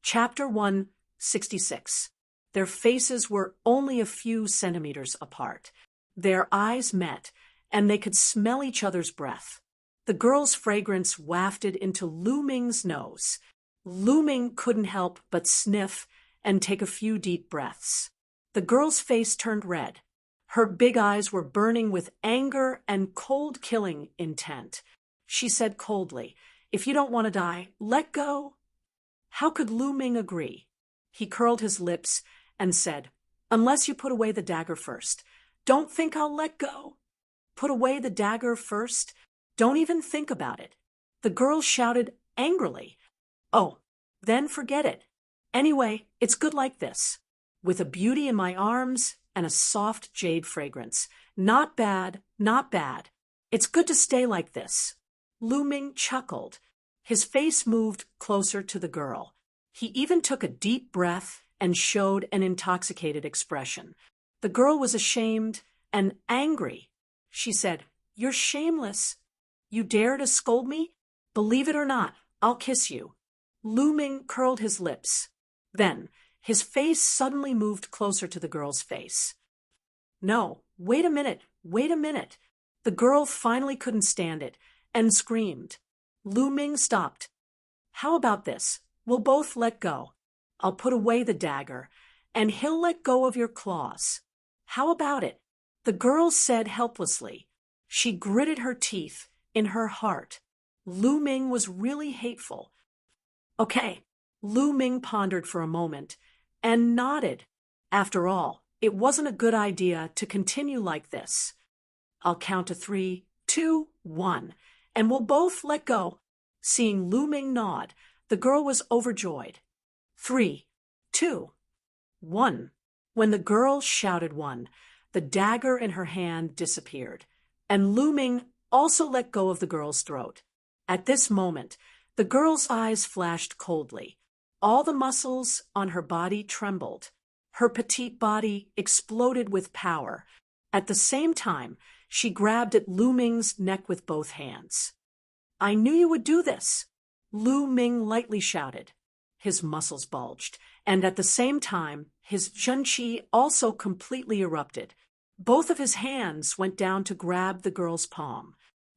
Chapter 166. Their faces were only a few centimeters apart. Their eyes met, and they could smell each other's breath. The girl's fragrance wafted into Lu Ming's nose. Lu Ming couldn't help but sniff and take a few deep breaths. The girl's face turned red. Her big eyes were burning with anger and cold-killing intent. She said coldly, "If you don't want to die, let go." How could Lu Ming agree? He curled his lips and said, "Unless you put away the dagger first. Don't think I'll let go." Put away the dagger first? Don't even think about it. The girl shouted angrily, "Oh, then forget it. Anyway, it's good like this. With a beauty in my arms and a soft jade fragrance. Not bad, not bad. It's good to stay like this." Lu Ming chuckled. His face moved closer to the girl. He even took a deep breath and showed an intoxicated expression. The girl was ashamed and angry. She said, "You're shameless. You dare to scold me? Believe it or not, I'll kiss you." Lu Ming curled his lips. Then, his face suddenly moved closer to the girl's face. "No, wait a minute, wait a minute." The girl finally couldn't stand it and screamed. Lu Ming stopped. "How about this? We'll both let go. I'll put away the dagger, and he'll let go of your claws. How about it?" The girl said helplessly. She gritted her teeth in her heart. Lu Ming was really hateful. "Okay." Lu Ming pondered for a moment and nodded. After all, it wasn't a good idea to continue like this. "I'll count to 3, 2, 1, and we'll both let go." Seeing Lu Ming nod, the girl was overjoyed. 3, 2, 1. When the girl shouted 1, the dagger in her hand disappeared, and Lu Ming also let go of the girl's throat. At this moment, the girl's eyes flashed coldly. All the muscles on her body trembled. Her petite body exploded with power. At the same time, she grabbed at Lu Ming's neck with both hands. "I knew you would do this," Lu Ming lightly shouted. His muscles bulged, and at the same time, his zhenqi also completely erupted. Both of his hands went down to grab the girl's palm.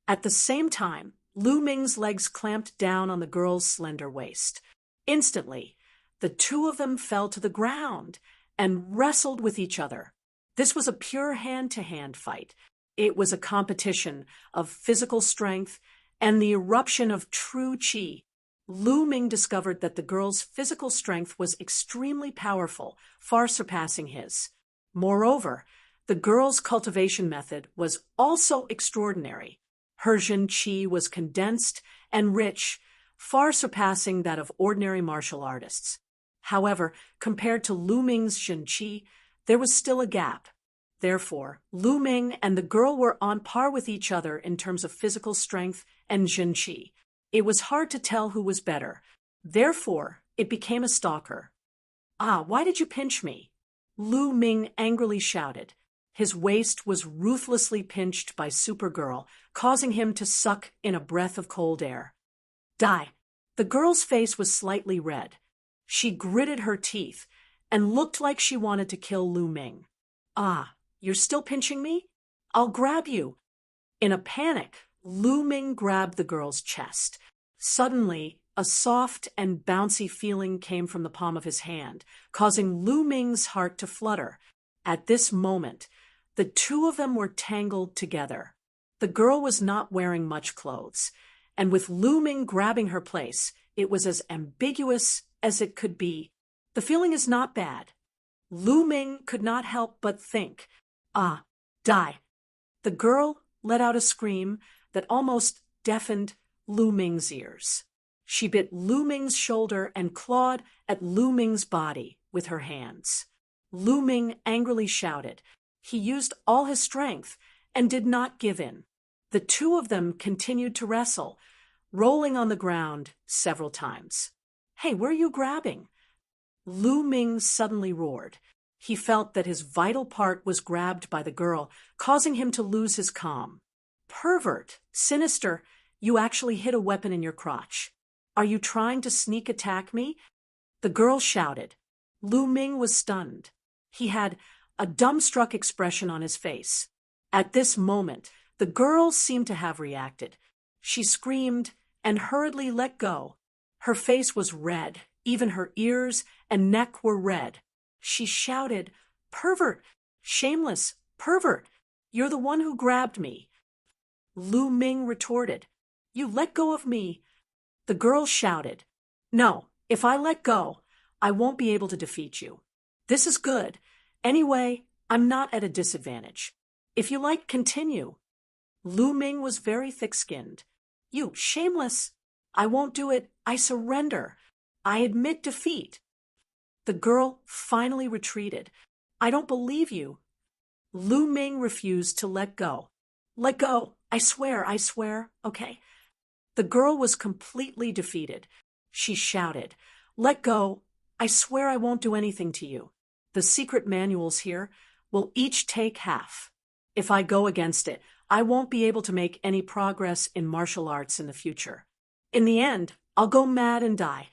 At the same time, Lu Ming's legs clamped down on the girl's slender waist. Instantly, the two of them fell to the ground and wrestled with each other. This was a pure hand-to-hand fight. It was a competition of physical strength and the eruption of true qi. Lu Ming discovered that the girl's physical strength was extremely powerful, far surpassing his. Moreover, the girl's cultivation method was also extraordinary. Her zhenqi was condensed and rich, far surpassing that of ordinary martial artists. However, compared to Lu Ming's zhenqi, there was still a gap. Therefore, Lu Ming and the girl were on par with each other in terms of physical strength and zhenqi. It was hard to tell who was better. Therefore, it became a stalker. "Ah, why did you pinch me?" Lu Ming angrily shouted. His waist was ruthlessly pinched by Supergirl, causing him to suck in a breath of cold air. "Die." The girl's face was slightly red. She gritted her teeth and looked like she wanted to kill Lu Ming. "Ah, you're still pinching me? I'll grab you." In a panic, Lu Ming grabbed the girl's chest. Suddenly, a soft and bouncy feeling came from the palm of his hand, causing Lu Ming's heart to flutter. At this moment, the two of them were tangled together. The girl was not wearing much clothes, and with Lu Ming grabbing her place, it was as ambiguous as it could be. The feeling is not bad. Lu Ming could not help but think, "Ah, die." The girl let out a scream that almost deafened Lu Ming's ears. She bit Lu Ming's shoulder and clawed at Lu Ming's body with her hands. Lu Ming angrily shouted. He used all his strength and did not give in. The two of them continued to wrestle, rolling on the ground several times. "Hey, where are you grabbing?" Lu Ming suddenly roared. He felt that his vital part was grabbed by the girl, causing him to lose his calm. "Pervert, sinister, you actually hid a weapon in your crotch. Are you trying to sneak attack me?" The girl shouted. Lu Ming was stunned. He had a dumbstruck expression on his face. At this moment, the girl seemed to have reacted. She screamed and hurriedly let go. Her face was red, even her ears and neck were red. She shouted, "Pervert! Shameless! Pervert! You're the one who grabbed me." Lu Ming retorted, "You let go of me." The girl shouted, "No, if I let go, I won't be able to defeat you. This is good. Anyway, I'm not at a disadvantage. If you like, continue." Lu Ming was very thick-skinned. "You shameless! I won't do it. I surrender. I admit defeat." The girl finally retreated. "I don't believe you." Lu Ming refused to let go. "Let go. I swear, I swear. Okay." The girl was completely defeated. She shouted, "Let go. I swear I won't do anything to you. The secret manuals here will each take half. If I go against it, I won't be able to make any progress in martial arts in the future. In the end, I'll go mad and die."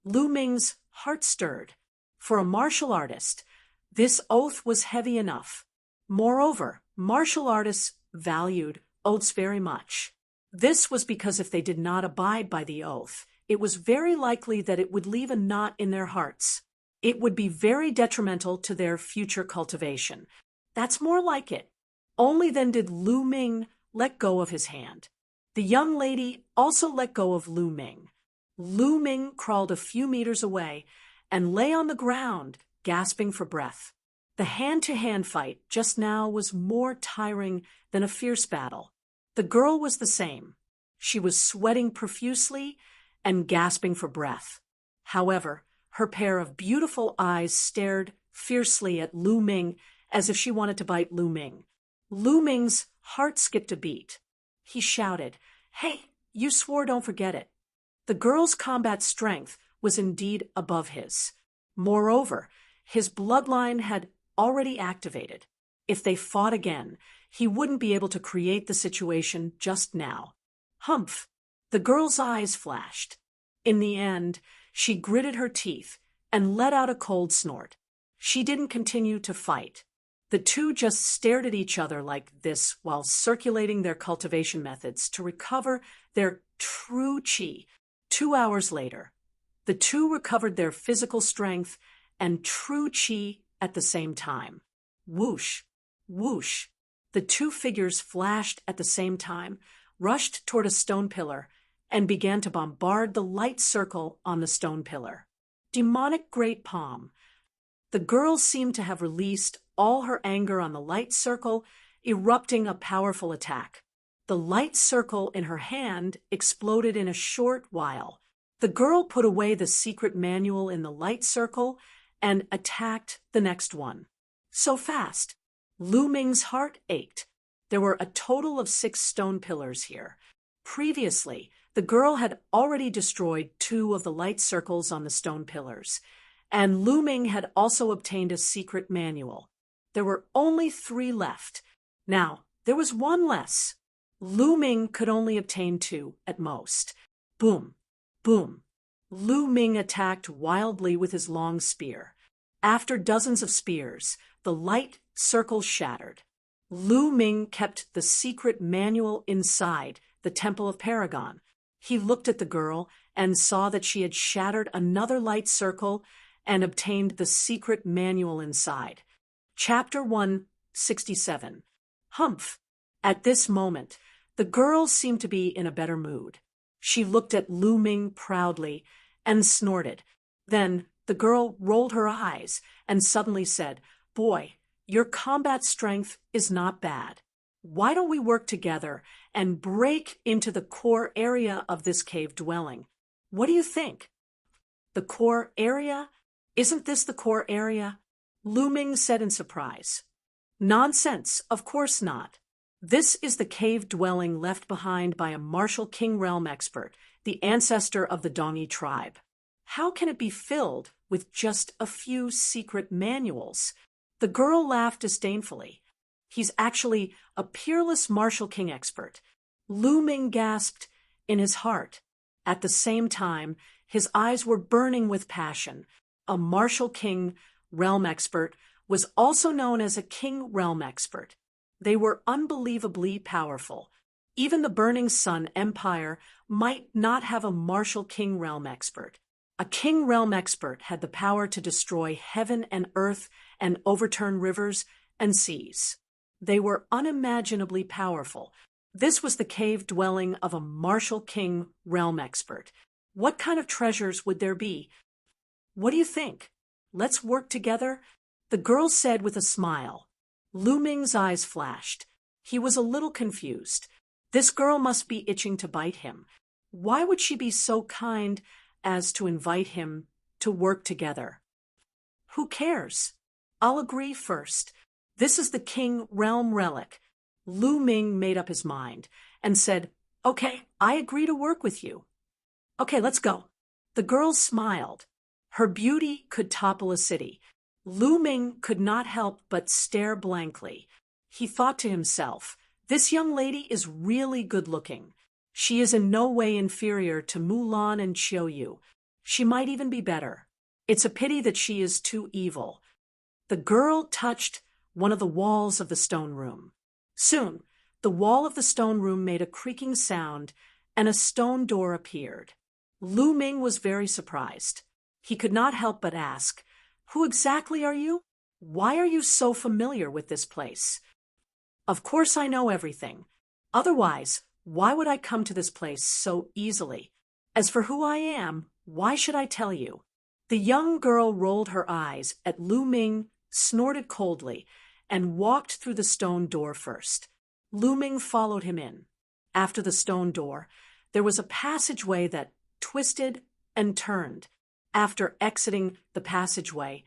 Lu Ming's heart stirred. For a martial artist, this oath was heavy enough. Moreover, martial artists valued oaths very much. This was because if they did not abide by the oath, it was very likely that it would leave a knot in their hearts. It would be very detrimental to their future cultivation. That's more like it. Only then did Lu Ming let go of his hand. The young lady also let go of Lu Ming. Lu Ming crawled a few meters away and lay on the ground, gasping for breath. The hand-to-hand fight just now was more tiring than a fierce battle. The girl was the same. She was sweating profusely and gasping for breath. However, her pair of beautiful eyes stared fiercely at Lu Ming as if she wanted to bite Lu Ming. Lu Ming's heart skipped a beat. He shouted, "Hey, you swore don't forget it." The girl's combat strength was indeed above his. Moreover, his bloodline had already activated. If they fought again, he wouldn't be able to create the situation just now. Humph! The girl's eyes flashed. In the end, she gritted her teeth and let out a cold snort. She didn't continue to fight. The two just stared at each other like this while circulating their cultivation methods to recover their true chi. 2 hours later, the two recovered their physical strength and true chi at the same time. Whoosh! Whoosh! The two figures flashed at the same time, rushed toward a stone pillar, and began to bombard the light circle on the stone pillar. Demonic great palm. The girl seemed to have released all her anger on the light circle, erupting a powerful attack. The light circle in her hand exploded in a short while. The girl put away the secret manual in the light circle and attacked the next one. So fast. Lu Ming's heart ached. There were a total of 6 stone pillars here. Previously, the girl had already destroyed 2 of the light circles on the stone pillars, and Lu Ming had also obtained a secret manual. There were only 3 left. Now, there was 1 less. Lu Ming could only obtain 2 at most. Boom! Boom! Lu Ming attacked wildly with his long spear. After dozens of spears, the light circle shattered. Lu Ming kept the secret manual inside the Temple of Paragon. He looked at the girl and saw that she had shattered another light circle and obtained the secret manual inside. Chapter 167. Humph! At this moment, the girl seemed to be in a better mood. She looked at Lu Ming proudly and snorted. Then the girl rolled her eyes and suddenly said, "Boy, your combat strength is not bad. Why don't we work together and break into the core area of this cave dwelling? What do you think?" "The core area? Isn't this the core area?" Lu Ming said in surprise. "Nonsense, of course not. This is the cave dwelling left behind by a martial king realm expert, the ancestor of the Dongi tribe. How can it be filled with just a few secret manuals?" The girl laughed disdainfully. "He's actually a peerless martial king expert." Lu Ming gasped in his heart. At the same time, His eyes were burning with passion. A martial king realm expert was also known as a king realm expert. They were unbelievably powerful. Even the Burning Sun Empire might not have a martial king realm expert. A king realm expert had the power to destroy heaven and earth and overturn rivers and seas. They were unimaginably powerful. This was the cave dwelling of a martial king realm expert. What kind of treasures would there be? What do you think? Let's work together? The girl said with a smile. Lu Ming's eyes flashed. He was a little confused. This girl must be itching to bite him. Why would she be so kind as to invite him to work together? Who cares? I'll agree first. This is the King Realm Relic. Lu Ming made up his mind and said, Okay, I agree to work with you. Okay, let's go. The girl smiled. Her beauty could topple a city. Lu Ming could not help but stare blankly. He thought to himself, this young lady is really good-looking. She is in no way inferior to Mulan and Qiuyu. She might even be better. It's a pity that she is too evil. The girl touched one of the walls of the stone room. Soon, the wall of the stone room made a creaking sound, and a stone door appeared. Lu Ming was very surprised. He could not help but ask, Who exactly are you? Why are you so familiar with this place? Of course I know everything. Otherwise, why would I come to this place so easily? As for who I am, why should I tell you? The young girl rolled her eyes at Lu Ming, snorted coldly, and walked through the stone door first. Lu Ming followed him in. After the stone door, there was a passageway that twisted and turned. After exiting the passageway,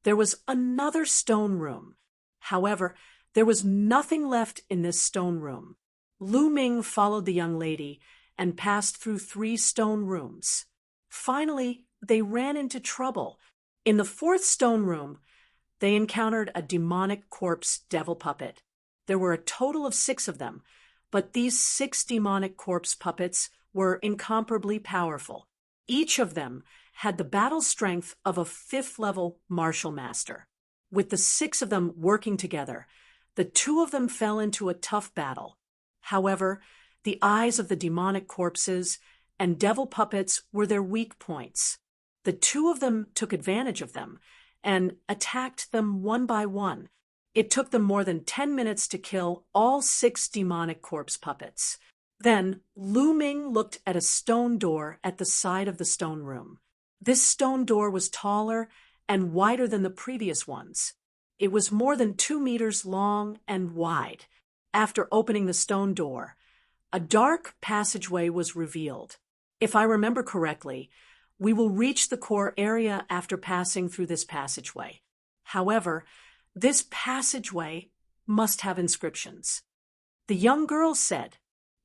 there was another stone room. However, there was nothing left in this stone room. Lu Ming followed the young lady and passed through 3 stone rooms. Finally, they ran into trouble. In the 4th stone room, they encountered a demonic corpse devil puppet. There were a total of 6 of them, but these 6 demonic corpse puppets were incomparably powerful. Each of them had the battle strength of a 5th-level martial master. With the 6 of them working together, the 2 of them fell into a tough battle. However, the eyes of the demonic corpses and devil puppets were their weak points. The 2 of them took advantage of them and attacked them one by one. It took them more than 10 minutes to kill all 6 demonic corpse puppets. Then Lu Ming looked at a stone door at the side of the stone room. This stone door was taller and wider than the previous ones. It was more than 2 meters long and wide. After opening the stone door, a dark passageway was revealed. If I remember correctly, we will reach the core area after passing through this passageway. However, this passageway must have inscriptions. The young girl said.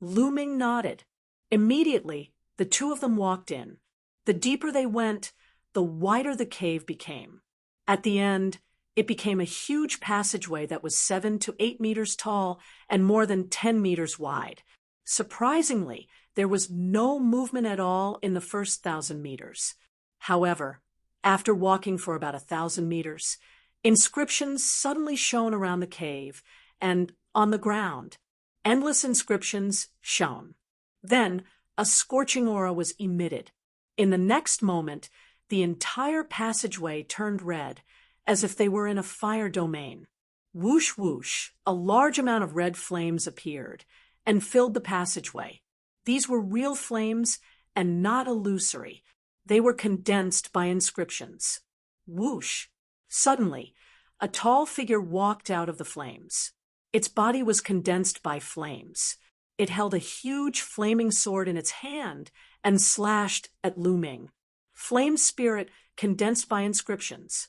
Lu Ming nodded. Immediately, the 2 of them walked in. The deeper they went, the wider the cave became. At the end, it became a huge passageway that was 7 to 8 meters tall and more than 10 meters wide. Surprisingly, there was no movement at all in the first 1,000 meters. However, after walking for about 1,000 meters, inscriptions suddenly shone around the cave and on the ground. Endless inscriptions shone. Then a scorching aura was emitted. In the next moment, the entire passageway turned red, as if they were in a fire domain. Whoosh whoosh, a large amount of red flames appeared and filled the passageway. These were real flames and not illusory. They were condensed by inscriptions. Whoosh! Suddenly, a tall figure walked out of the flames. Its body was condensed by flames. It held a huge flaming sword in its hand and slashed at Lu Ming. Flame spirit condensed by inscriptions.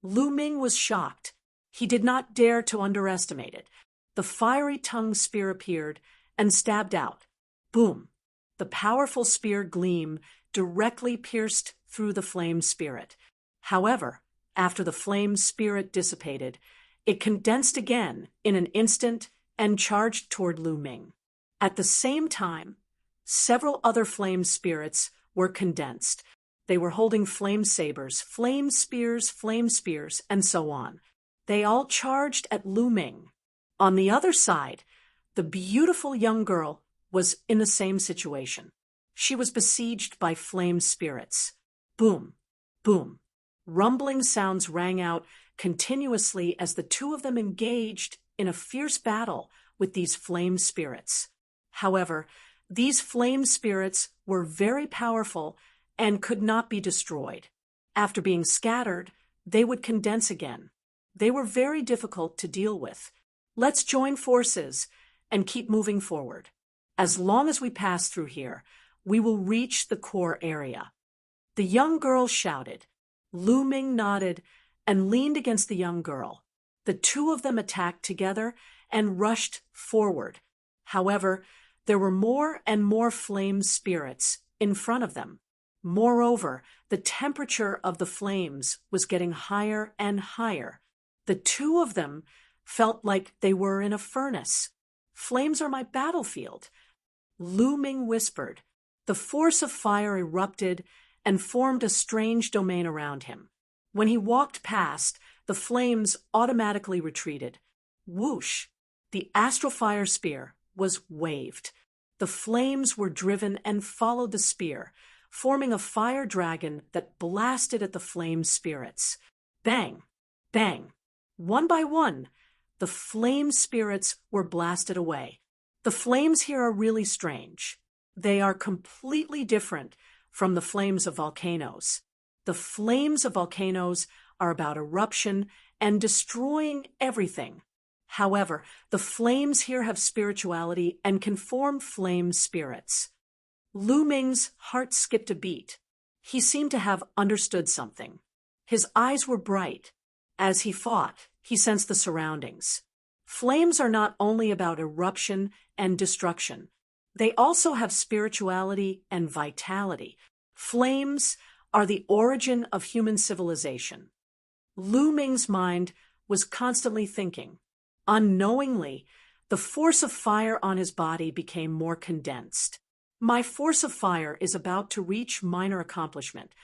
Lu Ming was shocked. He did not dare to underestimate it. The fiery tongue spear appeared and stabbed out. Boom! The powerful spear gleam directly pierced through the flame spirit. However, after the flame spirit dissipated, it condensed again in an instant and charged toward Lu Ming. At the same time, several other flame spirits were condensed. They were holding flame sabers, flame spears, and so on. They all charged at Lu Ming. On the other side, the beautiful young girl was in the same situation. She was besieged by flame spirits. Boom, boom. Rumbling sounds rang out continuously as the two of them engaged in a fierce battle with these flame spirits. However, these flame spirits were very powerful and could not be destroyed. After being scattered, they would condense again. They were very difficult to deal with. Let's join forces and keep moving forward. As long as we pass through here, we will reach the core area. The young girl shouted. Lu Ming nodded and leaned against the young girl. The two of them attacked together and rushed forward. However, there were more and more flame spirits in front of them. Moreover, the temperature of the flames was getting higher and higher. The two of them felt like they were in a furnace. Flames are my battlefield. Lu Ming whispered. The force of fire erupted and formed a strange domain around him. When he walked past, the flames automatically retreated. Whoosh! The astral fire spear was waved. The flames were driven and followed the spear, forming a fire dragon that blasted at the flame spirits. Bang! Bang! One by one, the flame spirits were blasted away. The flames here are really strange. They are completely different from the flames of volcanoes. The flames of volcanoes are about eruption and destroying everything. However, the flames here have spirituality and can form flame spirits. Lu Ming's heart skipped a beat. He seemed to have understood something. His eyes were bright. As he fought, he sensed the surroundings. Flames are not only about eruption and destruction. They also have spirituality and vitality. Flames are the origin of human civilization. Lu Ming's mind was constantly thinking. Unknowingly, the force of fire on his body became more condensed. My force of fire is about to reach minor accomplishment.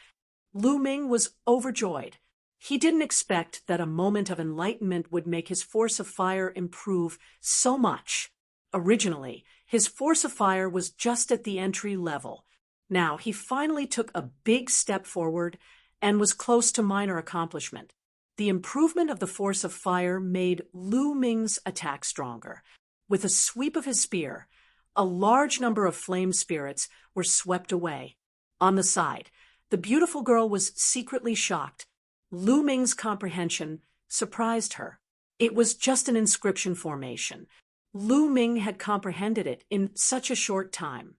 Lu Ming was overjoyed. He didn't expect that a moment of enlightenment would make his force of fire improve so much. Originally, his force of fire was just at the entry level. Now, he finally took a big step forward and was close to minor accomplishment. The improvement of the force of fire made Lu Ming's attack stronger. With a sweep of his spear, a large number of flame spirits were swept away. On the side, the beautiful girl was secretly shocked. Lu Ming's comprehension surprised her. It was just an inscription formation. Lu Ming had comprehended it in such a short time.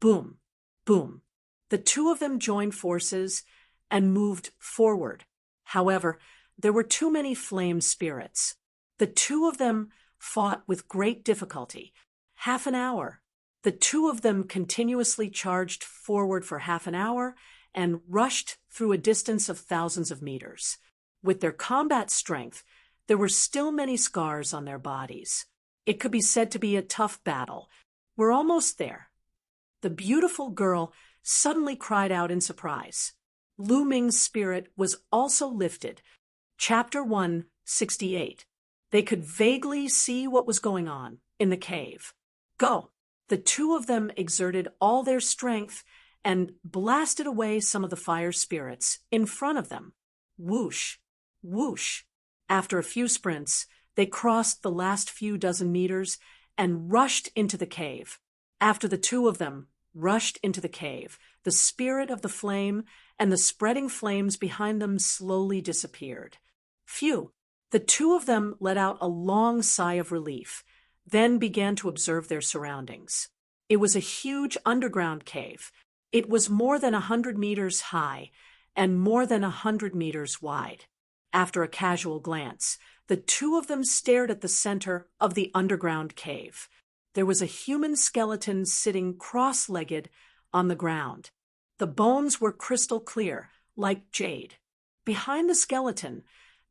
Boom, boom. The two of them joined forces and moved forward. However, there were too many flame spirits. The two of them fought with great difficulty. Half an hour. The two of them continuously charged forward for half an hour and rushed through a distance of thousands of meters. With their combat strength, there were still many scars on their bodies. It could be said to be a tough battle. We're almost there. The beautiful girl suddenly cried out in surprise. Lu Ming's spirit was also lifted. Chapter 168. They could vaguely see what was going on in the cave. Go! The two of them exerted all their strength and blasted away some of the fire spirits in front of them. Whoosh! Whoosh! After a few sprints, they crossed the last few dozen meters and rushed into the cave. After the two of them rushed into the cave, the spirit of the flame and the spreading flames behind them slowly disappeared. Phew! The two of them let out a long sigh of relief, then began to observe their surroundings. It was a huge underground cave. It was more than 100 meters high and more than 100 meters wide. After a casual glance, the two of them stared at the center of the underground cave. There was a human skeleton sitting cross-legged on the ground. The bones were crystal clear, like jade. Behind the skeleton,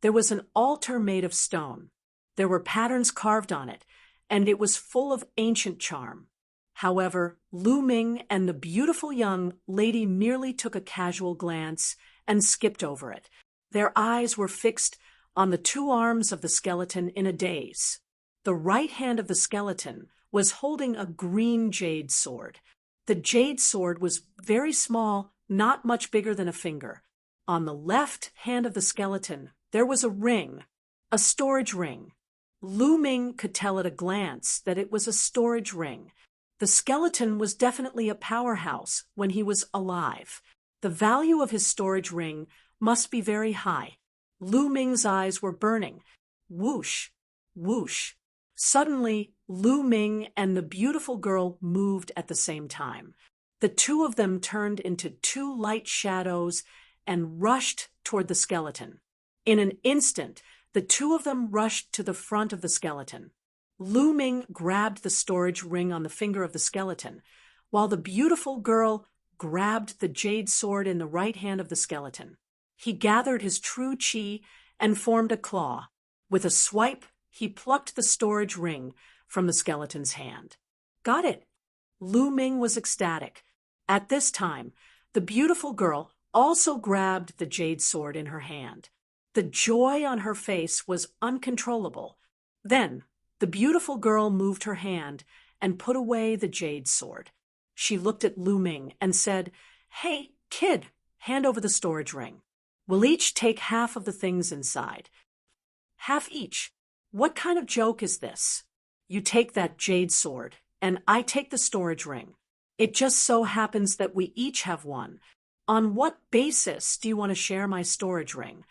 there was an altar made of stone. There were patterns carved on it, and it was full of ancient charm. However, Lu Ming and the beautiful young lady merely took a casual glance and skipped over it. Their eyes were fixed on the two arms of the skeleton in a daze. The right hand of the skeleton was holding a green jade sword. The jade sword was very small, not much bigger than a finger. On the left hand of the skeleton, there was a ring, a storage ring. Lu Ming could tell at a glance that it was a storage ring. The skeleton was definitely a powerhouse when he was alive. The value of his storage ring must be very high. Lu Ming's eyes were burning. Whoosh, whoosh. Suddenly, Lu Ming and the beautiful girl moved at the same time. The two of them turned into two light shadows and rushed toward the skeleton. In an instant, the two of them rushed to the front of the skeleton. Lu Ming grabbed the storage ring on the finger of the skeleton, while the beautiful girl grabbed the jade sword in the right hand of the skeleton. He gathered his true chi and formed a claw. With a swipe, he plucked the storage ring from the skeleton's hand. Got it! Lu Ming was ecstatic. At this time, the beautiful girl also grabbed the jade sword in her hand. The joy on her face was uncontrollable. Then, the beautiful girl moved her hand and put away the jade sword. She looked at Lu Ming and said, "Hey, kid, hand over the storage ring. We'll each take half of the things inside." "Half each? What kind of joke is this? You take that jade sword, and I take the storage ring. It just so happens that we each have one. On what basis do you want to share my storage ring?"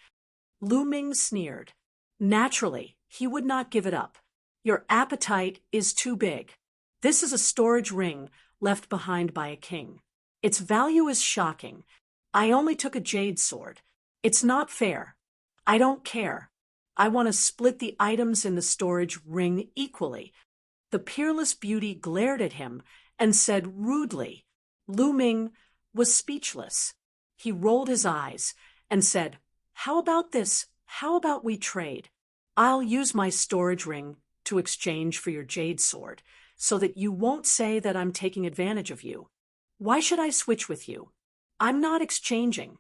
Lu Ming sneered. Naturally, he would not give it up. Your appetite is too big. This is a storage ring left behind by a king. Its value is shocking. I only took a jade sword. It's not fair. I don't care. I want to split the items in the storage ring equally. The peerless beauty glared at him and said rudely. Lu Ming was speechless. He rolled his eyes and said, "How about this? How about we trade? I'll use my storage ring to exchange for your jade sword, so that you won't say that I'm taking advantage of you. Why should I switch with you? I'm not exchanging."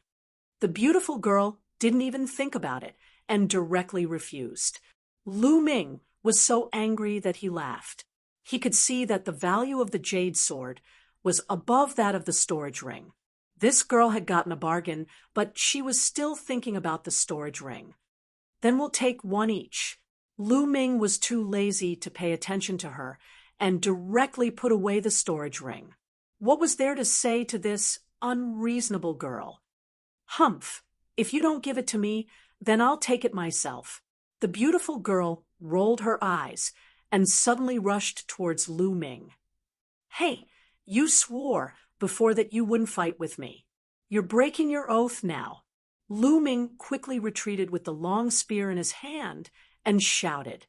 The beautiful girl didn't even think about it and directly refused. Lu Ming was so angry that he laughed. He could see that the value of the jade sword was above that of the storage ring. This girl had gotten a bargain, but she was still thinking about the storage ring. "Then we'll take one each." Lu Ming was too lazy to pay attention to her and directly put away the storage ring. What was there to say to this unreasonable girl? "Humph! If you don't give it to me, then I'll take it myself." The beautiful girl rolled her eyes and suddenly rushed towards Lu Ming. "Hey, you swore before that you wouldn't fight with me. You're breaking your oath now." Lu Ming quickly retreated with the long spear in his hand and shouted,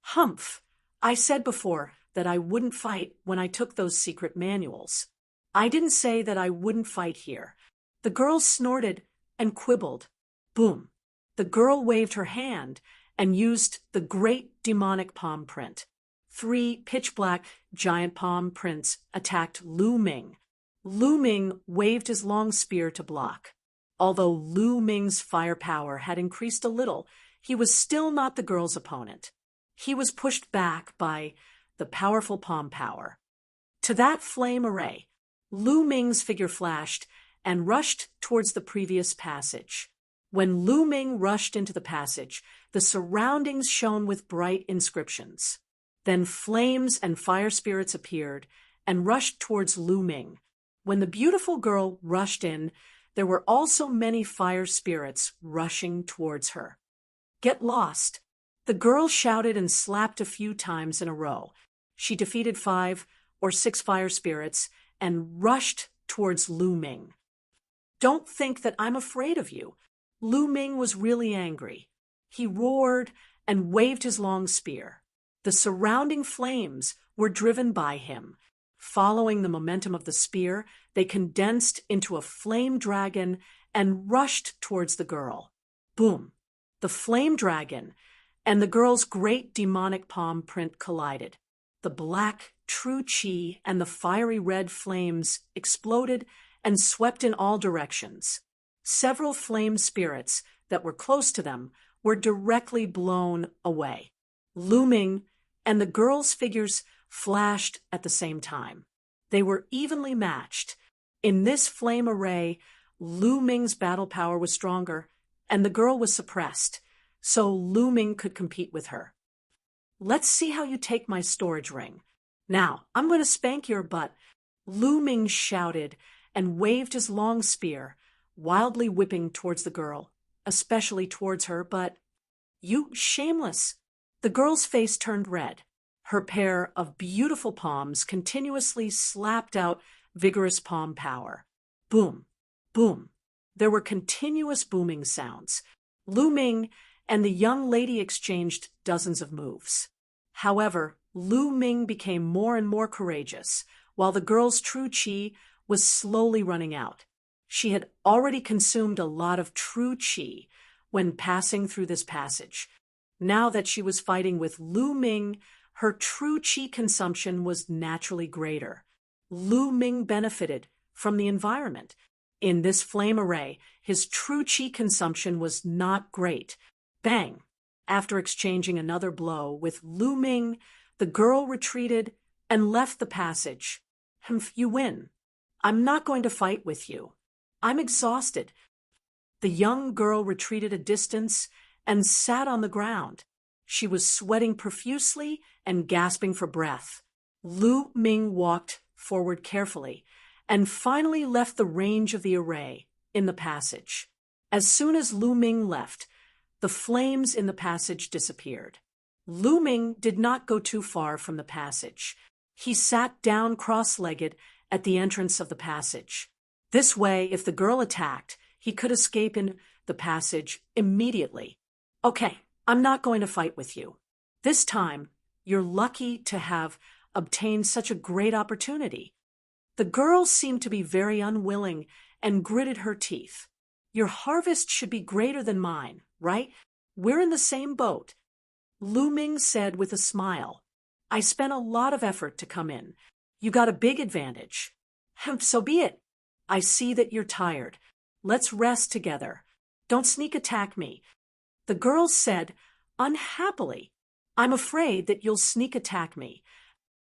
"Humph! I said before that I wouldn't fight when I took those secret manuals. I didn't say that I wouldn't fight here." The girl snorted and quibbled. Boom! The girl waved her hand and used the great demonic palm print. 3 pitch-black giant palm prints attacked Lu Ming. Lu Ming waved his long spear to block. Although Lu Ming's firepower had increased a little, he was still not the girl's opponent. He was pushed back by the powerful palm power. To that flame array, Lu Ming's figure flashed and rushed towards the previous passage. When Lu Ming rushed into the passage, the surroundings shone with bright inscriptions. Then flames and fire spirits appeared and rushed towards Lu Ming. When the beautiful girl rushed in, there were also many fire spirits rushing towards her. "Get lost!" The girl shouted and slapped a few times in a row. She defeated 5 or 6 fire spirits and rushed towards Lu Ming. "Don't think that I'm afraid of you." Lu Ming was really angry. He roared and waved his long spear. The surrounding flames were driven by him. Following the momentum of the spear, they condensed into a flame dragon and rushed towards the girl. Boom! The flame dragon and the girl's great demonic palm print collided. The black, true chi and the fiery red flames exploded and swept in all directions. Several flame spirits that were close to them were directly blown away. Lu Ming and the girls' figures flashed at the same time. They were evenly matched. In this flame array, Lu Ming's battle power was stronger, and the girl was suppressed, so Lu Ming could compete with her. "Let's see how you take my storage ring. Now, I'm going to spank your butt," Lu Ming shouted and waved his long spear, wildly whipping towards the girl, especially towards her, but, "You shameless!" The girl's face turned red. Her pair of beautiful palms continuously slapped out vigorous palm power. Boom, boom. There were continuous booming sounds. Lu Ming and the young lady exchanged dozens of moves. However, Lu Ming became more and more courageous, while the girl's true chi was slowly running out. She had already consumed a lot of true chi when passing through this passage. Now that she was fighting with Lu Ming, her true chi consumption was naturally greater. Lu Ming benefited from the environment. In this flame array, his true chi consumption was not great. Bang! After exchanging another blow with Lu Ming, the girl retreated and left the passage. "You win. I'm not going to fight with you. I'm exhausted." The young girl retreated a distance and sat on the ground. She was sweating profusely and gasping for breath. Lu Ming walked forward carefully and finally left the range of the array in the passage. As soon as Lu Ming left, the flames in the passage disappeared. Lu Ming did not go too far from the passage. He sat down cross-legged at the entrance of the passage. This way, if the girl attacked, he could escape in the passage immediately. "Okay, I'm not going to fight with you. This time, you're lucky to have obtained such a great opportunity." The girl seemed to be very unwilling and gritted her teeth. "Your harvest should be greater than mine, right? We're in the same boat." Lu Ming said with a smile, "I spent a lot of effort to come in. You got a big advantage." "So be it. I see that you're tired. Let's rest together. Don't sneak attack me." The girl said, unhappily, "I'm afraid that you'll sneak attack me."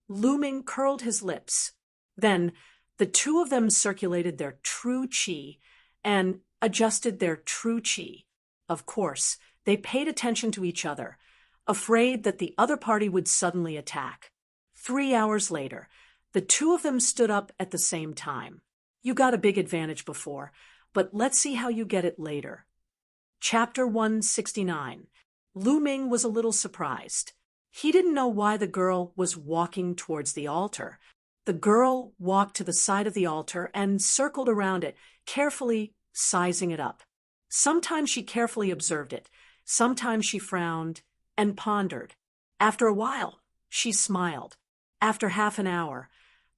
Lu Ming curled his lips. Then the two of them circulated their true chi and adjusted their true chi. Of course, they paid attention to each other, afraid that the other party would suddenly attack. 3 hours later, the two of them stood up at the same time. "You got a big advantage before, but let's see how you get it later." Chapter 169. Lu Ming was a little surprised. He didn't know why the girl was walking towards the altar. The girl walked to the side of the altar and circled around it, carefully sizing it up. Sometimes she carefully observed it. Sometimes she frowned and pondered. After a while, she smiled. After half an hour,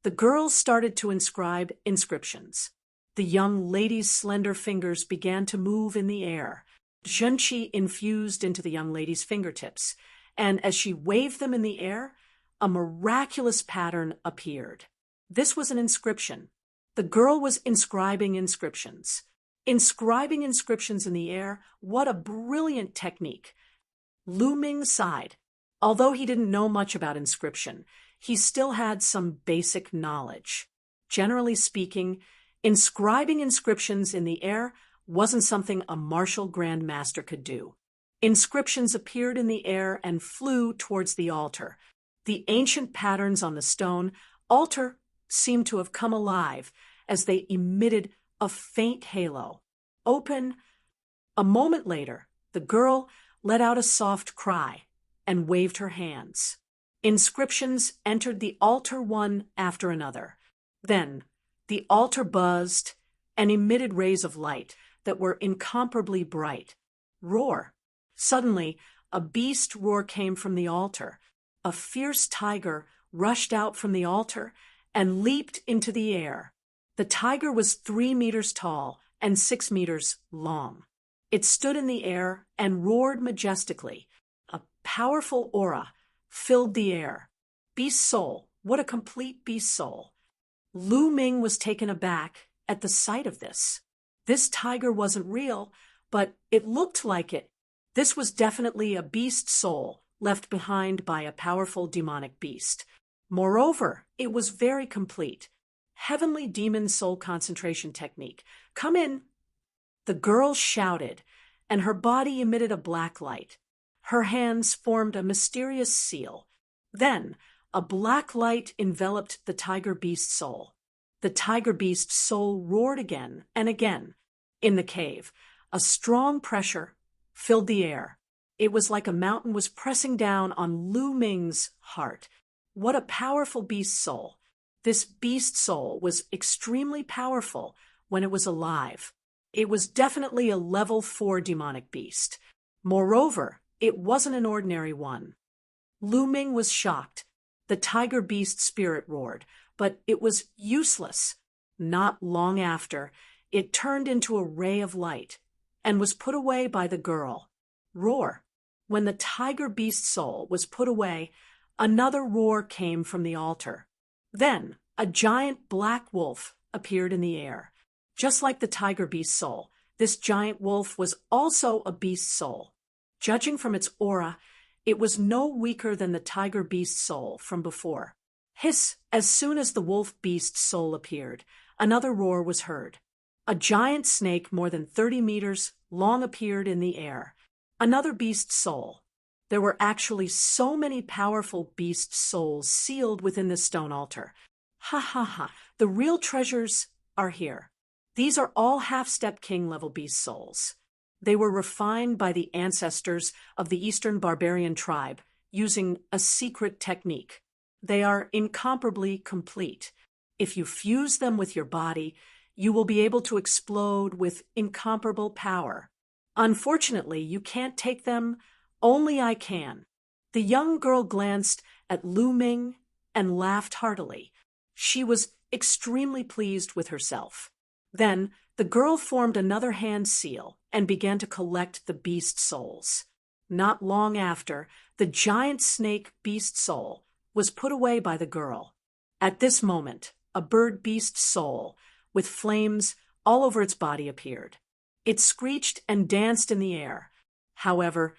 the girl started to inscribe inscriptions. The young lady's slender fingers began to move in the air. Zhenqi infused into the young lady's fingertips, and as she waved them in the air, a miraculous pattern appeared. This was an inscription. The girl was inscribing inscriptions. Inscribing inscriptions in the air, what a brilliant technique. Lu Ming sighed. Although he didn't know much about inscription, he still had some basic knowledge. Generally speaking, inscribing inscriptions in the air wasn't something a martial Grand Master could do. Inscriptions appeared in the air and flew towards the altar. The ancient patterns on the stone altar seemed to have come alive as they emitted a faint halo. Open. A moment later, the girl let out a soft cry and waved her hands. Inscriptions entered the altar one after another. Then the altar buzzed and emitted rays of light that were incomparably bright. Roar. Suddenly, a beast roar came from the altar. A fierce tiger rushed out from the altar and leaped into the air. The tiger was 3 meters tall and 6 meters long. It stood in the air and roared majestically. A powerful aura filled the air. Beast soul. What a complete beast soul. Lu Ming was taken aback at the sight of this. This tiger wasn't real, but it looked like it. This was definitely a beast soul left behind by a powerful demonic beast. Moreover, it was very complete. Heavenly demon soul concentration technique. Come in. The girl shouted, and her body emitted a black light. Her hands formed a mysterious seal. Then, a black light enveloped the tiger beast soul. The tiger beast soul roared again and again. In the cave, a strong pressure filled the air. It was like a mountain was pressing down on Lu Ming's heart. What a powerful beast soul. This beast soul was extremely powerful when it was alive. It was definitely a level 4 demonic beast. Moreover, it wasn't an ordinary one. Lu Ming was shocked. The tiger beast spirit roared, but it was useless. Not long after, it turned into a ray of light and was put away by the girl. Roar. When the tiger beast soul was put away, another roar came from the altar. Then, a giant black wolf appeared in the air. Just like the tiger beast soul, this giant wolf was also a beast soul. Judging from its aura, it was no weaker than the tiger beast soul from before. Hiss! As soon as the wolf beast soul appeared, another roar was heard. A giant snake more than 30 meters long appeared in the air. Another beast soul. There were actually so many powerful beast souls sealed within the stone altar. Ha ha ha, the real treasures are here. These are all half-step king-level beast souls. They were refined by the ancestors of the Eastern barbarian tribe using a secret technique. They are incomparably complete. If you fuse them with your body, you will be able to explode with incomparable power. Unfortunately, you can't take them. Only I can. The young girl glanced at Lu Ming and laughed heartily. She was extremely pleased with herself. Then the girl formed another hand seal and began to collect the beast souls. Not long after, the giant snake beast soul was put away by the girl. At this moment, a bird beast soul with flames all over its body appeared. It screeched and danced in the air. However,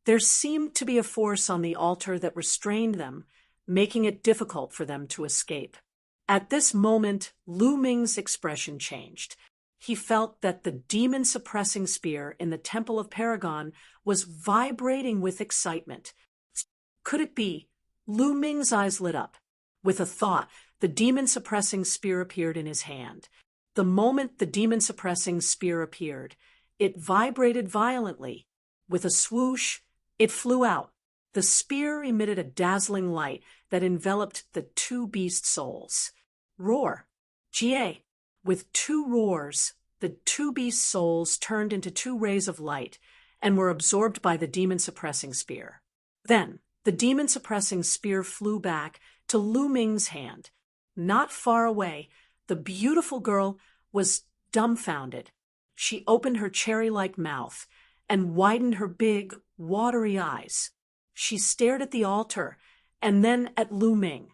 there seemed to be a force on the altar that restrained them, making it difficult for them to escape. At this moment, Lu Ming's expression changed. He felt that the demon-suppressing spear in the Temple of Paragon was vibrating with excitement. Could it be? Lu Ming's eyes lit up. With a thought, the demon-suppressing spear appeared in his hand. The moment the demon-suppressing spear appeared, it vibrated violently. With a swoosh, it flew out. The spear emitted a dazzling light that enveloped the two beast souls. Roar. Ga. With two roars, the two beast souls turned into two rays of light and were absorbed by the demon-suppressing spear. Then, the demon-suppressing spear flew back to Lu Ming's hand. Not far away, the beautiful girl was dumbfounded. She opened her cherry-like mouth and widened her big, watery eyes. She stared at the altar and then at Lu Ming.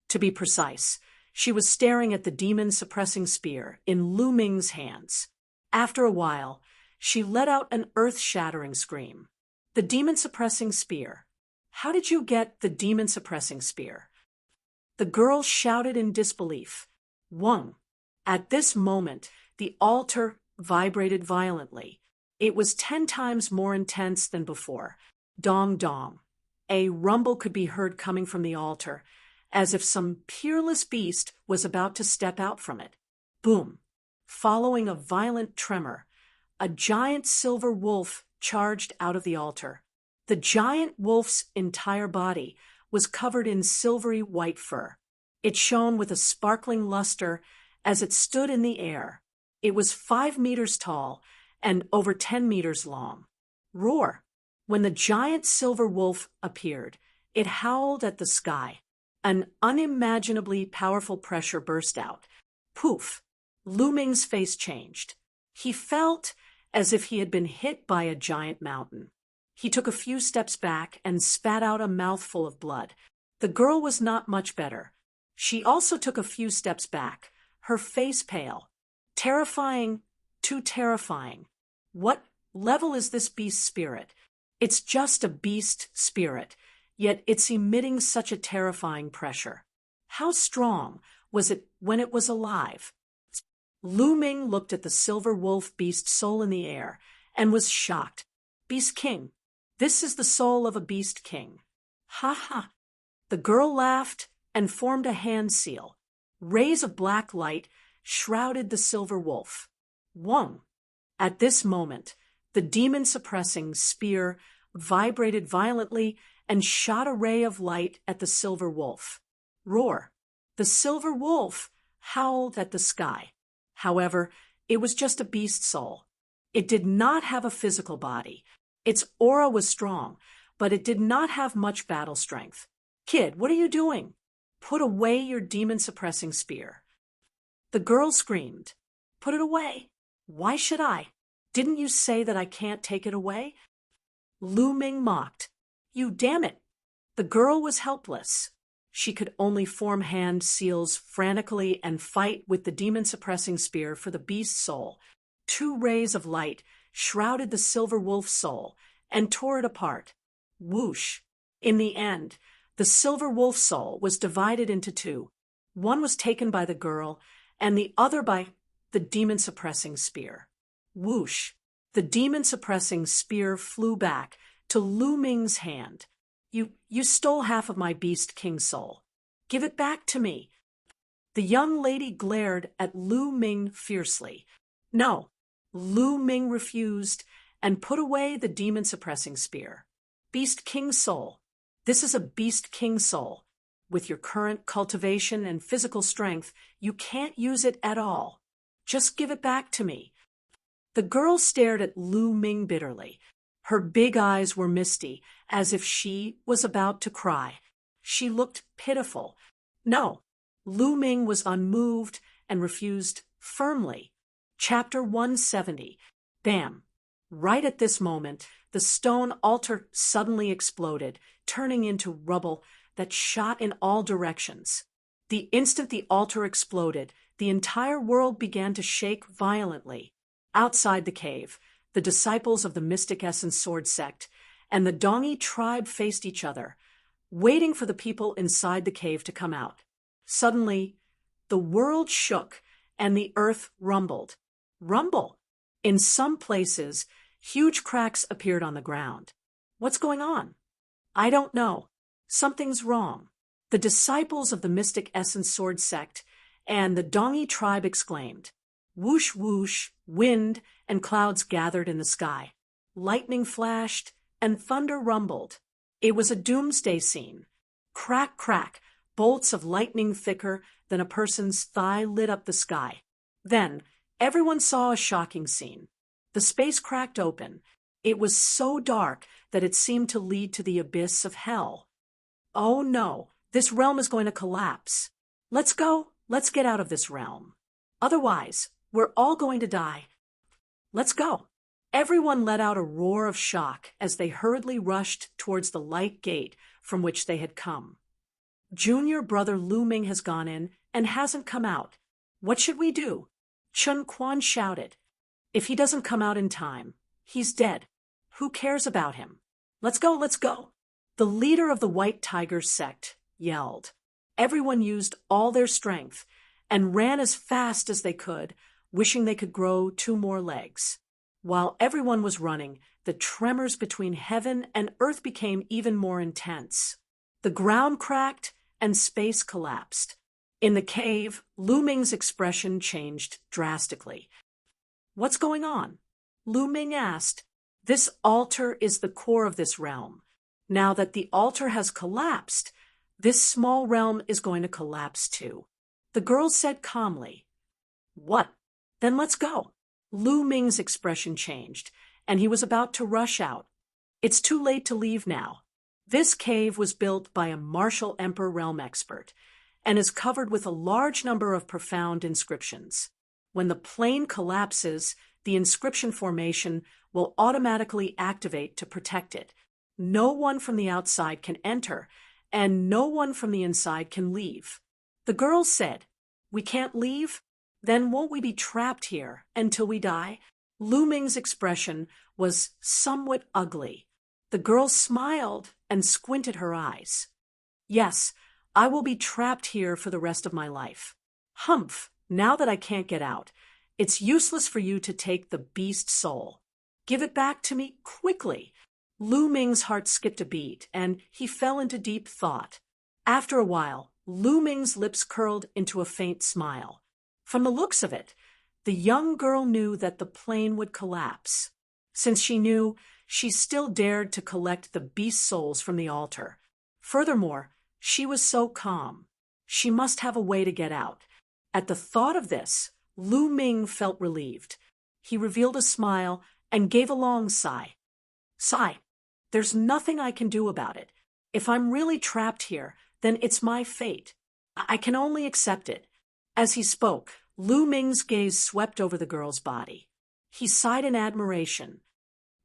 To be precise, she was staring at the demon-suppressing spear in Lu Ming's hands. After a while, she let out an earth-shattering scream. The demon-suppressing spear. How did you get the demon-suppressing spear? The girl shouted in disbelief. Wang. At this moment, the altar vibrated violently. It was 10 times more intense than before. Dong dong. A rumble could be heard coming from the altar, as if some peerless beast was about to step out from it. Boom. Following a violent tremor, a giant silver wolf charged out of the altar. The giant wolf's entire body was covered in silvery white fur. It shone with a sparkling luster as it stood in the air. It was 5 meters tall and over 10 meters long. Roar. When the giant silver wolf appeared, it howled at the sky. An unimaginably powerful pressure burst out. Poof! Lu Ming's face changed. He felt as if he had been hit by a giant mountain. He took a few steps back and spat out a mouthful of blood. The girl was not much better. She also took a few steps back, her face pale. Terrifying, too terrifying. What level is this beast spirit? It's just a beast spirit, yet it's emitting such a terrifying pressure. How strong was it when it was alive? Lu Ming looked at the silver wolf beast soul in the air and was shocked. Beast King. This is the soul of a beast king. Ha ha. The girl laughed and formed a hand seal. Rays of black light shrouded the silver wolf. Wong. At this moment, the demon-suppressing spear vibrated violently and shot a ray of light at the silver wolf. Roar. The silver wolf howled at the sky. However, it was just a beast soul. It did not have a physical body. Its aura was strong, but it did not have much battle strength. Kid, what are you doing? Put away your demon-suppressing spear. The girl screamed. Put it away. Why should I? Didn't you say that I can't take it away? Lu Ming mocked. You damn it. The girl was helpless. She could only form hand seals frantically and fight with the demon-suppressing spear for the beast's soul. 2 rays of light shrouded the silver wolf's soul and tore it apart. Whoosh! In the end, the silver wolf soul was divided into 2. One was taken by the girl, and the other by the demon-suppressing spear. Whoosh! The demon-suppressing spear flew back to Lu Ming's hand. You stole half of my beast king soul. Give it back to me. The young lady glared at Lu Ming fiercely. No. Lu Ming refused and put away the demon-suppressing spear. Beast king soul. This is a beast king soul. With your current cultivation and physical strength, you can't use it at all. Just give it back to me. The girl stared at Lu Ming bitterly. Her big eyes were misty, as if she was about to cry. She looked pitiful. No. Lu Ming was unmoved and refused firmly. Chapter 170. Bam! Right at this moment, the stone altar suddenly exploded, turning into rubble that shot in all directions. The instant the altar exploded, the entire world began to shake violently. Outside the cave, the disciples of the Mystic Essence Sword sect and the Dongi tribe faced each other, waiting for the people inside the cave to come out. Suddenly, the world shook and the earth rumbled. Rumble! In some places, huge cracks appeared on the ground. What's going on? I don't know. Something's wrong. The disciples of the Mystic Essence Sword sect and the Dongi tribe exclaimed. Whoosh whoosh, wind and clouds gathered in the sky. Lightning flashed and thunder rumbled. It was a doomsday scene. Crack, crack, bolts of lightning thicker than a person's thigh lit up the sky. Then, everyone saw a shocking scene. The space cracked open. It was so dark that it seemed to lead to the abyss of hell. Oh no, this realm is going to collapse. Let's go. Let's get out of this realm. Otherwise, we're all going to die. Let's go. Everyone let out a roar of shock as they hurriedly rushed towards the light gate from which they had come. Junior brother Lu Ming has gone in and hasn't come out. What should we do? Chun Quan shouted. If he doesn't come out in time, he's dead. Who cares about him? Let's go, let's go. The leader of the White Tiger sect yelled. Everyone used all their strength and ran as fast as they could, wishing they could grow 2 more legs. While everyone was running, the tremors between heaven and earth became even more intense. The ground cracked and space collapsed. In the cave, Lu Ming's expression changed drastically. What's going on? Lu Ming asked. This altar is the core of this realm. Now that the altar has collapsed, this small realm is going to collapse too. The girl said calmly. What? Then let's go. Lu Ming's expression changed, and he was about to rush out. It's too late to leave now. This cave was built by a martial emperor realm expert, and is covered with a large number of profound inscriptions. When the plane collapses, the inscription formation will automatically activate to protect it. No one from the outside can enter, and no one from the inside can leave. The girls said, "We can't leave? Then won't we be trapped here until we die?" Lu Ming's expression was somewhat ugly. The girl smiled and squinted her eyes. "Yes, I will be trapped here for the rest of my life. Humph, now that I can't get out, it's useless for you to take the beast soul. Give it back to me quickly." Lu Ming's heart skipped a beat, and he fell into deep thought. After a while, Lu Ming's lips curled into a faint smile. From the looks of it, the young girl knew that the plane would collapse. Since she knew, she still dared to collect the beast souls from the altar. Furthermore, she was so calm. She must have a way to get out. At the thought of this, Lu Ming felt relieved. He revealed a smile and gave a long sigh. "Sigh. There's nothing I can do about it. If I'm really trapped here, then it's my fate. I can only accept it." As he spoke, Lu Ming's gaze swept over the girl's body. He sighed in admiration.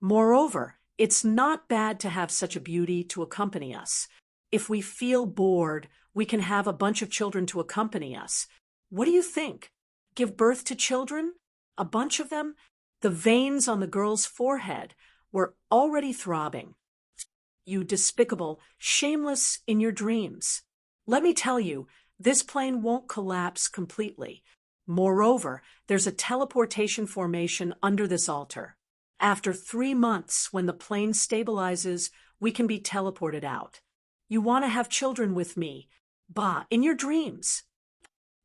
"Moreover, it's not bad to have such a beauty to accompany us. If we feel bored, we can have a bunch of children to accompany us. What do you think? Give birth to children? A bunch of them?" The veins on the girl's forehead were already throbbing. "You despicable, shameless in your dreams. Let me tell you, this plane won't collapse completely. Moreover, there's a teleportation formation under this altar. After 3 months, when the plane stabilizes, we can be teleported out. You want to have children with me? Bah, in your dreams."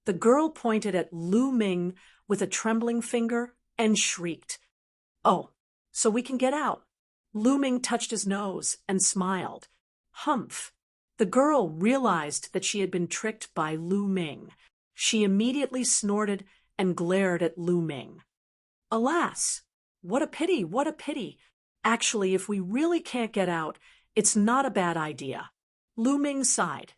The girl pointed at Lu Ming with a trembling finger and shrieked. "Oh, so we can get out." Lu Ming touched his nose and smiled. Humph. The girl realized that she had been tricked by Lu Ming. She immediately snorted and glared at Lu Ming. "Alas! What a pity, what a pity. Actually, if we really can't get out, it's not a bad idea." Lu Ming sighed.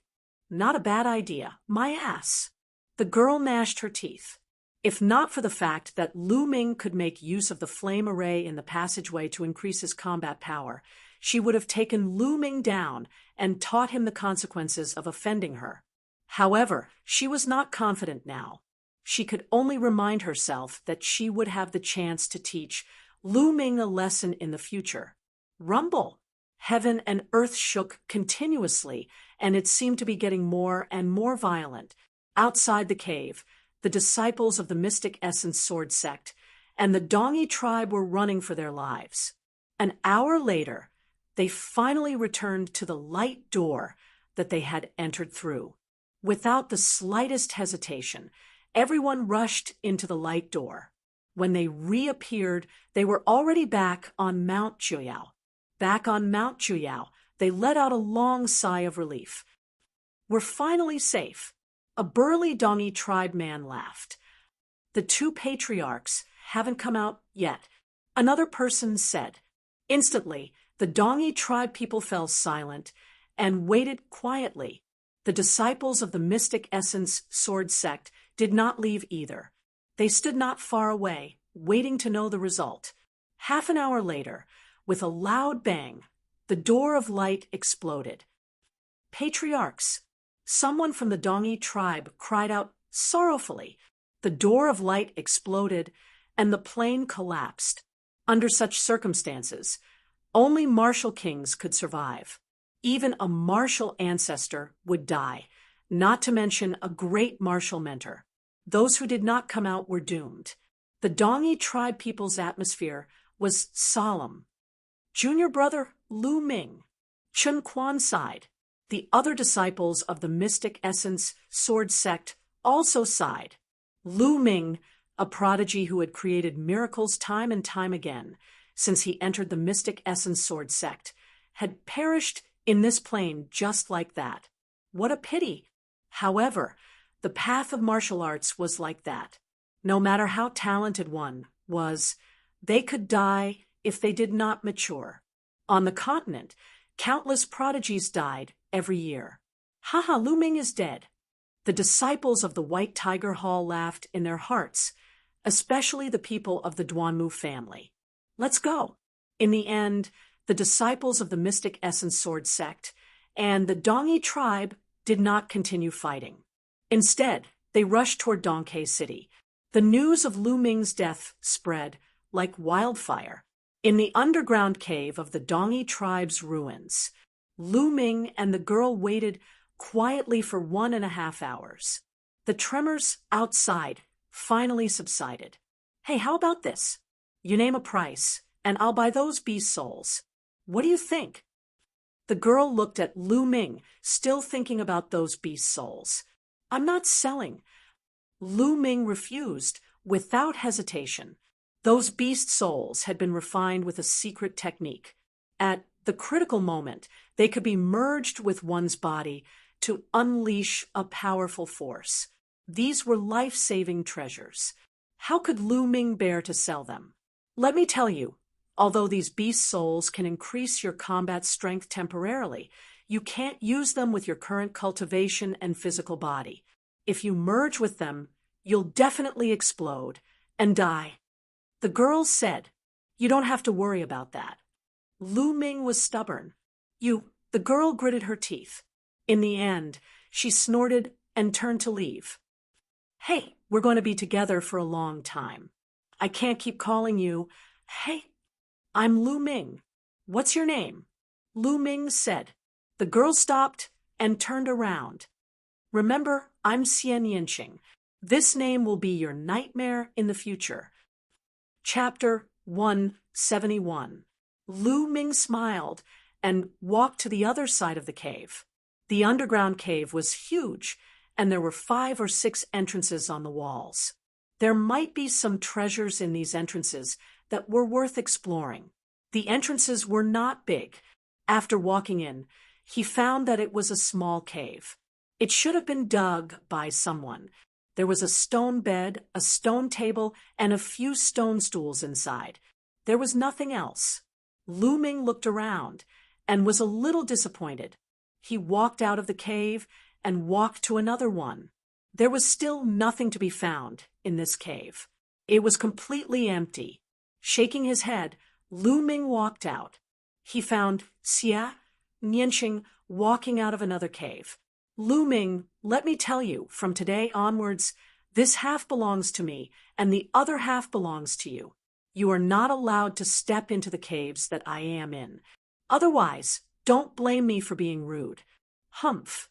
"Not a bad idea, my ass." The girl gnashed her teeth. If not for the fact that Lu Ming could make use of the flame array in the passageway to increase his combat power, she would have taken Lu Ming down and taught him the consequences of offending her. However, she was not confident now. She could only remind herself that she would have the chance to teach Lu Ming a lesson in the future. Rumble! Heaven and earth shook continuously, and it seemed to be getting more and more violent. Outside the cave, the disciples of the Mystic Essence Sword Sect and the Dongi tribe were running for their lives. An hour later, they finally returned to the light door that they had entered through. Without the slightest hesitation, everyone rushed into the light door. When they reappeared, they were already back on Mount Chuyao. Back on Mount Chuyao, they let out a long sigh of relief. "We're finally safe." A burly Dongi tribe man laughed. "The 2 patriarchs haven't come out yet," another person said. Instantly, the Dongi tribe people fell silent and waited quietly. The disciples of the Mystic Essence Sword Sect did not leave either. They stood not far away, waiting to know the result. Half an hour later, with a loud bang, the door of light exploded. "Patriarchs!" Someone from the Dongi tribe cried out sorrowfully. The door of light exploded, and the plane collapsed. Under such circumstances, only martial kings could survive. Even a martial ancestor would die, not to mention a great martial mentor. Those who did not come out were doomed. The Dongi tribe people's atmosphere was solemn. Junior brother Lu Ming, Chun Quan sighed. The other disciples of the Mystic Essence Sword Sect also sighed. Lu Ming, a prodigy who had created miracles time and time again since he entered the Mystic Essence Sword Sect, had perished in this plane just like that. What a pity! However, the path of martial arts was like that. No matter how talented one was, they could die if they did not mature. On the continent, countless prodigies died every year. "Haha, Lu Ming is dead." The disciples of the White Tiger Hall laughed in their hearts, especially the people of the Duanmu family. "Let's go." In the end, the disciples of the Mystic Essence Sword Sect and the Dongi tribe did not continue fighting. Instead, they rushed toward Dongke City. The news of Lu Ming's death spread like wildfire. In the underground cave of the Dongi tribe's ruins, Lu Ming and the girl waited quietly for 1.5 hours. The tremors outside finally subsided. Hey, how about this? You name a price, and I'll buy those beast souls. What do you think? The girl looked at Lu Ming, still thinking about those beast souls. I'm not selling. Lu Ming refused, without hesitation. Those beast souls had been refined with a secret technique. At the critical moment, they could be merged with one's body to unleash a powerful force. These were life-saving treasures. How could Lu Ming bear to sell them? Let me tell you, although these beast souls can increase your combat strength temporarily, you can't use them with your current cultivation and physical body. If you merge with them, you'll definitely explode and die. The girl said, You don't have to worry about that. Lu Ming was stubborn. The girl gritted her teeth. In the end, she snorted and turned to leave. Hey, we're going to be together for a long time. I can't keep calling you. Hey, I'm Lu Ming. What's your name? Lu Ming said. The girl stopped and turned around. Remember, I'm Xian Yinqing. This name will be your nightmare in the future. Chapter 171. Lu Ming smiled and walked to the other side of the cave. The underground cave was huge, and there were 5 or 6 entrances on the walls. There might be some treasures in these entrances that were worth exploring. The entrances were not big. After walking in, he found that it was a small cave. It should have been dug by someone. There was a stone bed, a stone table, and a few stone stools inside. There was nothing else. Lu Ming looked around and was a little disappointed. He walked out of the cave and walked to another one. There was still nothing to be found in this cave. It was completely empty. Shaking his head, Lu Ming walked out. He found Xian Yinqing walking out of another cave. Lu Ming, let me tell you, from today onwards, this half belongs to me, and the other half belongs to you. You are not allowed to step into the caves that I am in. Otherwise, don't blame me for being rude. Humph.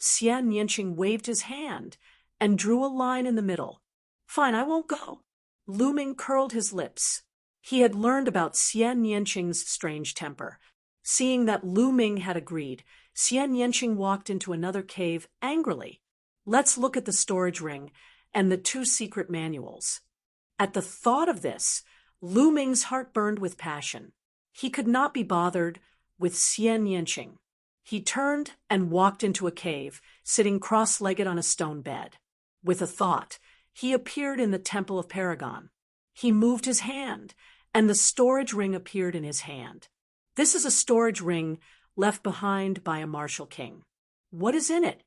Xian Yinqing waved his hand and drew a line in the middle. Fine, I won't go. Lu Ming curled his lips. He had learned about Xian Yinqing's strange temper. Seeing that Lu Ming had agreed, Xian Yinqing walked into another cave angrily. Let's look at the storage ring and the 2 secret manuals. At the thought of this, Lu Ming's heart burned with passion. He could not be bothered with Xian Yinqing. He turned and walked into a cave, sitting cross-legged on a stone bed. With a thought, he appeared in the Temple of Paragon. He moved his hand, and the storage ring appeared in his hand. This is a storage ring left behind by a martial king. What is in it?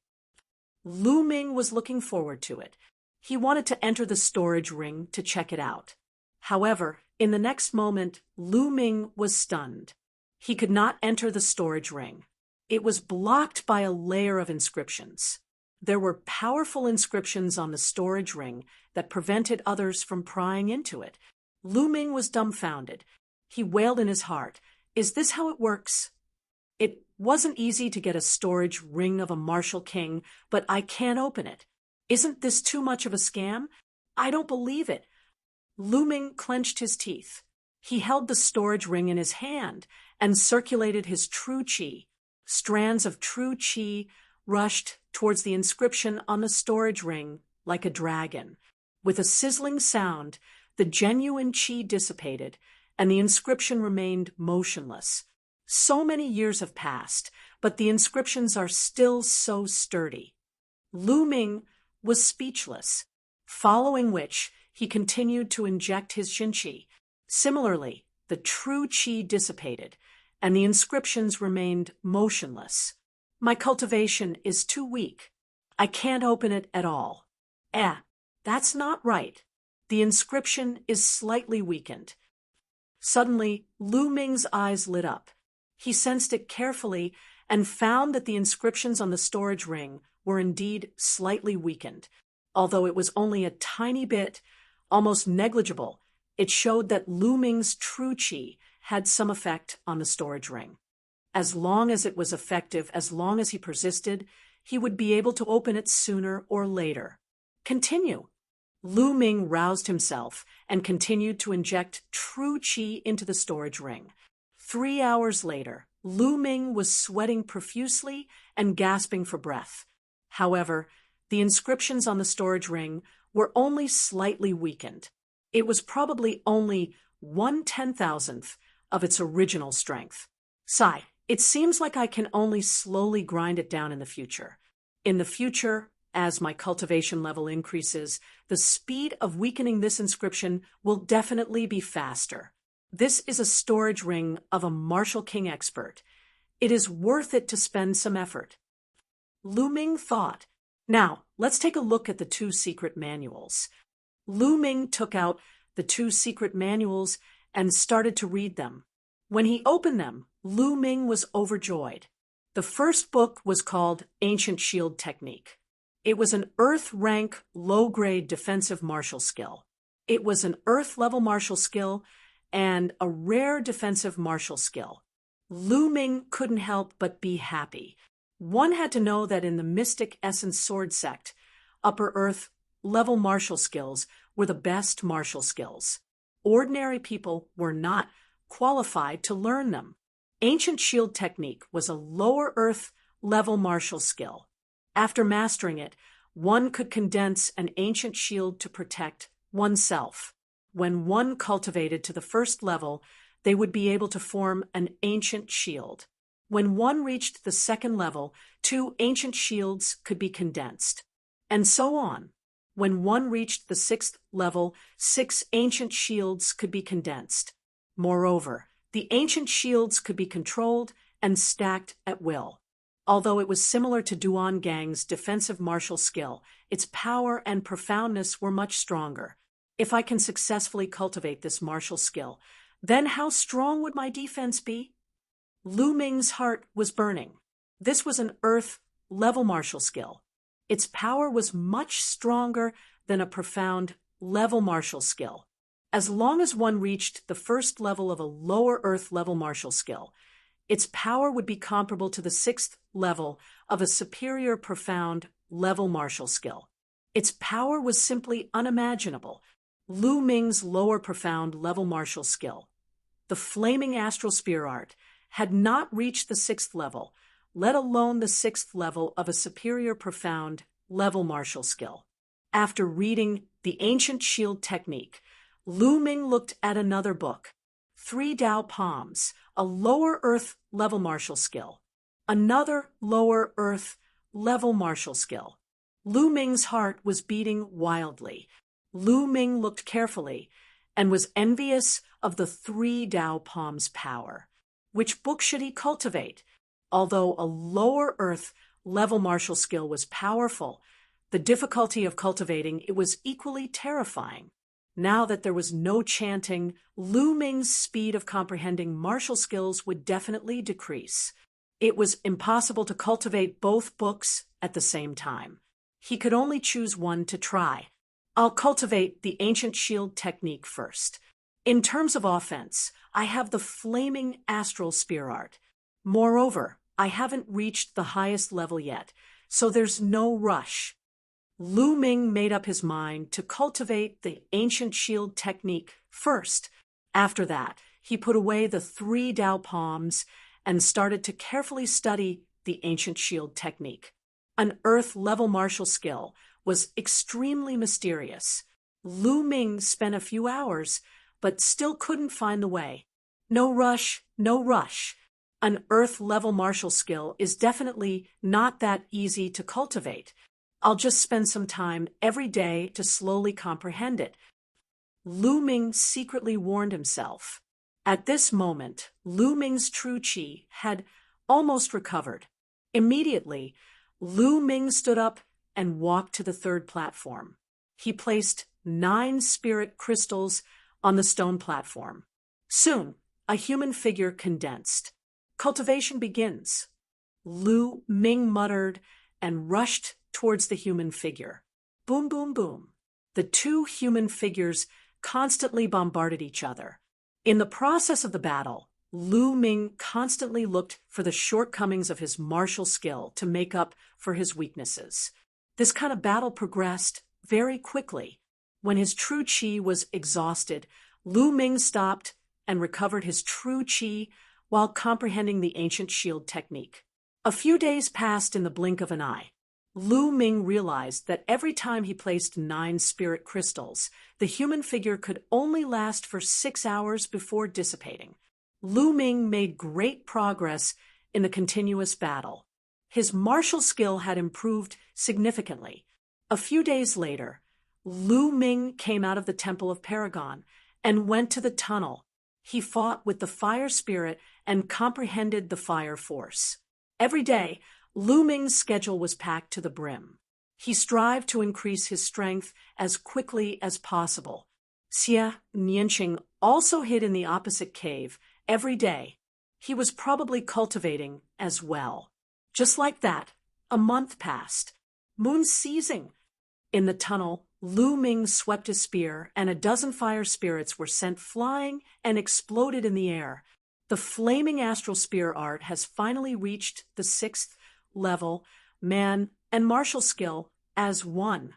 Lu Ming was looking forward to it. He wanted to enter the storage ring to check it out. However, in the next moment, Lu Ming was stunned. He could not enter the storage ring. It was blocked by a layer of inscriptions. There were powerful inscriptions on the storage ring that prevented others from prying into it. Lu Ming was dumbfounded. He wailed in his heart, Is this how it works? It wasn't easy to get a storage ring of a martial king, but I can't open it. Isn't this too much of a scam? I don't believe it. Lu Ming clenched his teeth. He held the storage ring in his hand and circulated his true qi. Strands of true qi rushed towards the inscription on the storage ring like a dragon. With a sizzling sound, the genuine qi dissipated, and the inscription remained motionless. So many years have passed, but the inscriptions are still so sturdy. Lu Ming was speechless, following which he continued to inject his xinqi. Similarly, the true qi dissipated, and the inscriptions remained motionless. My cultivation is too weak. I can't open it at all. That's not right. The inscription is slightly weakened. Suddenly, Lu Ming's eyes lit up. He sensed it carefully and found that the inscriptions on the storage ring were indeed slightly weakened. Although it was only a tiny bit, almost negligible, it showed that Lu Ming's true qi had some effect on the storage ring. As long as it was effective, as long as he persisted, he would be able to open it sooner or later. Continue. Lu Ming roused himself and continued to inject true qi into the storage ring. 3 hours later, Lu Ming was sweating profusely and gasping for breath. However, the inscriptions on the storage ring were only slightly weakened. It was probably only 1/10,000th of its original strength. Sigh. It seems like I can only slowly grind it down in the future. In the future, as my cultivation level increases, the speed of weakening this inscription will definitely be faster. This is a storage ring of a martial king expert. It is worth it to spend some effort. Lu Ming thought. Now, let's take a look at the 2 secret manuals. Lu Ming took out the 2 secret manuals and started to read them. When he opened them, Lu Ming was overjoyed. The first book was called Ancient Shield Technique. It was an Earth-rank, low-grade defensive martial skill. It was an Earth-level martial skill and a rare defensive martial skill. Lu Ming couldn't help but be happy. One had to know that in the Mystic Essence Sword sect, Upper Earth level martial skills were the best martial skills. Ordinary people were not qualified to learn them. Ancient Shield Technique was a lower Earth level martial skill. After mastering it, one could condense an ancient shield to protect oneself. When one cultivated to the first level, they would be able to form an ancient shield. When one reached the second level, 2 ancient shields could be condensed. And so on. When one reached the 6th level, 6 ancient shields could be condensed. Moreover, the ancient shields could be controlled and stacked at will. Although it was similar to Duan Gang's defensive martial skill, its power and profoundness were much stronger. If I can successfully cultivate this martial skill, then how strong would my defense be? Lu Ming's heart was burning. This was an Earth-level martial skill. Its power was much stronger than a profound level martial skill. As long as one reached the first level of a lower Earth-level martial skill, its power would be comparable to the 6th level of a superior profound level martial skill. Its power was simply unimaginable. Lu Ming's lower profound level martial skill, the Flaming Astral Spear Art, had not reached the 6th level, let alone the 6th level of a superior profound level martial skill. After reading the Ancient Shield Technique, Lu Ming looked at another book, 3 Dao Palms, a lower Earth level martial skill. Another lower Earth level martial skill. Lu Ming's heart was beating wildly. Lu Ming looked carefully and was envious of the 3 Dao Palms' power. Which book should he cultivate? Although a lower Earth level martial skill was powerful, the difficulty of cultivating it was equally terrifying. Now that there was no chanting, Lu Ming's speed of comprehending martial skills would definitely decrease. It was impossible to cultivate both books at the same time. He could only choose one to try. I'll cultivate the Ancient Shield Technique first. In terms of offense, I have the Flaming Astral Spear Art. Moreover, I haven't reached the highest level yet, so there's no rush. Lu Ming made up his mind to cultivate the Ancient Shield Technique first. After that, he put away the 3 Dao Palms and started to carefully study the Ancient Shield Technique. An Earth-level martial skill was extremely mysterious. Lu Ming spent a few hours, but still couldn't find the way. No rush, no rush. An Earth-level martial skill is definitely not that easy to cultivate. I'll just spend some time every day to slowly comprehend it. Lu Ming secretly warned himself. At this moment, Lu Ming's true qi had almost recovered. Immediately, Lu Ming stood up and walked to the 3rd platform. He placed 9 spirit crystals on the stone platform. Soon, a human figure condensed. Cultivation begins. Lu Ming muttered and rushed towards the human figure. Boom, boom, boom. The two human figures constantly bombarded each other. In the process of the battle, Lu Ming constantly looked for the shortcomings of his martial skill to make up for his weaknesses. This kind of battle progressed very quickly. When his true qi was exhausted, Lu Ming stopped and recovered his true qi while comprehending the ancient shield technique. A few days passed in the blink of an eye. Lu Ming realized that every time he placed 9 spirit crystals, the human figure could only last for 6 hours before dissipating. Lu Ming made great progress in the continuous battle. His martial skill had improved significantly. A few days later, Lu Ming came out of the Temple of Paragon and went to the tunnel. He fought with the fire spirit and comprehended the fire force. Every day, Lu Ming's schedule was packed to the brim. He strived to increase his strength as quickly as possible. Xie Nianqing also hid in the opposite cave every day. He was probably cultivating as well. Just like that, a month passed. Moon seizing. In the tunnel, Lu Ming swept his spear, and a dozen fire spirits were sent flying and exploded in the air. The flaming astral spear art has finally reached the 6th level, man and martial skill as one.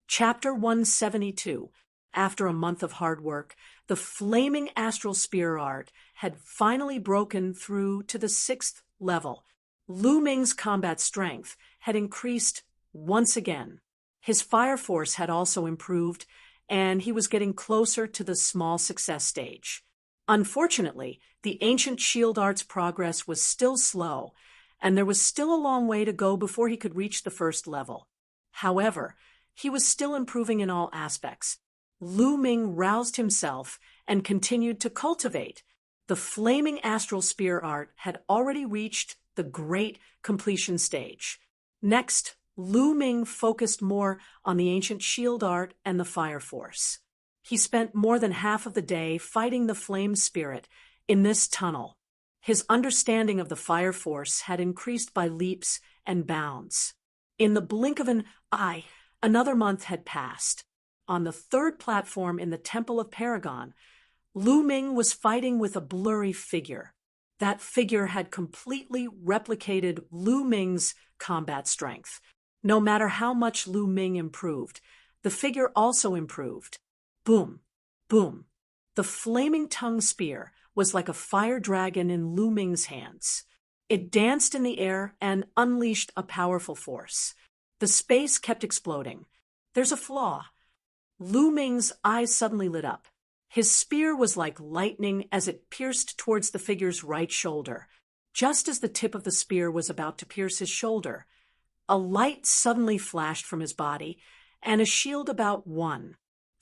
Chapter 172. After a month of hard work, the flaming astral spear art had finally broken through to the 6th level. Lu Ming's combat strength had increased once again. His fire force had also improved, and he was getting closer to the small success stage. Unfortunately, the ancient shield art's progress was still slow, and there was still a long way to go before he could reach the 1st level. However, he was still improving in all aspects. Lu Ming roused himself and continued to cultivate. The flaming astral spear art had already reached the great completion stage. Next, Lu Ming focused more on the ancient shield art and the fire force. He spent more than half of the day fighting the flame spirit in this tunnel. His understanding of the fire force had increased by leaps and bounds. In the blink of an eye, another month had passed. On the 3rd platform in the Temple of Paragon, Lu Ming was fighting with a blurry figure. That figure had completely replicated Lu Ming's combat strength. No matter how much Lu Ming improved, the figure also improved. Boom, boom. The flaming tongue spear was like a fire dragon in Lu Ming's hands. It danced in the air and unleashed a powerful force. The space kept exploding. There's a flaw. Lu Ming's eyes suddenly lit up. His spear was like lightning as it pierced towards the figure's right shoulder. Just as the tip of the spear was about to pierce his shoulder, a light suddenly flashed from his body, and a shield about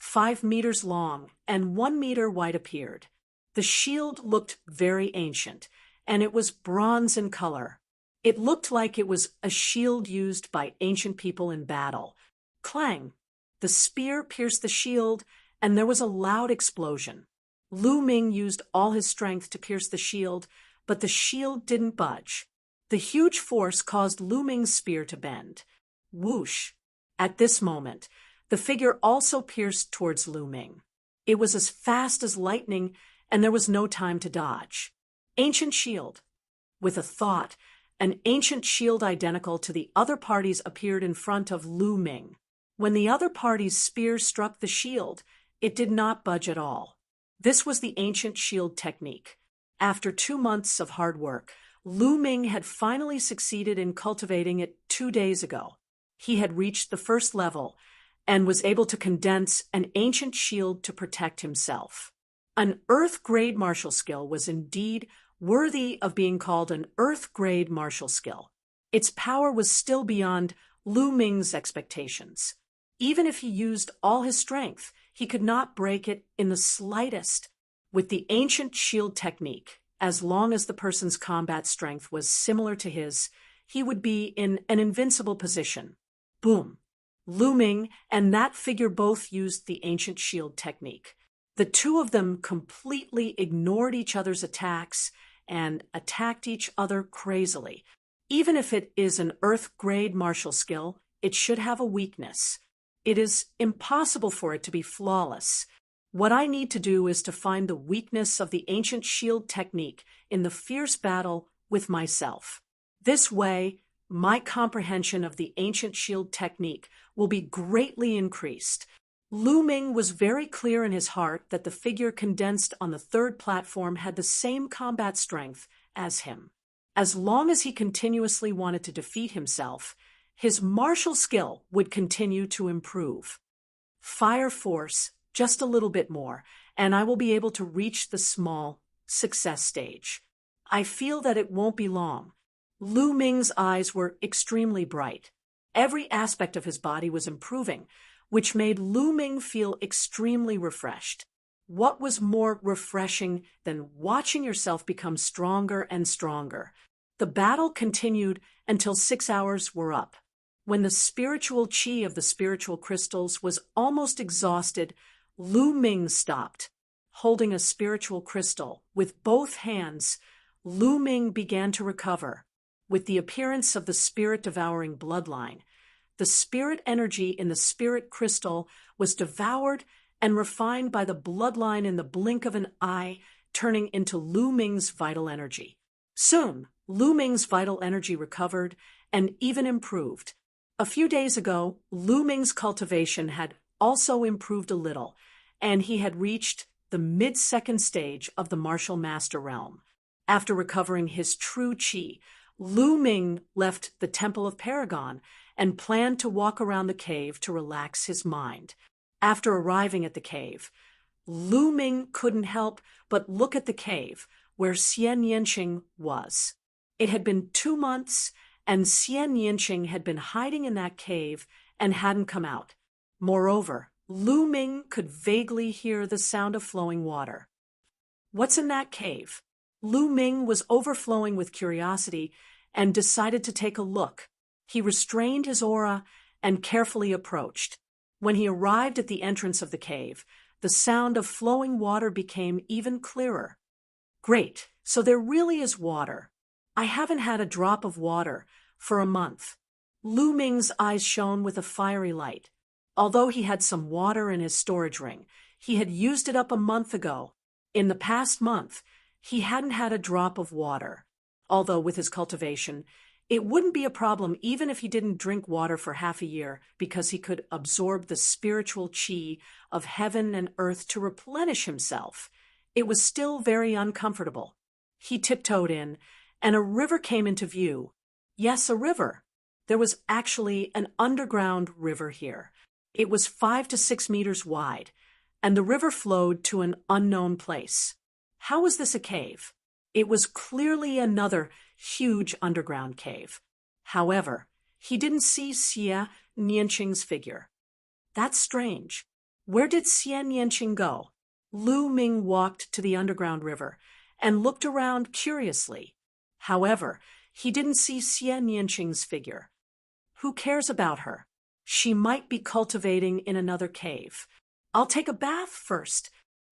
5 meters long and 1 meter wide appeared. The shield looked very ancient, and it was bronze in color. It looked like it was a shield used by ancient people in battle. Clang! The spear pierced the shield, and there was a loud explosion. Lu Ming used all his strength to pierce the shield, but the shield didn't budge. The huge force caused Lu Ming's spear to bend. Whoosh! At this moment, the figure also pierced towards Lu Ming. It was as fast as lightning, and there was no time to dodge. Ancient shield. With a thought, an ancient shield identical to the other party's appeared in front of Lu Ming. When the other party's spear struck the shield, it did not budge at all. This was the ancient shield technique. After 2 months of hard work, Lu Ming had finally succeeded in cultivating it 2 days ago. He had reached the 1st level and was able to condense an ancient shield to protect himself. An Earth-grade martial skill was indeed worthy of being called an Earth-grade martial skill. Its power was still beyond Lu Ming's expectations. Even if he used all his strength, he could not break it in the slightest. With the ancient shield technique, as long as the person's combat strength was similar to his, he would be in an invincible position. Boom! Lu Ming and that figure both used the ancient shield technique. The two of them completely ignored each other's attacks and attacked each other crazily. Even if it is an Earth-grade martial skill, it should have a weakness. It is impossible for it to be flawless. What I need to do is to find the weakness of the ancient shield technique in the fierce battle with myself. This way, my comprehension of the ancient shield technique will be greatly increased. Lu Ming was very clear in his heart that the figure condensed on the third platform had the same combat strength as him. As long as he continuously wanted to defeat himself, his martial skill would continue to improve. Fire force just a little bit more, and I will be able to reach the small success stage. I feel that it won't be long. Lu Ming's eyes were extremely bright. Every aspect of his body was improving, which made Lu Ming feel extremely refreshed. What was more refreshing than watching yourself become stronger and stronger? The battle continued until 6 hours were up. When the spiritual chi of the spiritual crystals was almost exhausted, Lu Ming stopped. Holding a spiritual crystal with both hands, Lu Ming began to recover. With the appearance of the spirit-devouring bloodline, the spirit energy in the spirit crystal was devoured and refined by the bloodline in the blink of an eye, turning into Lu Ming's vital energy. Soon, Lu Ming's vital energy recovered and even improved. A few days ago, Lu Ming's cultivation had also improved a little, and he had reached the mid-second stage of the martial master realm. After recovering his true chi, Lu Ming left the Temple of Paragon and planned to walk around the cave to relax his mind. After arriving at the cave, Lu Ming couldn't help but look at the cave where Xian Yanqing was. It had been 2 months, and Xian Yanqing had been hiding in that cave and hadn't come out. Moreover, Lu Ming could vaguely hear the sound of flowing water. What's in that cave? Lu Ming was overflowing with curiosity and decided to take a look. He restrained his aura and carefully approached. When he arrived at the entrance of the cave, the sound of flowing water became even clearer. Great, so there really is water. I haven't had a drop of water for a month. Lu Ming's eyes shone with a fiery light. Although he had some water in his storage ring, he had used it up a month ago. In the past month, he hadn't had a drop of water. Although with his cultivation, it wouldn't be a problem even if he didn't drink water for half a year, because he could absorb the spiritual chi of heaven and earth to replenish himself. It was still very uncomfortable. He tiptoed in, and a river came into view. Yes, a river. There was actually an underground river here. It was 5 to 6 meters wide, and the river flowed to an unknown place. How was this a cave? It was clearly another huge underground cave. However, he didn't see Xian Yanqing's figure. That's strange. Where did Xian Yanqing go? Lu Ming walked to the underground river and looked around curiously. However, he didn't see Xian Yanqing's figure. Who cares about her? She might be cultivating in another cave. I'll take a bath first.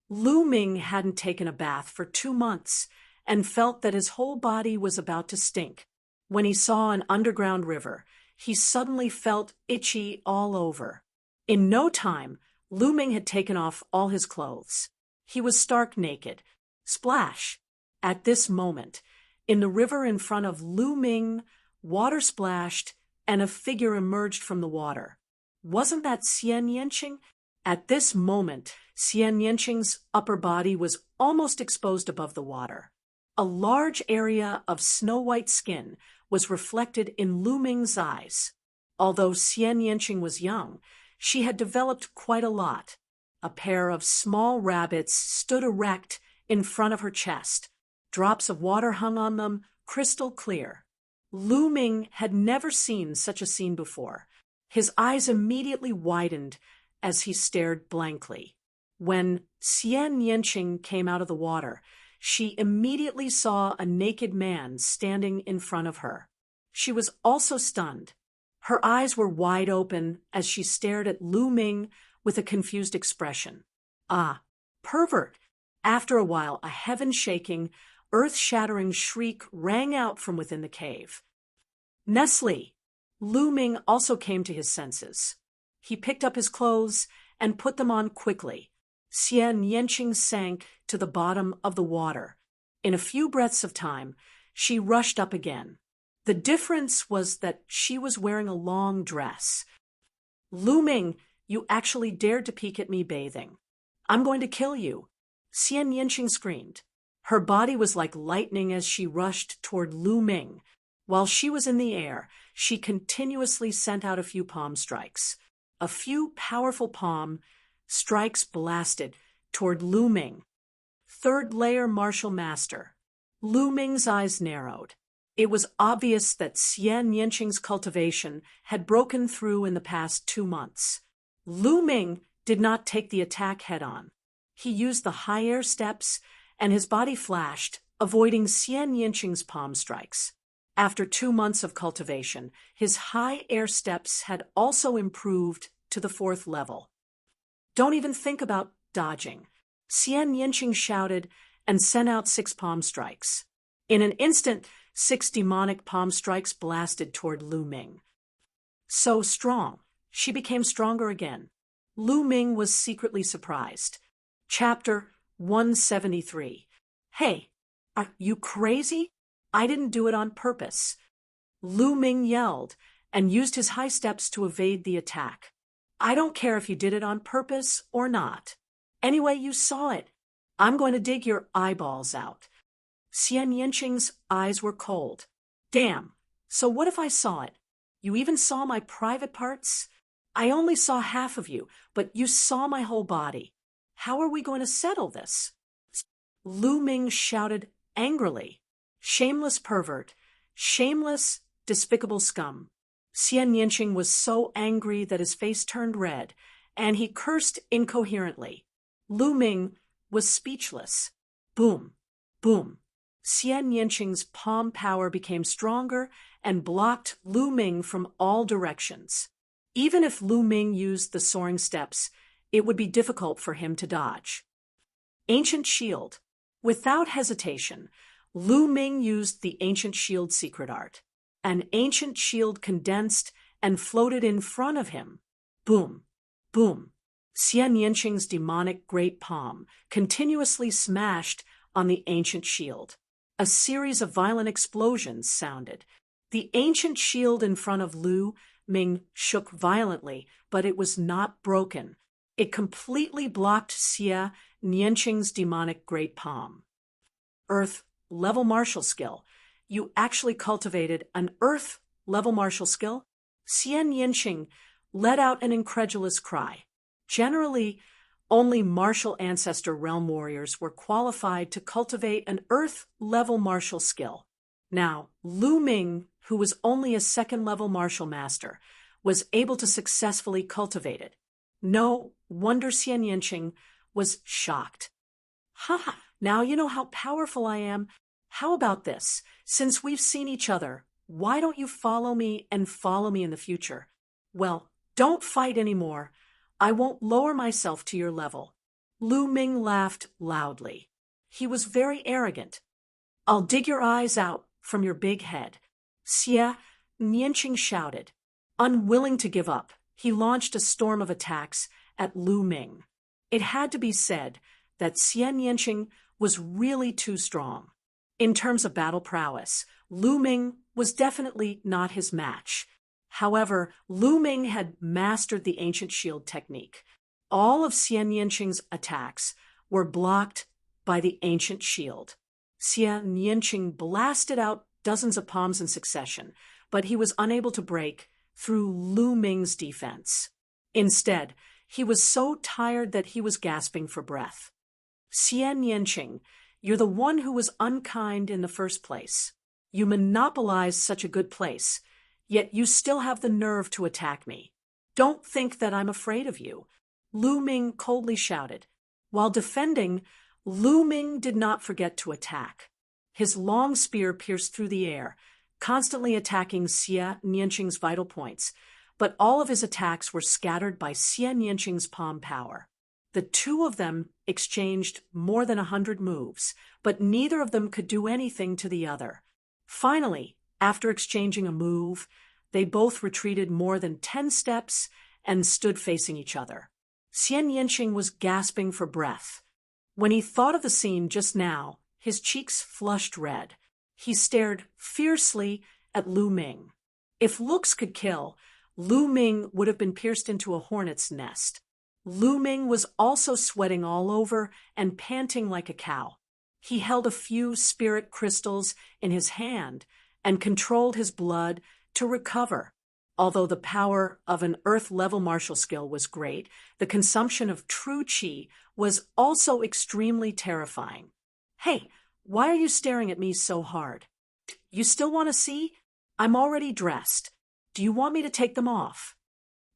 Lu Ming hadn't taken a bath for 2 months and felt that his whole body was about to stink. When he saw an underground river, he suddenly felt itchy all over. In no time, Lu Ming had taken off all his clothes. He was stark naked. Splash! At this moment, in the river in front of Lu Ming, water splashed and a figure emerged from the water. Wasn't that Xian Yanqing? At this moment, Xian Yanqing's upper body was almost exposed above the water. A large area of snow-white skin was reflected in Lu Ming's eyes. Although Xian Yanqing was young, she had developed quite a lot. A pair of small rabbits stood erect in front of her chest. Drops of water hung on them, crystal clear. Lu Ming had never seen such a scene before. His eyes immediately widened as he stared blankly. When Xian Yanqing came out of the water, she immediately saw a naked man standing in front of her. She was also stunned. Her eyes were wide open as she stared at Lu Ming with a confused expression. Ah, pervert! After a while, a heaven-shaking, earth-shattering shriek rang out from within the cave. Nestle! Lu Ming also came to his senses. He picked up his clothes and put them on quickly. Xie Nianqing sank to the bottom of the water. In a few breaths of time, she rushed up again. The difference was that she was wearing a long dress. Lu Ming, you actually dared to peek at me bathing. I'm going to kill you. Xie Nianqing screamed. Her body was like lightning as she rushed toward Lu Ming. While she was in the air, she continuously sent out a few palm strikes. A few powerful palm strikes blasted toward Lu Ming. Third layer martial master. Lu Ming's eyes narrowed. It was obvious that Xie Nianqing's cultivation had broken through in the past 2 months. Lu Ming did not take the attack head-on. He used the high air steps, and his body flashed, avoiding Xie Nianqing's palm strikes. After 2 months of cultivation, his high air steps had also improved to the 4th level. Don't even think about dodging. Xie Nianqing shouted and sent out 6 palm strikes. In an instant, 6 demonic palm strikes blasted toward Lu Ming. So strong, she became stronger again. Lu Ming was secretly surprised. Chapter 173. Hey, are you crazy? I didn't do it on purpose. Lu Ming yelled and used his high steps to evade the attack. I don't care if you did it on purpose or not. Anyway, you saw it. I'm going to dig your eyeballs out. Xie Nianqing's eyes were cold. Damn, so what if I saw it? You even saw my private parts? I only saw half of you, but you saw my whole body. How are we going to settle this? Lu Ming shouted angrily. Shameless pervert. Shameless, despicable scum. Xie Nianqing was so angry that his face turned red, and he cursed incoherently. Lu Ming was speechless. Boom, boom. Xie Nianqing's palm power became stronger and blocked Lu Ming from all directions. Even if Lu Ming used the soaring steps, it would be difficult for him to dodge. Ancient Shield. Without hesitation, Lu Ming used the Ancient Shield secret art. An ancient shield condensed and floated in front of him. Boom, boom. Xie Nianqing's demonic great palm continuously smashed on the ancient shield. A series of violent explosions sounded. The ancient shield in front of Lu Ming shook violently, but it was not broken. It completely blocked Xie Nianqing's demonic great palm. Earth level martial skill. You actually cultivated an Earth level martial skill? Xie Nianqing let out an incredulous cry. Generally, only martial ancestor realm warriors were qualified to cultivate an Earth-level martial skill. Now, Lu Ming, who was only a 2nd-level martial master, was able to successfully cultivate it. No wonder Xie Nianqing was shocked. Ha! Now you know how powerful I am. How about this? Since we've seen each other, why don't you follow me and follow me in the future? Well, don't fight anymore. I won't lower myself to your level. Lu Ming laughed loudly. He was very arrogant. I'll dig your eyes out from your big head. Xie Nianqing shouted. Unwilling to give up, he launched a storm of attacks at Lu Ming. It had to be said that Xie Nianqing was really too strong. In terms of battle prowess, Lu Ming was definitely not his match. However, Lu Ming had mastered the ancient shield technique. All of Xie Nianqing's attacks were blocked by the ancient shield. Xie Nianqing blasted out dozens of palms in succession, but he was unable to break through Lu Ming's defense. Instead, he was so tired that he was gasping for breath. Xie Nianqing, you're the one who was unkind in the first place. You monopolized such a good place, yet you still have the nerve to attack me. Don't think that I'm afraid of you. Lu Ming coldly shouted. While defending, Lu Ming did not forget to attack. His long spear pierced through the air, constantly attacking Xie Nianqing's vital points, but all of his attacks were scattered by Xie Nianqing's palm power. The two of them exchanged more than 100 moves, but neither of them could do anything to the other. Finally, after exchanging a move, they both retreated more than 10 steps and stood facing each other. Xian Yanqing was gasping for breath. When he thought of the scene just now, his cheeks flushed red. He stared fiercely at Lu Ming. If looks could kill, Lu Ming would have been pierced into a hornet's nest. Lu Ming was also sweating all over and panting like a cow. He held a few spirit crystals in his hand and controlled his blood to recover. Although the power of an earth-level martial skill was great, the consumption of true qi was also extremely terrifying. Hey, why are you staring at me so hard? You still want to see? I'm already dressed. Do you want me to take them off?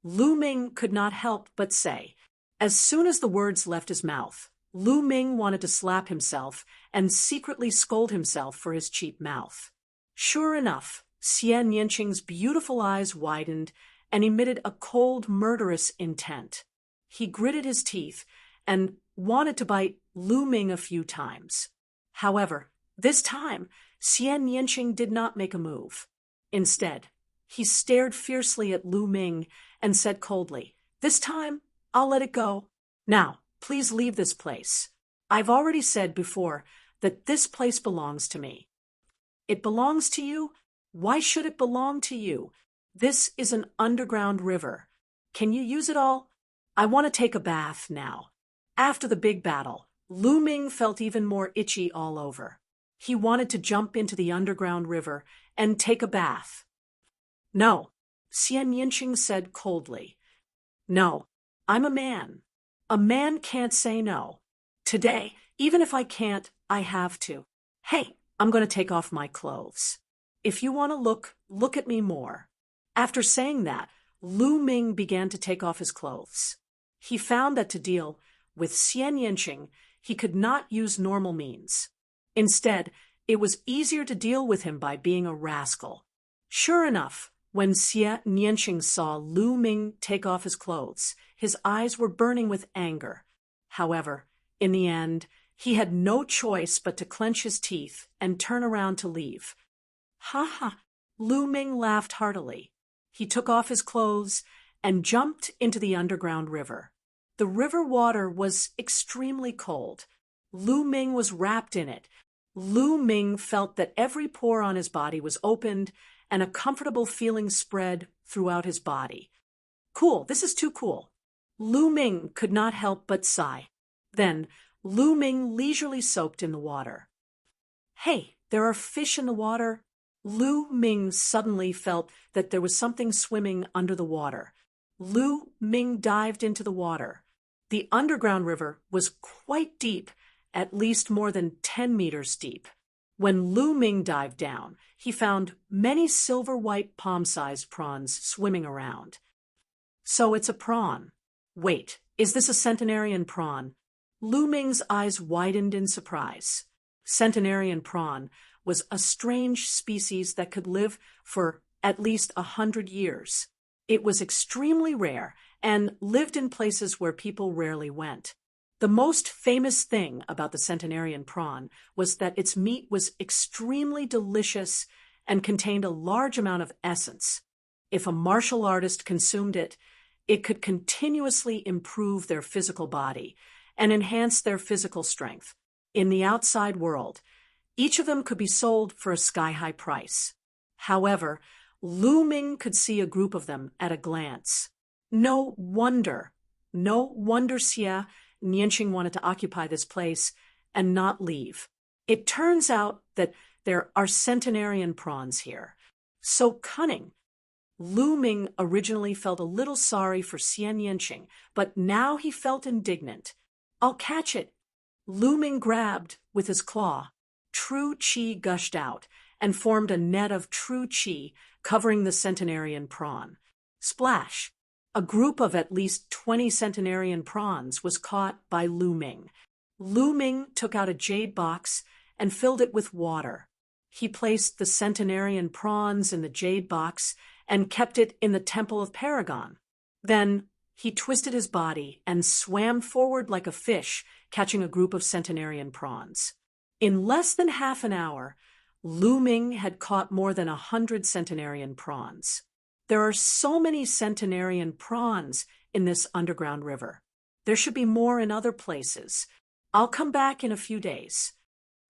Lu Ming could not help but say. As soon as the words left his mouth, Lu Ming wanted to slap himself and secretly scold himself for his cheap mouth. Sure enough, Xian Yanqing's beautiful eyes widened and emitted a cold, murderous intent. He gritted his teeth and wanted to bite Lu Ming a few times. However, this time, Xian Yanqing did not make a move. Instead, he stared fiercely at Lu Ming and said coldly, "This time, I'll let it go. Now, please leave this place. I've already said before that this place belongs to me." "It belongs to you? Why should it belong to you? This is an underground river. Can you use it all? I want to take a bath now." After the big battle, Lu Ming felt even more itchy all over. He wanted to jump into the underground river and take a bath. "No," Xian Yanqing said coldly. "No, I'm a man. A man can't say no. Today, even if I can't, I have to. Hey, I'm going to take off my clothes. If you want to look at me more." After saying that, Lu Ming began to take off his clothes. He found that to deal with Xian Yanqing, he could not use normal means. Instead, it was easier to deal with him by being a rascal. Sure enough, when Xian Yanqing saw Lu Ming take off his clothes, his eyes were burning with anger. However, in the end, he had no choice but to clench his teeth and turn around to leave. "Ha ha!" Lu Ming laughed heartily. He took off his clothes and jumped into the underground river. The river water was extremely cold. Lu Ming was wrapped in it. Lu Ming felt that every pore on his body was opened and a comfortable feeling spread throughout his body. "Cool, this is too cool." Lu Ming could not help but sigh. Then, Lu Ming leisurely soaked in the water. "Hey, there are fish in the water." Lu Ming suddenly felt that there was something swimming under the water. Lu Ming dived into the water. The underground river was quite deep, at least more than 10 meters deep. When Lu Ming dived down, he found many silver-white palm-sized prawns swimming around. "So it's a prawn. Wait, is this a centenarian prawn?" Lu Ming's eyes widened in surprise. Centenarian prawn was a strange species that could live for at least 100 years. It was extremely rare and lived in places where people rarely went. The most famous thing about the centenarian prawn was that its meat was extremely delicious and contained a large amount of essence. If a martial artist consumed it, it could continuously improve their physical body and enhance their physical strength. In the outside world, each of them could be sold for a sky-high price. However, Lu Ming could see a group of them at a glance. No wonder Xia Yanqing wanted to occupy this place and not leave. It turns out that there are centenarian prawns here. So cunning. Lu Ming originally felt a little sorry for Xian Yanqing, but now he felt indignant. "I'll catch it." Lu Ming grabbed with his claw. True qi gushed out and formed a net of true qi covering the centenarian prawn. Splash! A group of at least 20 centenarian prawns was caught by Lu Ming. Lu Ming took out a jade box and filled it with water. He placed the centenarian prawns in the jade box and kept it in the Temple of Paragon. Then He twisted his body and swam forward like a fish, catching a group of centenarian prawns. In less than half an hour, Lu Ming had caught more than 100 centenarian prawns. There are so many centenarian prawns in this underground river. There should be more in other places. I'll come back in a few days.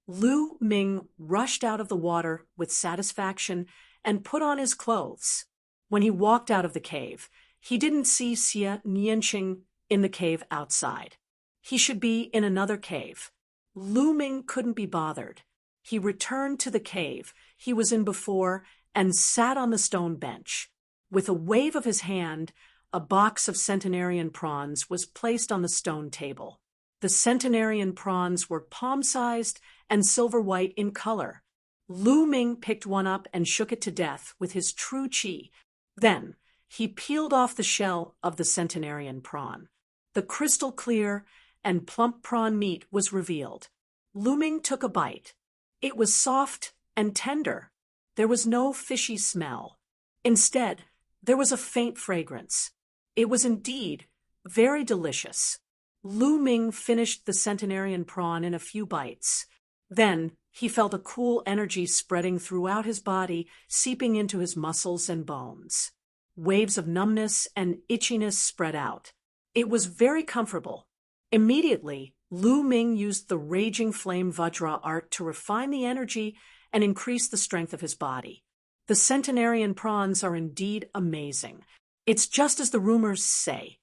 Lu Ming rushed out of the water with satisfaction and put on his clothes. When he walked out of the cave, he didn't see Xie Nianqing in the cave outside. He should be in another cave. Lu Ming couldn't be bothered. He returned to the cave he was in before and sat on the stone bench. With a wave of his hand, a box of centenarian prawns was placed on the stone table. The centenarian prawns were palm-sized and silver-white in color. Lu Ming picked one up and shook it to death with his true qi. Then, he peeled off the shell of the centenarian prawn. The crystal-clear and plump prawn meat was revealed. Lu Ming took a bite. It was soft and tender. There was no fishy smell. Instead, there was a faint fragrance. It was indeed very delicious. Lu Ming finished the centenarian prawn in a few bites. Then, he felt a cool energy spreading throughout his body, seeping into his muscles and bones. Waves of numbness and itchiness spread out. It was very comfortable. Immediately, Lu Ming used the Raging Flame Vajra art to refine the energy and increase the strength of his body. The centenarian prawns are indeed amazing. It's just as the rumors say.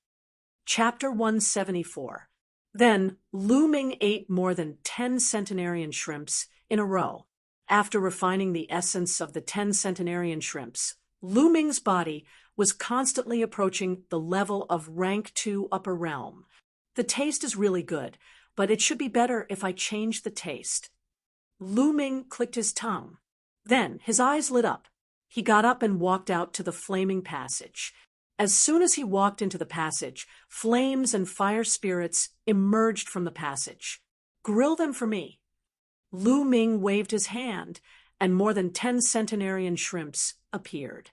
Chapter 174. Then, Lu Ming ate more than 10 centenarian shrimps in a row. After refining the essence of the 10 centenarian shrimps, Lu Ming's body was constantly approaching the level of rank 2 upper realm. The taste is really good, but it should be better if I change the taste. Lu Ming clicked his tongue. Then his eyes lit up. He got up and walked out to the flaming passage. As soon as he walked into the passage, flames and fire spirits emerged from the passage. Grill them for me. Lu Ming waved his hand, and more than 10 centenarian shrimps appeared.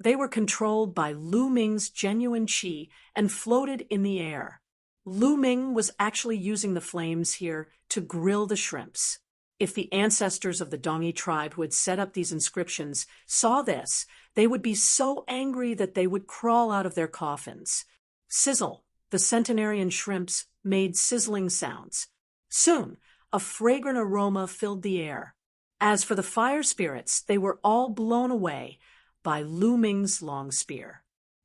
They were controlled by Lu Ming's genuine qi and floated in the air. Lu Ming was actually using the flames here to grill the shrimps. If the ancestors of the Dongi tribe who had set up these inscriptions saw this, they would be so angry that they would crawl out of their coffins. Sizzle, the centenarian shrimps made sizzling sounds. Soon, a fragrant aroma filled the air. As for the fire spirits, they were all blown away by Lu Ming's long spear.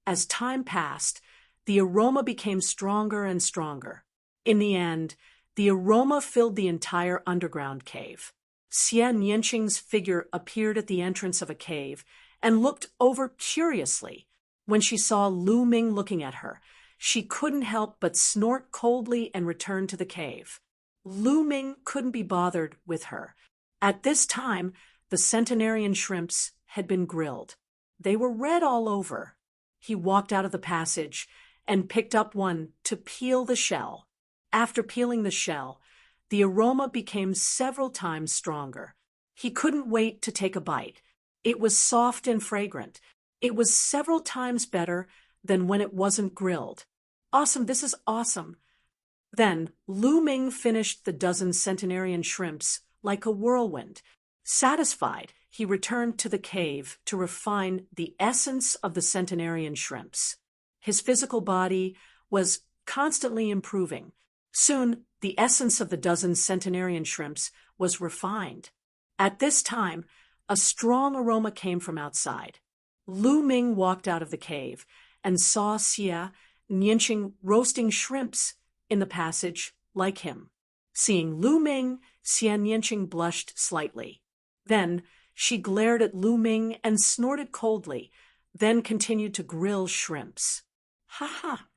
As time passed, the aroma became stronger and stronger. In the end, the aroma filled the entire underground cave. Xie Nianqing's figure appeared at the entrance of a cave and looked over curiously. When she saw Lu Ming looking at her, she couldn't help but snort coldly and return to the cave. Lu Ming couldn't be bothered with her. At this time, the centenarian shrimps had been grilled. They were red all over. He walked out of the passage and picked up one to peel the shell. After peeling the shell, the aroma became several times stronger. He couldn't wait to take a bite. It was soft and fragrant. It was several times better than when it wasn't grilled. Awesome, this is awesome. Then Lu Ming finished the dozen centenarian shrimps like a whirlwind. Satisfied, he returned to the cave to refine the essence of the centenarian shrimps. His physical body was constantly improving. Soon, the essence of the dozen centenarian shrimps was refined. At this time, a strong aroma came from outside. Lu Ming walked out of the cave and saw Xie Nianqing roasting shrimps in the passage like him. Seeing Lu Ming, Xie Nianqing blushed slightly. Then she glared at Lu Ming and snorted coldly, then continued to grill shrimps. Ha ha!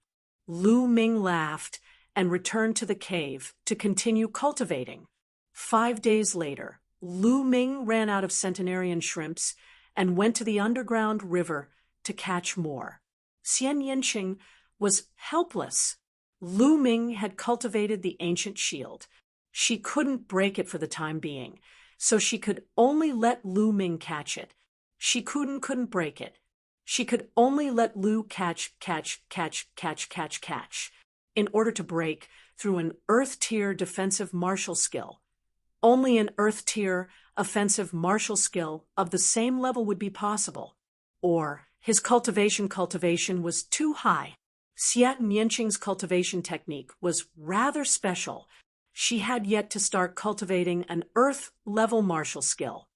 Lu Ming laughed and returned to the cave to continue cultivating. 5 days later, Lu Ming ran out of centenarian shrimps and went to the underground river to catch more. Xie Nianqing was helpless. Lu Ming had cultivated the ancient shield. She couldn't break it for the time being, so she could only let Lu Ming catch it. She couldn't break it. She could only let Lu catch in order to break through an Earth-tier defensive martial skill. Only an Earth-tier offensive martial skill of the same level would be possible. Or his cultivation was too high. Xia Nianqing's cultivation technique was rather special. She had yet to start cultivating an Earth-level martial skill.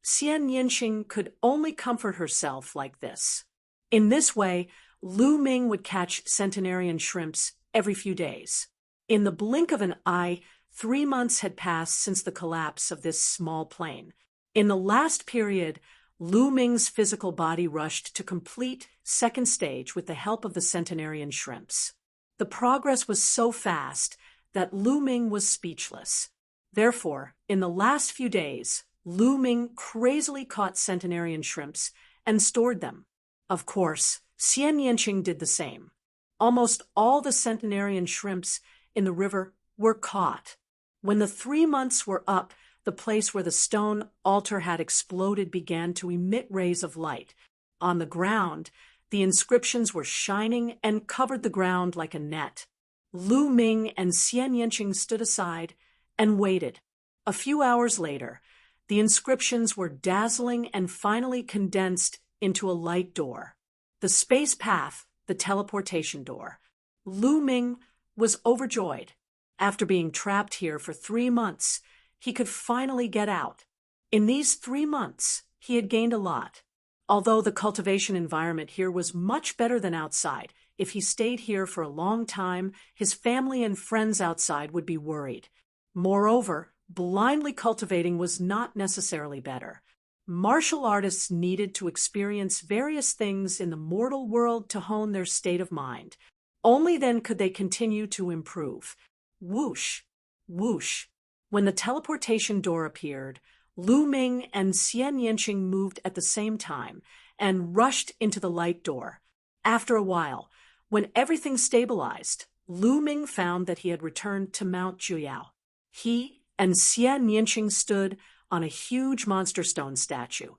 Xia Nianqing could only comfort herself like this. In this way, Lu Ming would catch centenarian shrimps every few days. In the blink of an eye, 3 months had passed since the collapse of this small plane. In the last period, Lu Ming's physical body rushed to complete second stage with the help of the centenarian shrimps. The progress was so fast that Lu Ming was speechless. Therefore, in the last few days, Lu Ming crazily caught centenarian shrimps and stored them. Of course, Xia Nianqing did the same. Almost all the centenarian shrimps in the river were caught. When the 3 months were up, the place where the stone altar had exploded began to emit rays of light. On the ground, the inscriptions were shining and covered the ground like a net. Lu Ming and Xia Nianqing stood aside and waited. A few hours later, the inscriptions were dazzling and finally condensed into a light door. The space path, the teleportation door. Lu Ming was overjoyed. After being trapped here for 3 months, he could finally get out. In these 3 months, he had gained a lot. Although the cultivation environment here was much better than outside, if he stayed here for a long time, his family and friends outside would be worried. Moreover, blindly cultivating was not necessarily better. Martial artists needed to experience various things in the mortal world to hone their state of mind. Only then could they continue to improve. Whoosh! Whoosh! When the teleportation door appeared, Lu Ming and Xia Nianqing moved at the same time and rushed into the light door. After a while, when everything stabilized, Lu Ming found that he had returned to Mount Juyao. He and Xia Nianqing stood on a huge monster stone statue.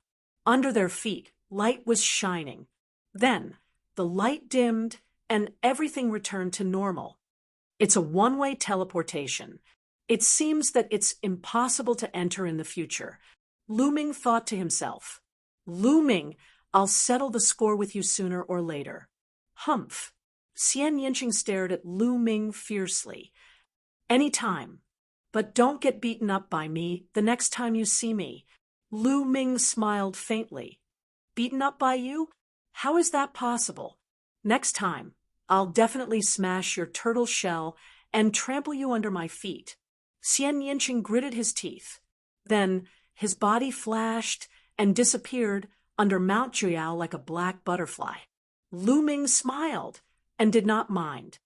Under their feet, light was shining. Then, the light dimmed and everything returned to normal. It's a one-way teleportation. It seems that it's impossible to enter in the future. Lu Ming thought to himself. Lu Ming, I'll settle the score with you sooner or later. Humph. Xia Nianqing stared at Lu Ming fiercely. Any time. But don't get beaten up by me the next time you see me. Lu Ming smiled faintly. Beaten up by you? How is that possible? Next time, I'll definitely smash your turtle shell and trample you under my feet. Xia Nianqing gritted his teeth. Then his body flashed and disappeared under Mount Juyao like a black butterfly. Lu Ming smiled and did not mind.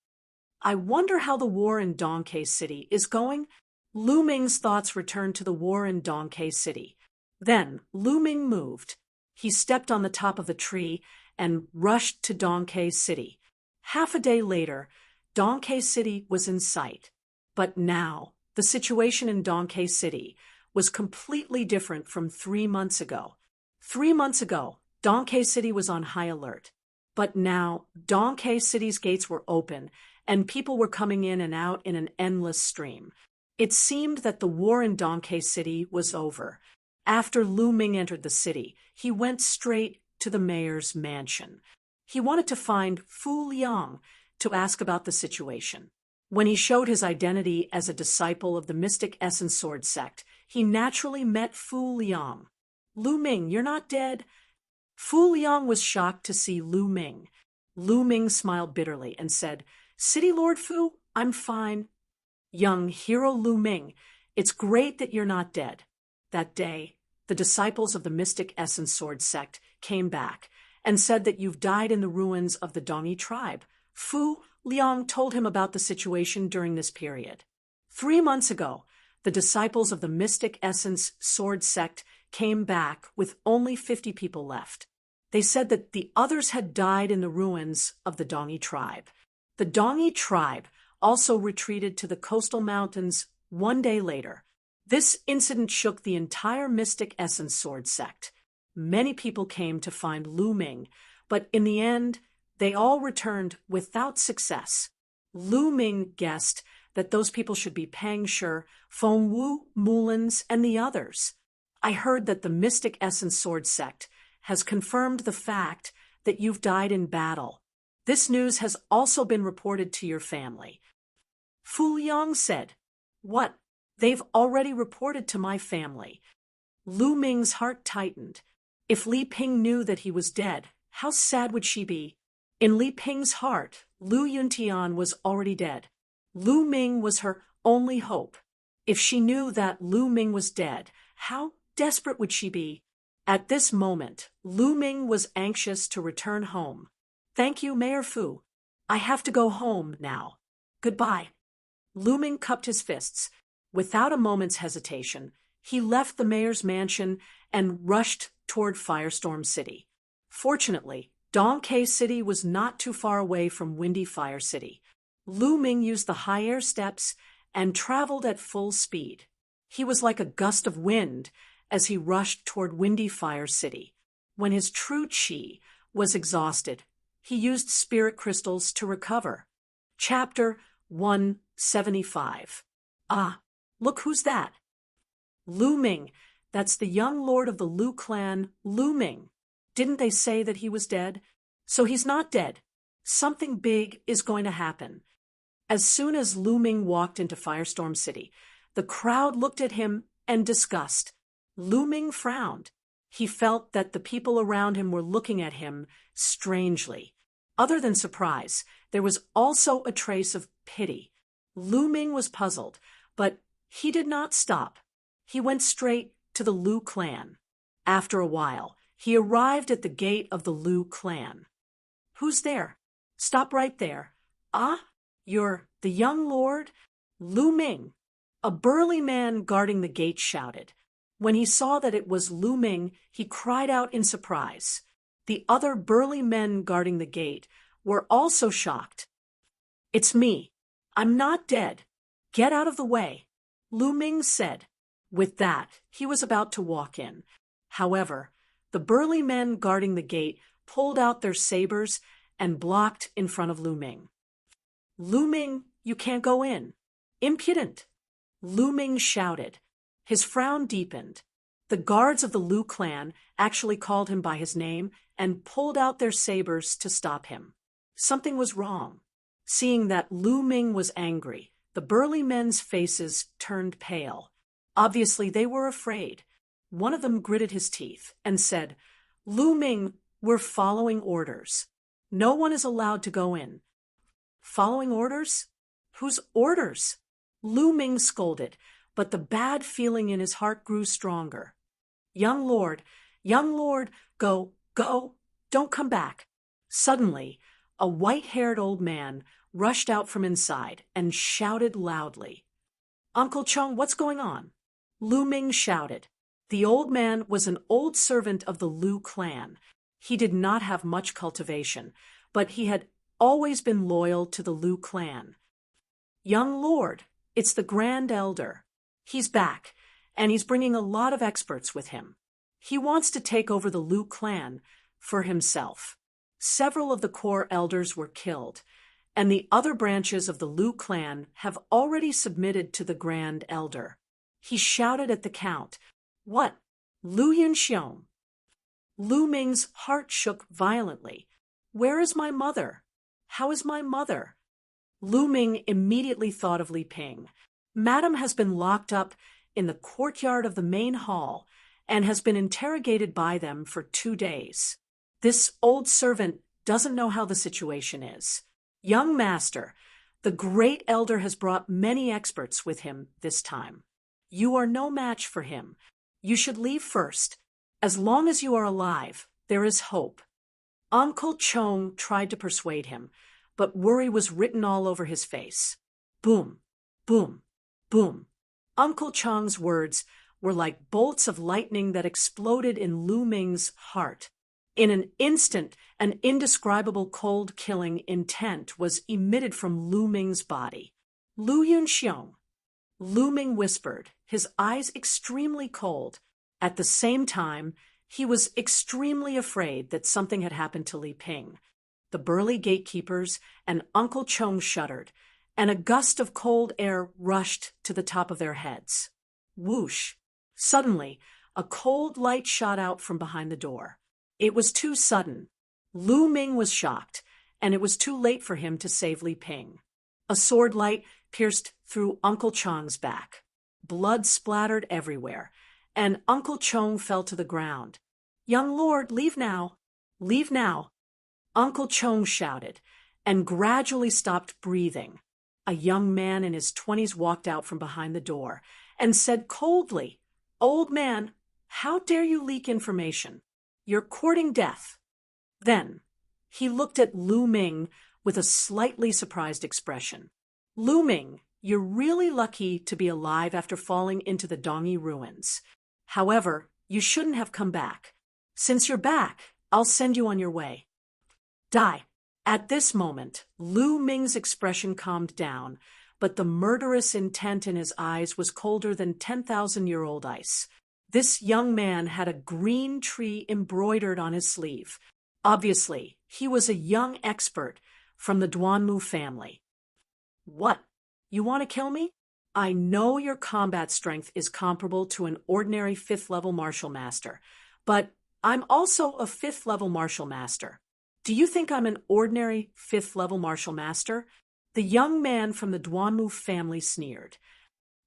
I wonder how the war in Donkey City is going. Lu Ming's thoughts returned to the war in Donkey City. Then Lu Ming moved. He stepped on the top of a tree and rushed to Donkey City. Half a day later, Donkey City was in sight. But now, the situation in Donkey City was completely different from 3 months ago. 3 months ago, Donkey City was on high alert. But now, Donkey City's gates were open, and people were coming in and out in an endless stream. It seemed that the war in Donkey City was over. After Lu Ming entered the city, he went straight to the mayor's mansion. He wanted to find Fu Liang to ask about the situation. When he showed his identity as a disciple of the Mystic Essence Sword sect, he naturally met Fu Liang. Lu Ming, you're not dead? Fu Liang was shocked to see Lu Ming. Lu Ming smiled bitterly and said, City Lord Fu, I'm fine. Young hero Lu Ming, it's great that you're not dead. That day, the disciples of the Mystic Essence Sword sect came back and said that you've died in the ruins of the Dongyi tribe. Fu Liang told him about the situation during this period. 3 months ago, the disciples of the Mystic Essence Sword sect came back with only 50 people left. They said that the others had died in the ruins of the Dongyi tribe. The Dongyi tribe also retreated to the coastal mountains 1 day later. This incident shook the entire Mystic Essence Sword sect. Many people came to find Lu Ming, but in the end, they all returned without success. Lu Ming guessed that those people should be Pang Shi, Feng Wu, Mulins, and the others. I heard that the Mystic Essence Sword sect has confirmed the fact that you've died in battle. This news has also been reported to your family. Fu Yang said, "What? They've already reported to my family." Lu Ming's heart tightened. If Li Ping knew that he was dead, how sad would she be? In Li Ping's heart, Lu Yuntian was already dead. Lu Ming was her only hope. If she knew that Lu Ming was dead, how desperate would she be? At this moment, Lu Ming was anxious to return home. "Thank you, Mayor Fu. I have to go home now. Goodbye." Lu Ming cupped his fists. Without a moment's hesitation, he left the mayor's mansion and rushed toward Firestorm City. Fortunately, Donkey City was not too far away from Windy Fire City. Lu Ming used the high air steps and traveled at full speed. He was like a gust of wind as he rushed toward Windy Fire City. When his true chi was exhausted, he used spirit crystals to recover. Chapter 175. Ah, look who's that? Lu Ming, that's the young lord of the Lu clan, Lu Ming. Didn't they say that he was dead? So he's not dead. Something big is going to happen. As soon as Lu Ming walked into Firestorm City, the crowd looked at him in disgust. Lu Ming frowned. He felt that the people around him were looking at him strangely. Other than surprise, there was also a trace of pity. Lu Ming was puzzled, but he did not stop. He went straight to the Lu clan. After a while, he arrived at the gate of the Lu clan. "Who's there? Stop right there. Ah, you're the young lord? Lu Ming." A burly man guarding the gate shouted. When he saw that it was Lu Ming, he cried out in surprise. The other burly men guarding the gate were also shocked. "It's me. I'm not dead. Get out of the way," Lu Ming said. With that, he was about to walk in. However, the burly men guarding the gate pulled out their sabers and blocked in front of Lu Ming. "Lu Ming, you can't go in. Impudent!" Lu Ming shouted. His frown deepened. The guards of the Lu clan actually called him by his name and pulled out their sabers to stop him. Something was wrong. Seeing that Lu Ming was angry, the burly men's faces turned pale. Obviously, they were afraid. One of them gritted his teeth and said, "Lu Ming, we're following orders. No one is allowed to go in." "Following orders? Whose orders?" Lu Ming scolded, but the bad feeling in his heart grew stronger. Young lord, go, don't come back." Suddenly, a white-haired old man rushed out from inside and shouted loudly. "Uncle Chung, what's going on?" Lu Ming shouted. The old man was an old servant of the Lu clan. He did not have much cultivation, but he had always been loyal to the Lu clan. "Young lord, it's the Grand Elder. He's back, and he's bringing a lot of experts with him. He wants to take over the Lu clan for himself." Several of the core elders were killed, and the other branches of the Lu clan have already submitted to the Grand Elder. He shouted at the count, "What? Lu Yunxiong?" Lu Ming's heart shook violently. "Where is my mother? How is my mother?" Lu Ming immediately thought of Li Ping. Madam has been locked up in the courtyard of the main hall and has been interrogated by them for 2 days. This old servant doesn't know how the situation is. "Young master, the great elder has brought many experts with him this time. You are no match for him. You should leave first. As long as you are alive, there is hope." Uncle Chong tried to persuade him, but worry was written all over his face. Boom, boom, boom. Uncle Chong's words were like bolts of lightning that exploded in Lu Ming's heart. In an instant, an indescribable cold-killing intent was emitted from Lu Ming's body. "Lu Yunxiong," Lu Ming whispered, his eyes extremely cold. At the same time, He was extremely afraid that something had happened to Li Ping. The burly gatekeepers and Uncle Chong shuddered, and a gust of cold air rushed to the top of their heads. Whoosh! Suddenly, a cold light shot out from behind the door. It was too sudden. Lu Ming was shocked, and it was too late for him to save Li Ping. A sword light pierced through Uncle Chong's back. Blood splattered everywhere, and Uncle Chong fell to the ground. "Young lord, leave now! Leave now!" Uncle Chong shouted, and gradually stopped breathing. A young man in his 20s walked out from behind the door and said coldly, "Old man, how dare you leak information? You're courting death." Then he looked at Lu Ming with a slightly surprised expression. "Lu Ming, you're really lucky to be alive after falling into the Dongyi ruins. However, you shouldn't have come back. Since you're back, I'll send you on your way. Die." At this moment, Lu Ming's expression calmed down, but the murderous intent in his eyes was colder than 10,000-year-old ice. This young man had a green tree embroidered on his sleeve. Obviously, he was a young expert from the Duanmu family. "What? You want to kill me? I know your combat strength is comparable to an ordinary 5th-level martial master, but I'm also a 5th-level martial master. Do you think I'm an ordinary 5th-level martial master?" The young man from the Duanmu family sneered.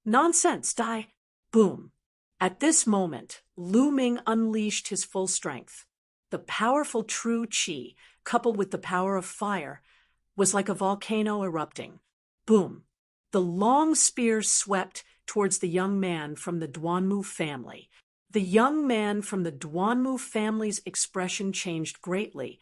"Nonsense, die!" Boom! At this moment, Lu Ming unleashed his full strength. The powerful true qi, coupled with the power of fire, was like a volcano erupting. Boom! The long spear swept towards the young man from the Duanmu family. The young man from the Duanmu family's expression changed greatly,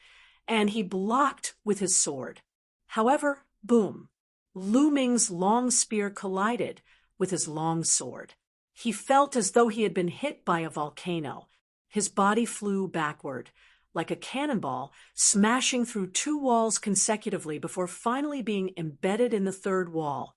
and he blocked with his sword. However, boom! Lu Ming's long spear collided with his long sword. He felt as though he had been hit by a volcano. His body flew backward, like a cannonball, smashing through 2 walls consecutively before finally being embedded in the 3rd wall.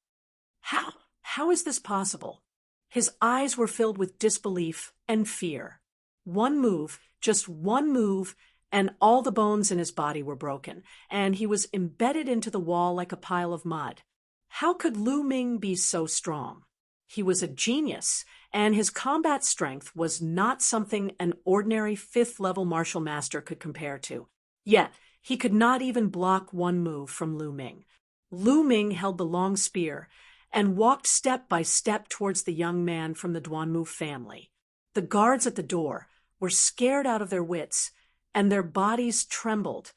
How is this possible? His eyes were filled with disbelief and fear. One move, just one move, and all the bones in his body were broken, and he was embedded into the wall like a pile of mud. How could Lu Ming be so strong? He was a genius, and his combat strength was not something an ordinary 5th-level martial master could compare to. Yet, he could not even block one move from Lu Ming. Lu Ming held the long spear and walked step by step towards the young man from the Duanmu family. The guards at the door were scared out of their wits, and their bodies trembled.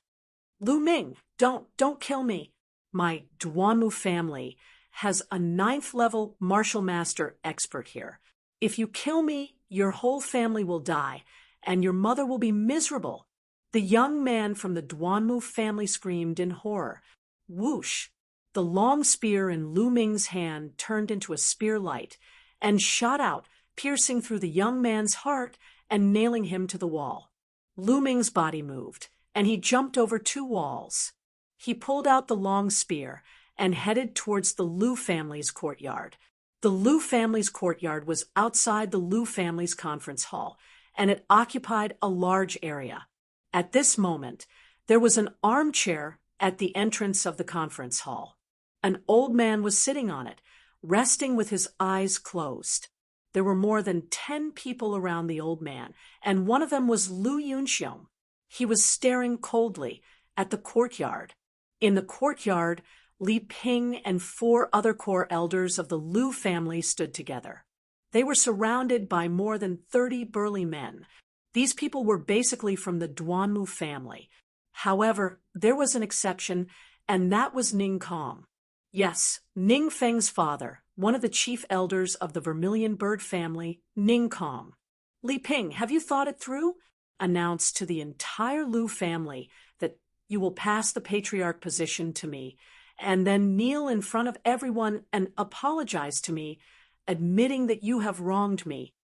"Lu Ming, don't kill me. My Duanmu family has a 9th-level martial master expert here. If you kill me, your whole family will die, and your mother will be miserable." The young man from the Duanmu family screamed in horror. Whoosh! The long spear in Lu Ming's hand turned into a spear light and shot out, piercing through the young man's heart and nailing him to the wall. Lu Ming's body moved, and he jumped over 2 walls. He pulled out the long spear and headed towards the Lu family's courtyard. The Lu family's courtyard was outside the Lu family's conference hall, and it occupied a large area. At this moment, there was an armchair at the entrance of the conference hall. An old man was sitting on it, resting with his eyes closed. There were more than 10 people around the old man, and one of them was Lu Yunxiong. He was staring coldly at the courtyard. In the courtyard, Li Ping and 4 other core elders of the Lu family stood together. They were surrounded by more than 30 burly men. These people were basically from the Duanmu family. However, there was an exception, and that was Ning Kong. Yes, Ning Feng's father, one of the chief elders of the Vermilion Bird family, Ning Kong. "Li Ping, have you thought it through?" announced to the entire Lu family that you will pass the patriarch position to me, and then kneel in front of everyone and apologize to me, admitting that you have wronged me.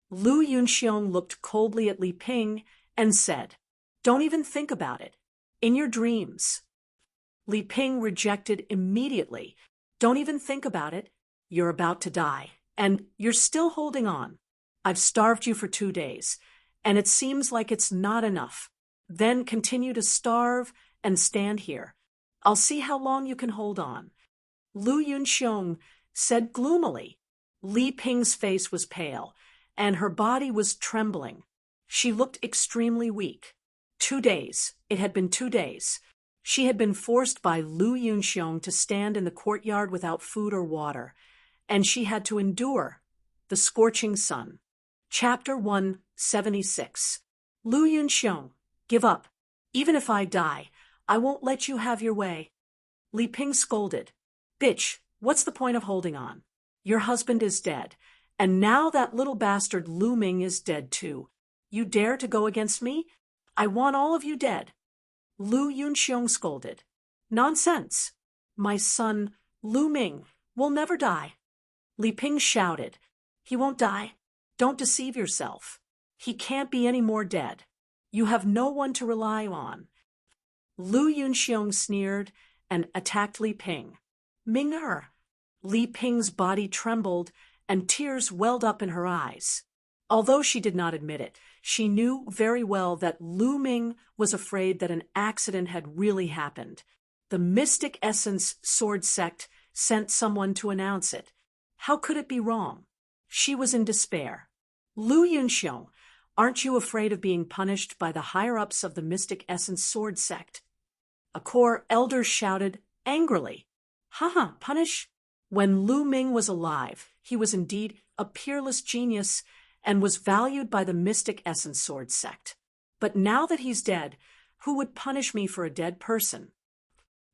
Lu Yunxiong looked coldly at Li Ping and said, "Don't even think about it. In your dreams." Li Ping rejected immediately. "Don't even think about it. You're about to die, and you're still holding on. I've starved you for 2 days, and it seems like it's not enough. Then continue to starve and stand here. I'll see how long you can hold on. Lu Yunxiong said gloomily. Li Ping's face was pale, and her body was trembling. She looked extremely weak. 2 days. It had been 2 days. She had been forced by Lu Yunxiong to stand in the courtyard without food or water, and she had to endure the scorching sun. Chapter 176. Lu Yunxiong, give up. Even if I die, I won't let you have your way. Li Ping scolded. Bitch, what's the point of holding on? Your husband is dead, and now that little bastard Lu Ming is dead too. You dare to go against me? I want all of you dead. Lu Yunxiong scolded. Nonsense. My son, Lu Ming, will never die. Li Ping shouted. He won't die. Don't deceive yourself. He can't be any more dead. You have no one to rely on. Lu Yunxiong sneered and attacked Li Ping. Ming-er. Li Ping's body trembled and tears welled up in her eyes. Although she did not admit it, she knew very well that Lu Ming was afraid that an accident had really happened. The Mystic Essence Sword Sect sent someone to announce it. How could it be wrong? She was in despair. Lu Yunxiong, aren't you afraid of being punished by the higher-ups of the Mystic Essence Sword Sect? A core elder shouted angrily. Haha, punish? When Lu Ming was alive, he was indeed a peerless genius and was valued by the Mystic Essence Sword Sect. But now that he's dead, who would punish me for a dead person?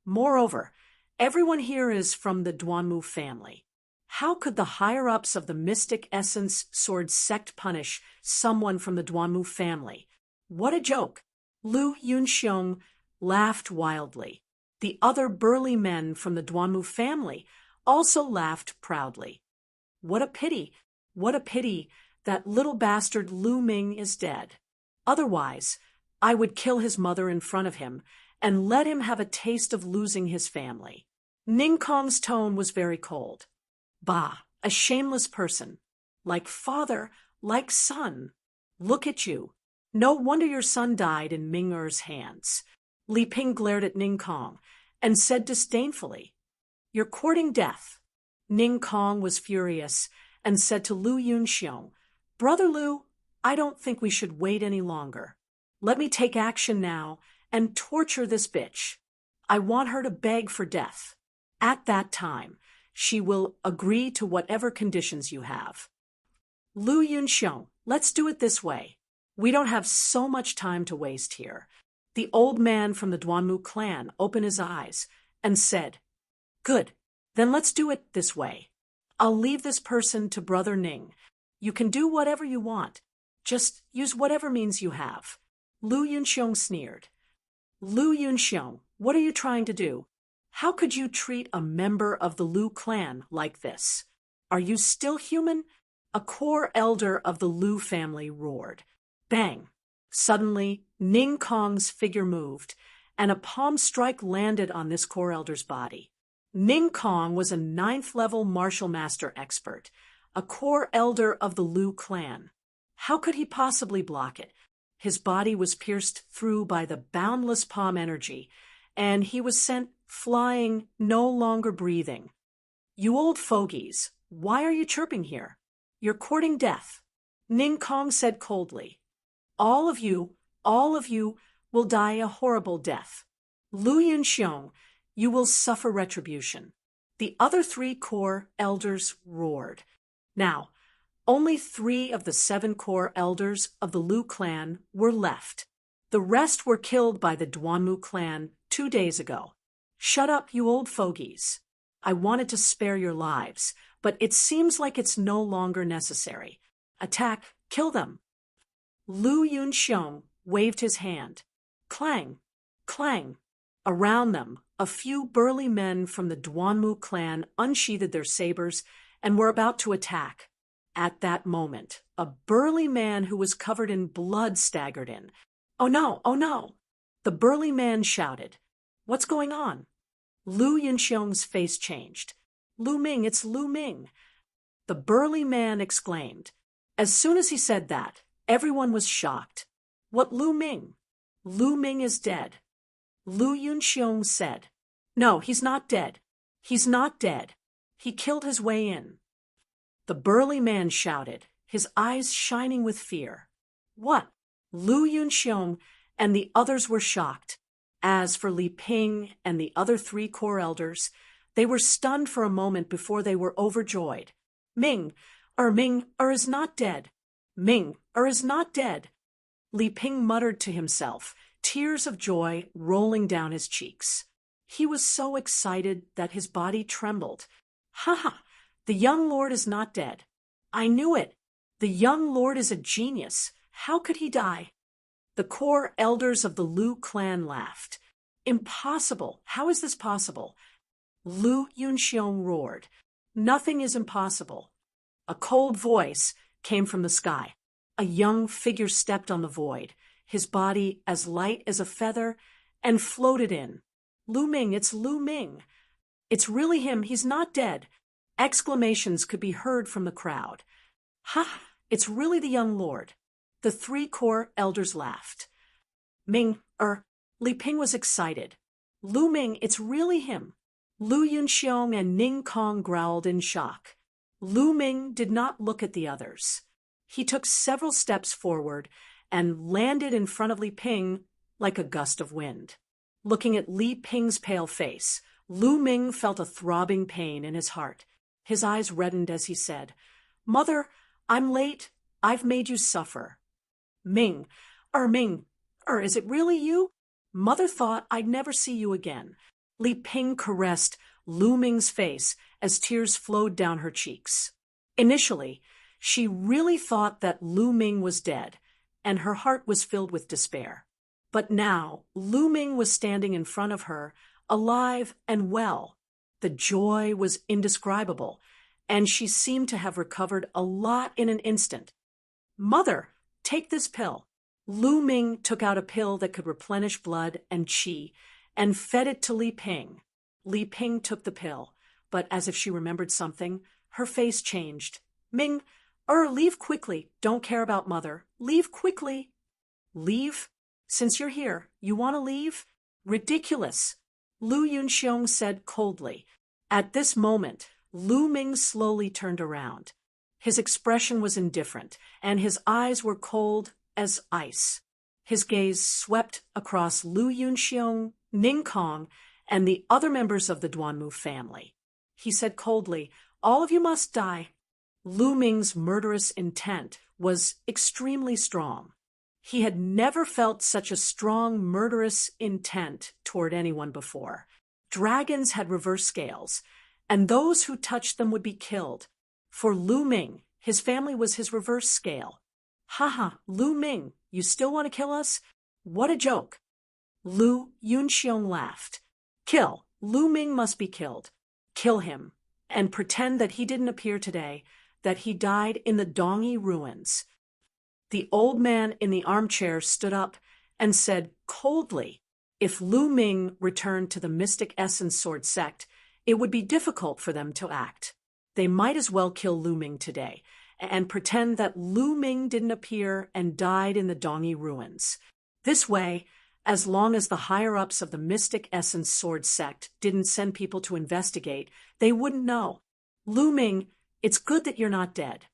Moreover, everyone here is from the Duanmu family. How could the higher-ups of the Mystic Essence Sword Sect punish someone from the Duanmu family? What a joke! Lu Yunxiong laughed wildly. The other burly men from the Duanmu family also laughed proudly. What a pity that little bastard Lu Ming is dead. Otherwise, I would kill his mother in front of him and let him have a taste of losing his family. Ning Kong's tone was very cold. Bah, a shameless person. Like father, like son. Look at you. No wonder your son died in Ming-er's hands. Li Ping glared at Ning Kong and said disdainfully, You're courting death. Ning Kong was furious and said to Lu Yunxiong, Brother Lu, I don't think we should wait any longer. Let me take action now and torture this bitch. I want her to beg for death. At that time, she will agree to whatever conditions you have. Lu Yunxiong, let's do it this way. We don't have so much time to waste here. The old man from the Duanmu clan opened his eyes and said, Good, then let's do it this way. I'll leave this person to Brother Ning. You can do whatever you want. Just use whatever means you have. Lu Yunxiong sneered. Lu Yunxiong, what are you trying to do? How could you treat a member of the Lu clan like this? Are you still human? A core elder of the Lu family roared. Bang! Suddenly, Ning Kong's figure moved, and a palm strike landed on this core elder's body. Ning Kong was a 9th-level martial master expert, a core elder of the Lu clan. How could he possibly block it? His body was pierced through by the boundless palm energy, and he was sent flying, no longer breathing. You old fogies, why are you chirping here? You're courting death. Ning Kong said coldly. All of you will die a horrible death. Lu Yunxiong, you will suffer retribution. The other 3 core elders roared. Now, only 3 of the 7 core elders of the Lu clan were left. The rest were killed by the Duanmu clan 2 days ago. Shut up, you old fogies. I wanted to spare your lives, but it seems like it's no longer necessary. Attack, kill them. Lu Yunxiong waved his hand. Clang, clang. Around them, a few burly men from the Duanmu clan unsheathed their sabers and were about to attack. At that moment, a burly man who was covered in blood staggered in. Oh no, oh no! The burly man shouted. What's going on? Lu Yunxiong's face changed. Lu Ming, it's Lu Ming! The burly man exclaimed. As soon as he said that, Everyone was shocked. What, Lu Ming? Lu Ming is dead. Lu Yunxiong said. No, he's not dead. He's not dead. He killed his way in. The burly man shouted, his eyes shining with fear. What? Lu Yunxiong and the others were shocked. As for Li Ping and the other 3 core elders, they were stunned for a moment before they were overjoyed. Ming is not dead. Ming is not dead. Li Ping muttered to himself, tears of joy rolling down his cheeks. He was so excited that his body trembled. Ha ha! The young lord is not dead. I knew it. The young lord is a genius. How could he die? The core elders of the Lu clan laughed. Impossible! How is this possible? Lu Yunxiong roared. Nothing is impossible. A cold voice came from the sky. A young figure stepped on the void, his body as light as a feather, and floated in. Lu Ming, it's Lu Ming. It's really him, he's not dead. Exclamations could be heard from the crowd. Ha! It's really the young lord. The 3 core elders laughed. Li Ping was excited. Lu Ming, it's really him. Lu Yunxiong and Ning Kong growled in shock. Lu Ming did not look at the others. He took several steps forward and landed in front of Li Ping like a gust of wind. Looking at Li Ping's pale face, Lu Ming felt a throbbing pain in his heart. His eyes reddened as he said, Mother, I'm late. I've made you suffer. Ming, is it really you? Mother thought I'd never see you again. Li Ping caressed Lu Ming's face as tears flowed down her cheeks. Initially, she really thought that Lu Ming was dead, and her heart was filled with despair. But now, Lu Ming was standing in front of her, alive and well. The joy was indescribable, and she seemed to have recovered a lot in an instant. Mother, take this pill. Lu Ming took out a pill that could replenish blood and qi, and fed it to Li Ping. Li Ping took the pill, but as if she remembered something, her face changed. Ming, leave quickly. Don't care about Mother. Leave quickly. Leave? Since you're here, you want to leave? Ridiculous. Lu Yunxiong said coldly. At this moment, Lu Ming slowly turned around. His expression was indifferent, and his eyes were cold as ice. His gaze swept across Lu Yunxiong, Ning Kong, and the other members of the Duanmu family. He said coldly, all of you must die. Lu Ming's murderous intent was extremely strong. He had never felt such a strong murderous intent toward anyone before. Dragons had reverse scales, and those who touched them would be killed. For Lu Ming, his family was his reverse scale. Haha, Lu Ming, you still want to kill us? What a joke. Lu Yunxiong laughed. Kill. Lu Ming must be killed. Kill him, and pretend that he didn't appear today, that he died in the Dongyi ruins. The old man in the armchair stood up and said coldly, if Lu Ming returned to the Mystic Essence Sword sect, it would be difficult for them to act. They might as well kill Lu Ming today and pretend that Lu Ming didn't appear and died in the Dongyi ruins. This way, as long as the higher-ups of the Mystic Essence Sword sect didn't send people to investigate, they wouldn't know. Lu Ming, it's good that you're not dead.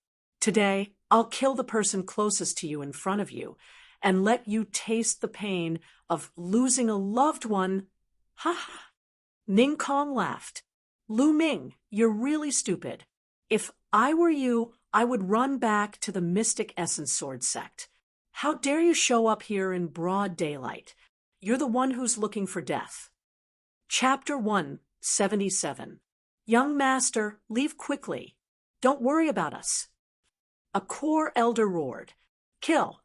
Today, I'll kill the person closest to you in front of you and let you taste the pain of losing a loved one. Ha ha! Ning Kong laughed. Lu Ming, you're really stupid. If I were you, I would run back to the Mystic Essence Sword sect. How dare you show up here in broad daylight? You're the one who's looking for death. Chapter 177. Young Master, leave quickly. Don't worry about us. A core elder roared. Kill.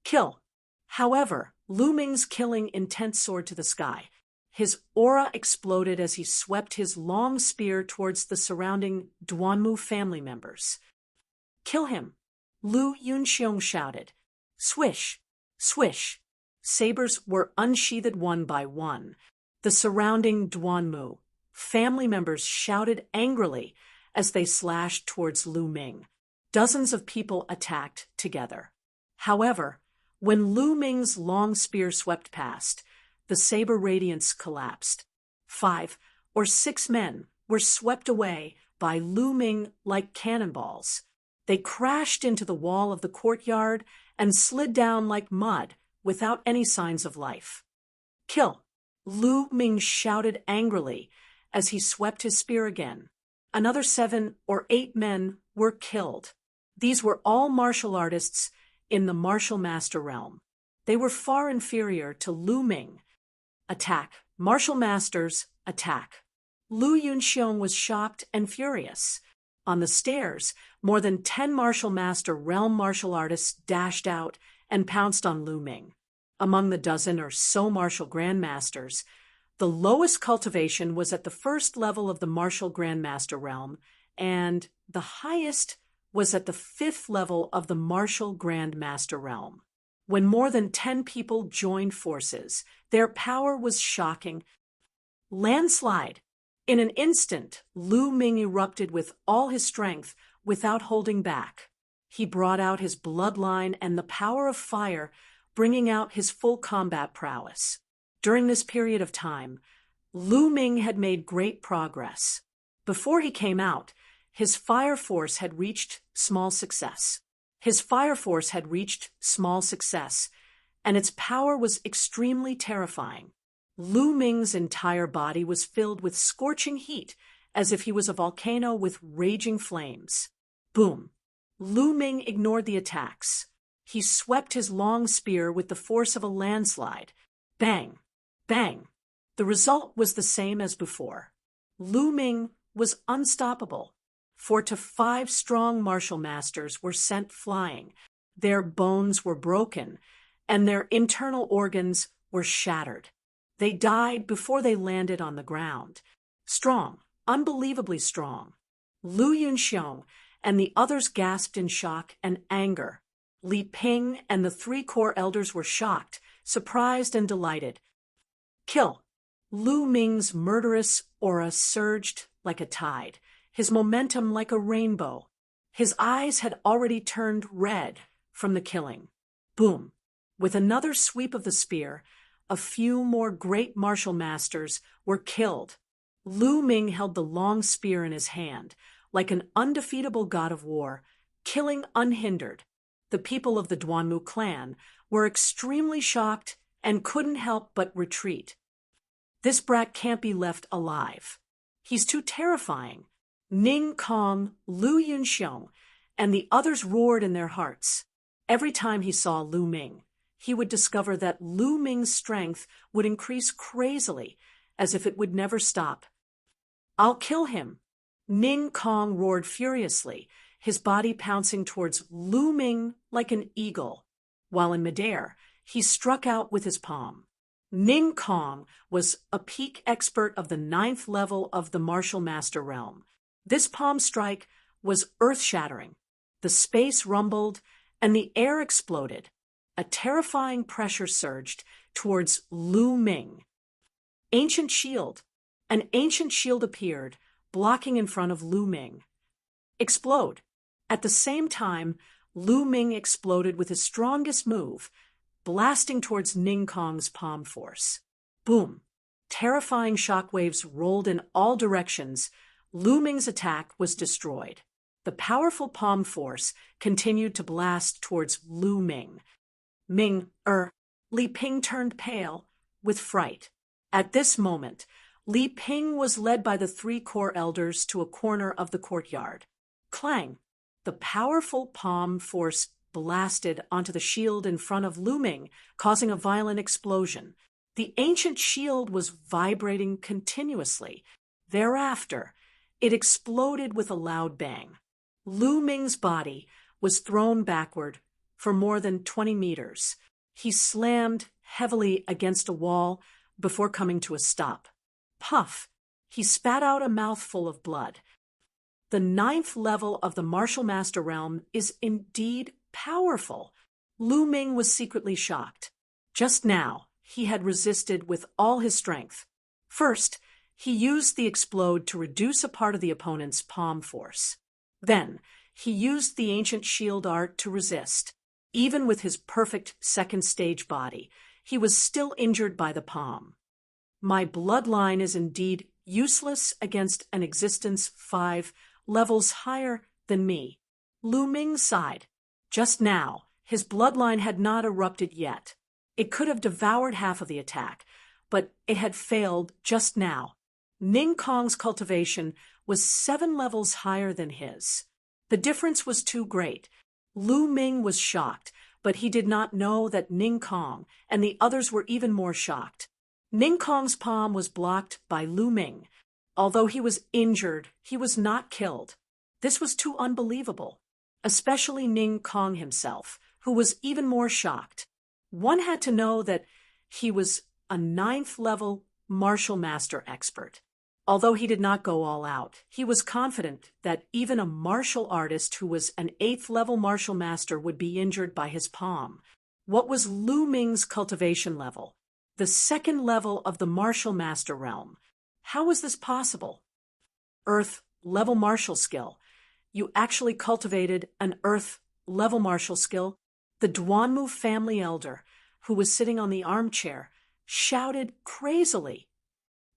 Kill. However, Lu Ming's killing intent soared to the sky. His aura exploded as he swept his long spear towards the surrounding Duanmu family members. Kill him. Lu Yunxiong shouted. Swish. Swish. Sabers were unsheathed one by one. The surrounding Duanmu family members shouted angrily as they slashed towards Lu Ming. Dozens of people attacked together. However, when Lu Ming's long spear swept past, the saber radiance collapsed. 5 or 6 men were swept away by Lu Ming like cannonballs. They crashed into the wall of the courtyard and slid down like mud without any signs of life. "Kill!" Lu Ming shouted angrily as he swept his spear again. Another 7 or 8 men were killed. These were all martial artists in the martial master realm. They were far inferior to Lu Ming. Attack. Martial masters, attack. Lu Yunxiong was shocked and furious. On the stairs, more than 10 martial master realm martial artists dashed out and pounced on Lu Ming. Among the dozen or so martial grandmasters, the lowest cultivation was at the first level of the martial grandmaster realm, and the highest was at the 5th level of the martial grandmaster realm. When more than 10 people joined forces, their power was shocking. Landslide! In an instant, Lu Ming erupted with all his strength without holding back. He brought out his bloodline and the power of fire, bringing out his full combat prowess. During this period of time, Lu Ming had made great progress. Before he came out, his fire force had reached small success. And its power was extremely terrifying. Lu Ming's entire body was filled with scorching heat, as if he was a volcano with raging flames. Boom! Lu Ming ignored the attacks. He swept his long spear with the force of a landslide. Bang! Bang! The result was the same as before. Lu Ming was unstoppable. 4 to 5 strong martial masters were sent flying. Their bones were broken, and their internal organs were shattered. They died before they landed on the ground. Strong, unbelievably strong. Lu Yunxiong and the others gasped in shock and anger. Li Ping and the 3 core elders were shocked, surprised, and delighted. Kill! Lu Ming's murderous aura surged like a tide, his momentum like a rainbow. His eyes had already turned red from the killing. Boom! With another sweep of the spear, a few more great martial masters were killed. Lu Ming held the long spear in his hand, like an undefeatable god of war, killing unhindered. The people of the Duanmu clan were extremely shocked and couldn't help but retreat. This brat can't be left alive. He's too terrifying. Ning Kong, Lu Yunxiong, and the others roared in their hearts. Every time he saw Lu Ming, he would discover that Lu Ming's strength would increase crazily, as if it would never stop. "I'll kill him!" Ning Kong roared furiously, his body pouncing towards Lu Ming like an eagle. While in midair, he struck out with his palm. Ning Kong was a peak expert of the 9th level of the martial master realm. This palm strike was earth-shattering. The space rumbled, and the air exploded. A terrifying pressure surged towards Lu Ming. Ancient shield. An ancient shield appeared, blocking in front of Lu Ming. Explode. At the same time, Lu Ming exploded with his strongest move, blasting towards Ning Kong's palm force. Boom! Terrifying shockwaves rolled in all directions. Lu Ming's attack was destroyed. The powerful palm force continued to blast towards Lu Ming. Li Ping turned pale with fright. At this moment, Li Ping was led by the 3 core elders to a corner of the courtyard. Clang! The powerful palm force blasted onto the shield in front of Lu Ming, causing a violent explosion. The ancient shield was vibrating continuously. Thereafter, it exploded with a loud bang. Lu Ming's body was thrown backward for more than 20 meters. He slammed heavily against a wall before coming to a stop. Puff! He spat out a mouthful of blood. The 9th level of the martial master realm is indeed powerful. Lu Ming was secretly shocked. Just now, he had resisted with all his strength. First, he used the explode to reduce a part of the opponent's palm force. Then, he used the ancient shield art to resist. Even with his perfect second-stage body, he was still injured by the palm. My bloodline is indeed useless against an existence 5 levels higher than me. Lu Ming sighed. Just now, his bloodline had not erupted yet. It could have devoured half of the attack, but it had failed just now. Ning Kong's cultivation was 7 levels higher than his. The difference was too great. Lu Ming was shocked, but he did not know that Ning Kong and the others were even more shocked. Ning Kong's palm was blocked by Lu Ming. Although he was injured, he was not killed. This was too unbelievable, especially Ning Kong himself, who was even more shocked. One had to know that he was a 9th-level martial master expert. Although he did not go all out, he was confident that even a martial artist who was an 8th-level martial master would be injured by his palm. What was Lu Ming's cultivation level? The 2nd level of the martial master realm. How was this possible? Earth-level martial skill. You actually cultivated an Earth-level martial skill? The Duanmu family elder, who was sitting on the armchair, shouted crazily.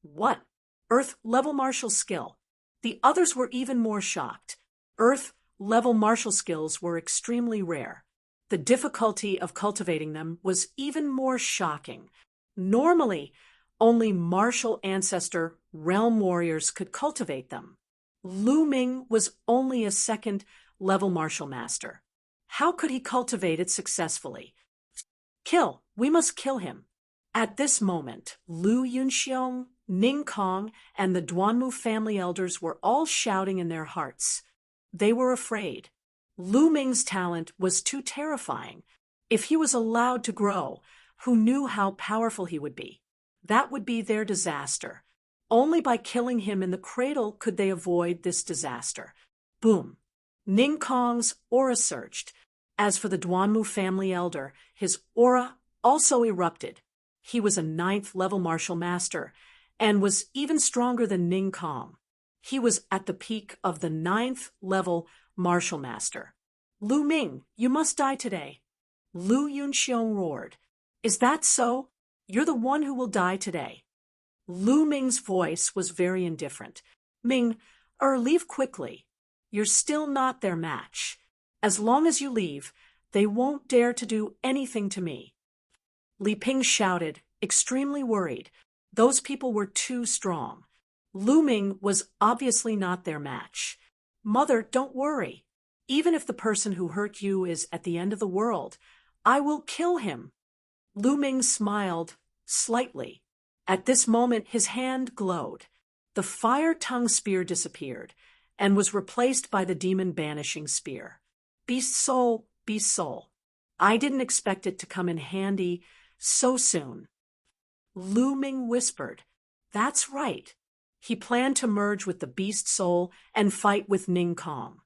What? Earth-level martial skill. The others were even more shocked. Earth-level martial skills were extremely rare. The difficulty of cultivating them was even more shocking. Normally, only martial ancestor realm warriors could cultivate them. Lu Ming was only a 2nd-level martial master. How could he cultivate it successfully? Kill! We must kill him. At this moment, Lu Yunxiong, Ning Kong, and the Duanmu family elders were all shouting in their hearts. They were afraid. Lu Ming's talent was too terrifying. If he was allowed to grow, who knew how powerful he would be? That would be their disaster. Only by killing him in the cradle could they avoid this disaster. Boom! Ning Kong's aura surged. As for the Duanmu family elder, his aura also erupted. He was a 9th-level martial master, and was even stronger than Ning Kong. He was at the peak of the 9th-level martial master. Lu Ming, you must die today. Lu Yunxiong roared. Is that so? You're the one who will die today. Lu Ming's voice was very indifferent. Ming, leave quickly. You're still not their match. As long as you leave, they won't dare to do anything to me. Li Ping shouted, extremely worried. Those people were too strong. Lu Ming was obviously not their match. Mother, don't worry. Even if the person who hurt you is at the end of the world, I will kill him. Lu Ming smiled slightly. At this moment, his hand glowed. The fire-tongue spear disappeared and was replaced by the demon-banishing spear. Beast soul, beast soul. I didn't expect it to come in handy so soon. Lu Ming whispered, that's right. He planned to merge with the beast soul and fight with Ning Kong.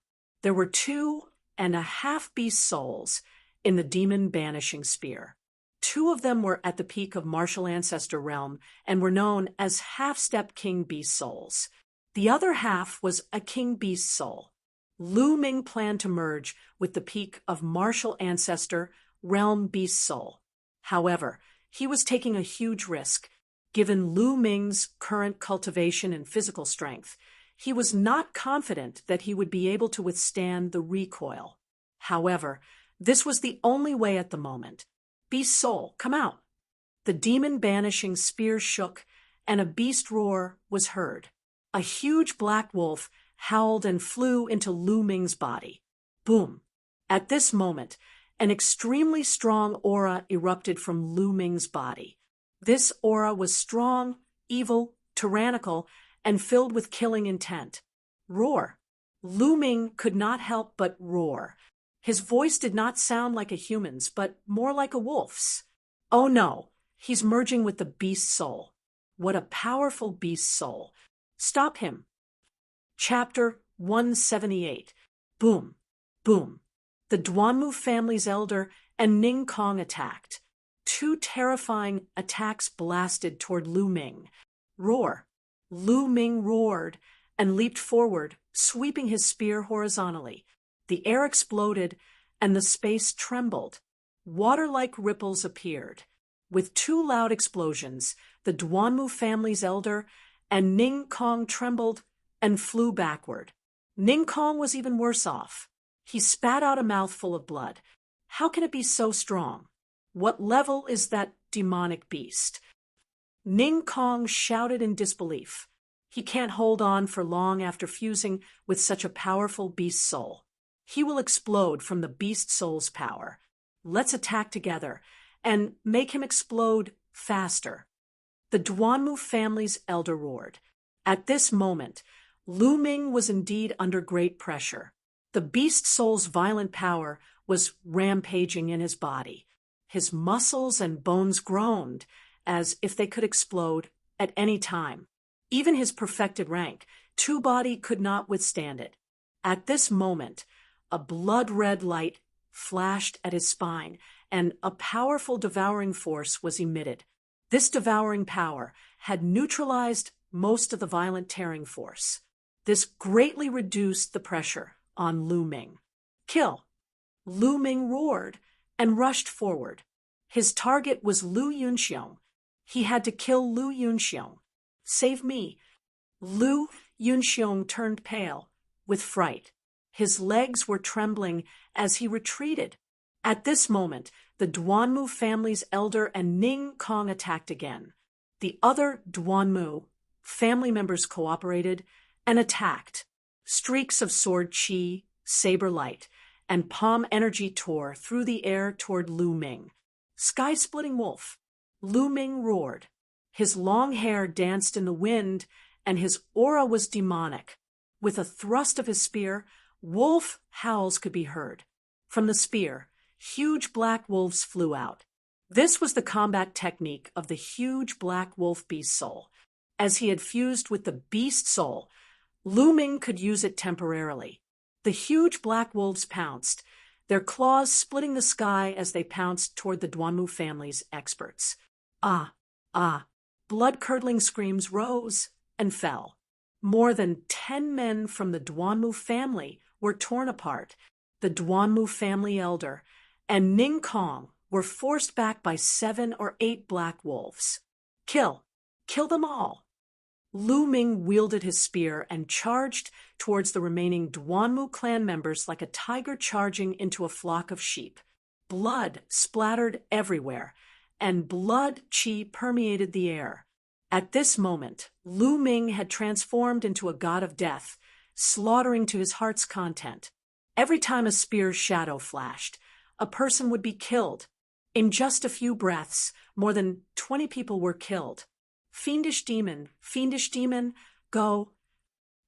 There were 2.5 beast souls in the demon-banishing spear. 2 of them were at the peak of martial ancestor realm and were known as half-step king beast souls. The other half was a king beast soul. Lu Ming planned to merge with the peak of martial ancestor realm beast soul. However, he was taking a huge risk. Given Lu Ming's current cultivation and physical strength, he was not confident that he would be able to withstand the recoil. However, this was the only way at the moment. Beast soul, come out. The demon-banishing spear shook, and a beast roar was heard. A huge black wolf howled and flew into Lu Ming's body. Boom! At this moment, an extremely strong aura erupted from Lu Ming's body. This aura was strong, evil, tyrannical, and filled with killing intent. Roar! Lu Ming could not help but roar. His voice did not sound like a human's, but more like a wolf's. Oh no, he's merging with the beast soul. What a powerful beast soul. Stop him. Chapter 178. Boom, boom. The Duanmu family's elder and Ning Kong attacked. 2 terrifying attacks blasted toward Lu Ming. Roar. Lu Ming roared and leaped forward, sweeping his spear horizontally. The air exploded, and the space trembled. Water-like ripples appeared. With two loud explosions, the Duanmu family's elder and Ning Kong trembled and flew backward. Ning Kong was even worse off. He spat out a mouthful of blood. How can it be so strong? What level is that demonic beast? Ning Kong shouted in disbelief. He can't hold on for long after fusing with such a powerful beast soul. He will explode from the beast soul's power. Let's attack together and make him explode faster. The Duanmu family's elder roared. At this moment, Lu Ming was indeed under great pressure. The beast soul's violent power was rampaging in his body. His muscles and bones groaned as if they could explode at any time. Even his perfected rank, Two Body, could not withstand it. At this moment, a blood-red light flashed at his spine, and a powerful devouring force was emitted. This devouring power had neutralized most of the violent tearing force. This greatly reduced the pressure on Lu Ming. Kill! Lu Ming roared and rushed forward. His target was Lu Yunxiong. He had to kill Lu Yunxiong. Save me! Lu Yunxiong turned pale with fright. His legs were trembling as he retreated. At this moment, the Duanmu family's elder and Ning Kong attacked again. The other Duanmu family members cooperated and attacked. Streaks of sword chi, saber light, and palm energy tore through the air toward Lu Ming. Sky-splitting wolf. Lu Ming roared. His long hair danced in the wind, and his aura was demonic. With a thrust of his spear, wolf howls could be heard. From the spear, huge black wolves flew out. This was the combat technique of the huge black wolf beast soul. As he had fused with the beast soul, Lu Ming could use it temporarily. The huge black wolves pounced, their claws splitting the sky as they pounced toward the Duanmu family's experts. Ah, ah! Blood-curdling screams rose and fell. More than 10 men from the Duanmu family were torn apart. The Duanmu family elder and Ning Kong were forced back by 7 or 8 black wolves. Kill! Kill them all! Lu Ming wielded his spear and charged towards the remaining Duanmu clan members like a tiger charging into a flock of sheep. Blood splattered everywhere, and blood chi permeated the air. At this moment, Lu Ming had transformed into a god of death, slaughtering to his heart's content. Every time a spear's shadow flashed, a person would be killed. In just a few breaths, more than 20 people were killed. Fiendish demon, go!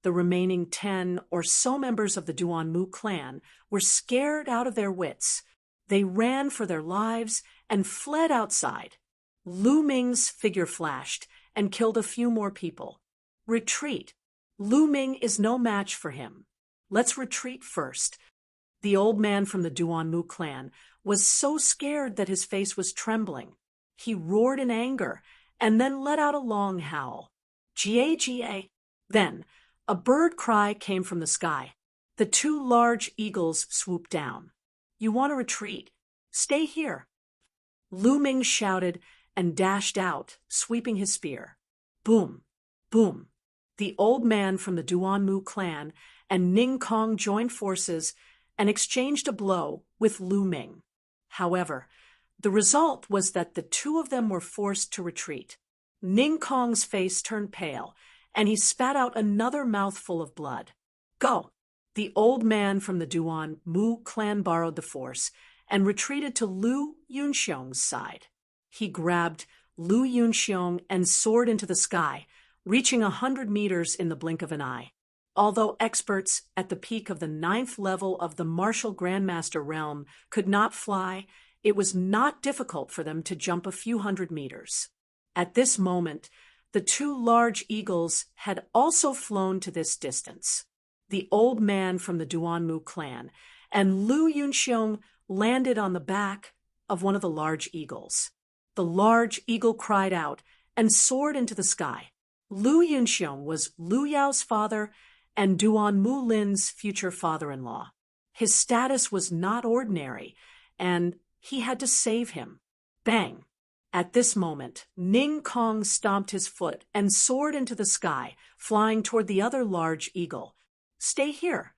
The remaining 10 or so members of the Duanmu clan were scared out of their wits. They ran for their lives and fled outside. Lu Ming's figure flashed and killed a few more people. Retreat! Lu Ming is no match for him. Let's retreat first. The old man from the Duanmu clan was so scared that his face was trembling. He roared in anger and then let out a long howl. Ga. Then, a bird cry came from the sky. The 2 large eagles swooped down. You want to retreat? Stay here. Lu Ming shouted and dashed out, sweeping his spear. Boom! Boom! The old man from the Duanmu clan and Ning Kong joined forces and exchanged a blow with Lu Ming. However, the result was that the 2 of them were forced to retreat. Ning Kong's face turned pale, and he spat out another mouthful of blood. Go! The old man from the Duanmu clan borrowed the force and retreated to Lu Yunxiong's side. He grabbed Lu Yunxiong and soared into the sky, reaching 100 meters in the blink of an eye. Although experts at the peak of the 9th level of the martial grandmaster realm could not fly, it was not difficult for them to jump a few hundred meters. At this moment, the 2 large eagles had also flown to this distance. The old man from the Duanmu clan and Lu Yunxiong landed on the back of one of the large eagles. The large eagle cried out and soared into the sky. Lu Yunxiong was Lu Yao's father and Duanmu Lin's future father-in-law. His status was not ordinary, and he had to save him. Bang! At this moment, Ning Kong stomped his foot and soared into the sky, flying toward the other large eagle. "Stay here!"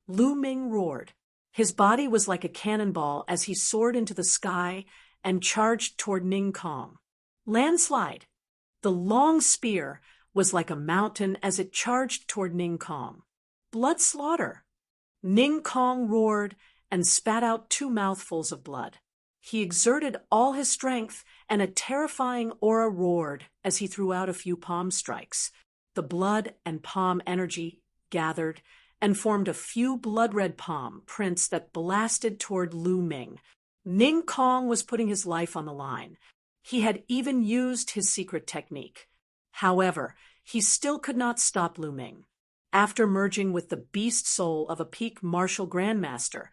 Lu Ming roared. His body was like a cannonball as he soared into the sky and charged toward Ning Kong. Landslide! The long spear was like a mountain as it charged toward Ning Kong. Blood slaughter! Ning Kong roared and spat out 2 mouthfuls of blood. He exerted all his strength, and a terrifying aura roared as he threw out a few palm strikes. The blood and palm energy gathered and formed a few blood-red palm prints that blasted toward Lu Ming. Ning Kong was putting his life on the line. He had even used his secret technique. However, he still could not stop Lu Ming. After merging with the beast soul of a peak martial grandmaster,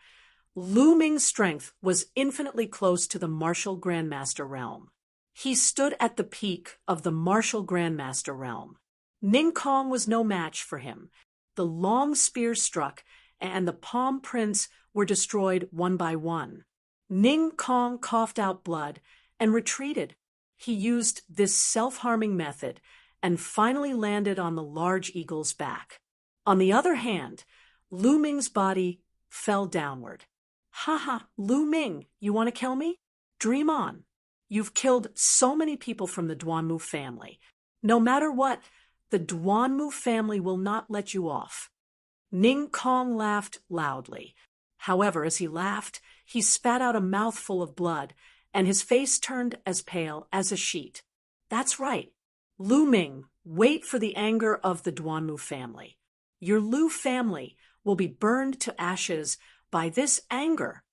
Lu Ming's strength was infinitely close to the martial grandmaster realm. He stood at the peak of the martial grandmaster realm. Ning Kong was no match for him. The long spear struck, and the palm prints were destroyed one by one. Ning Kong coughed out blood and retreated. He used this self-harming method and finally landed on the large eagle's back. On the other hand, Lu Ming's body fell downward. "Haha, Lu Ming, you want to kill me? Dream on. You've killed so many people from the Duanmu family. No matter what, the Duanmu family will not let you off." Ning Kong laughed loudly. However, as he laughed, he spat out a mouthful of blood, and his face turned as pale as a sheet. "That's right. Lu Ming, wait for the anger of the Duanmu family. Your Lu family will be burned to ashes by this anger."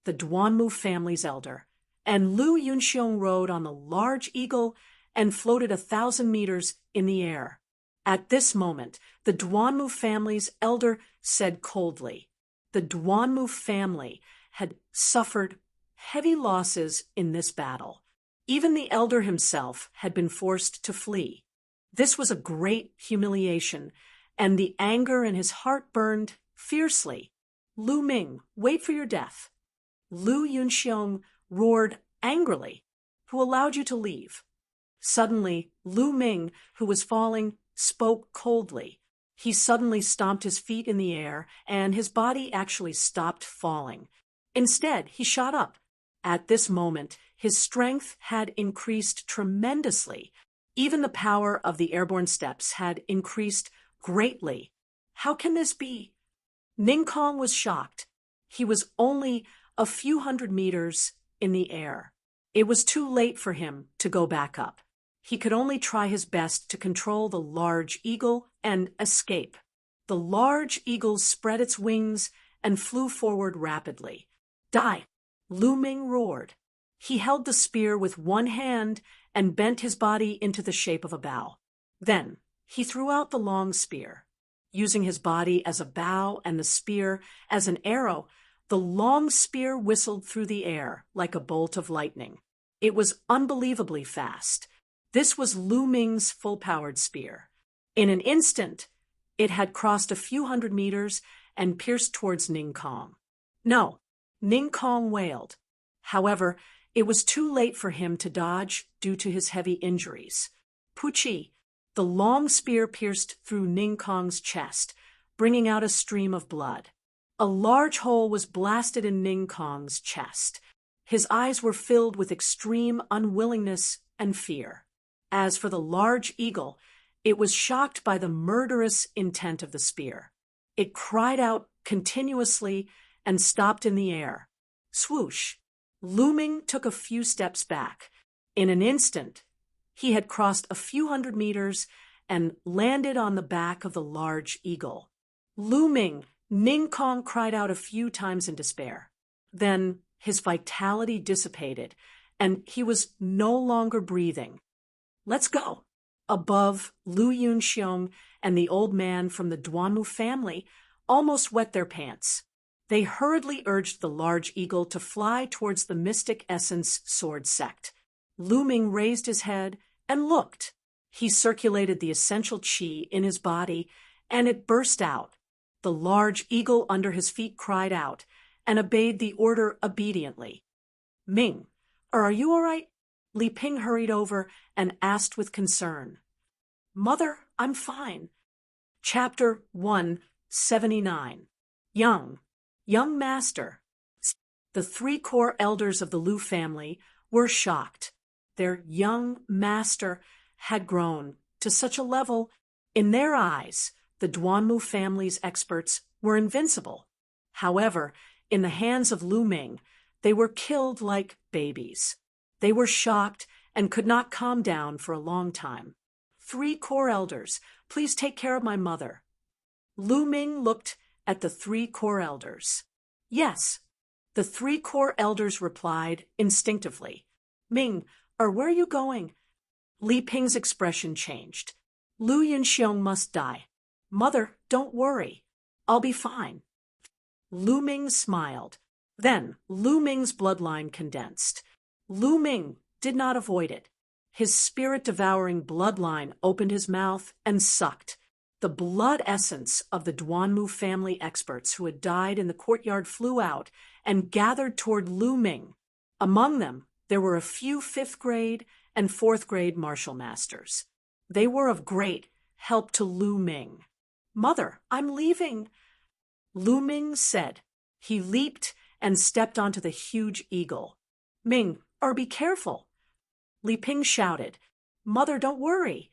The Duanmu family's elder, and Lu Yunxiong rode on the large eagle and floated 1,000 meters in the air. At this moment, the Duanmu family's elder said coldly, the Duanmu family had suffered heavy losses in this battle. Even the elder himself had been forced to flee. This was a great humiliation, and the anger in his heart burned fiercely. "Lu Ming, wait for your death." Lu Yunxiong roared angrily. "Who allowed you to leave?" Suddenly, Lu Ming, who was falling, spoke coldly. He suddenly stomped his feet in the air, and his body actually stopped falling. Instead, he shot up. At this moment, his strength had increased tremendously. Even the power of the airborne steps had increased greatly. How can this be? Ning Kong was shocked. He was only a few hundred meters in the air. It was too late for him to go back up. He could only try his best to control the large eagle and escape. The large eagle spread its wings and flew forward rapidly. "Die!" Lu Ming roared. He held the spear with one hand and bent his body into the shape of a bow. Then he threw out the long spear. Using his body as a bow and the spear as an arrow, the long spear whistled through the air like a bolt of lightning. It was unbelievably fast. This was Lu Ming's full-powered spear. In an instant, it had crossed a few hundred meters and pierced towards Ning Kong. "No," Ning Kong wailed. However, it was too late for him to dodge due to his heavy injuries. Puchi, the long spear pierced through Ning Kong's chest, bringing out a stream of blood. A large hole was blasted in Ning Kong's chest. His eyes were filled with extreme unwillingness and fear. As for the large eagle, it was shocked by the murderous intent of the spear. It cried out continuously and stopped in the air. Swoosh! Lu Ming took a few steps back. In an instant, he had crossed a few hundred meters and landed on the back of the large eagle. "Lu Ming!" Ning Kong cried out a few times in despair. Then his vitality dissipated, and he was no longer breathing. "Let's go!" Above, Lu Yunxiong and the old man from the Duanmu family almost wet their pants. They hurriedly urged the large eagle to fly towards the Mystic Essence Sword Sect. Lu Ming raised his head and looked. He circulated the essential qi in his body, and it burst out. The large eagle under his feet cried out and obeyed the order obediently. Ming, are you all right? Li Ping hurried over and asked with concern. Mother, I'm fine. Chapter 179. Young Master. The three core elders of the Lu family were shocked. Their young master had grown to such a level, in their eyes, the Duanmu family's experts were invincible. However, in the hands of Lu Ming, they were killed like babies. They were shocked and could not calm down for a long time. Three core elders, please take care of my mother. Lu Ming looked at the three core elders. Yes, the three core elders replied instinctively. Ming, where are you going? Li Ping's expression changed. Lu Yunxiong must die. Mother, don't worry. I'll be fine. Lu Ming smiled. Then Lu Ming's bloodline condensed. Lu Ming did not avoid it. His spirit-devouring bloodline opened his mouth and sucked. The blood essence of the Duanmu family experts who had died in the courtyard flew out and gathered toward Lu Ming. Among them, there were a few 5th grade and 4th grade martial masters. They were of great help to Lu Ming. Mother, I'm leaving. Lu Ming said. He leaped and stepped onto the huge eagle. Ming, be careful. Li Ping shouted. Mother, don't worry.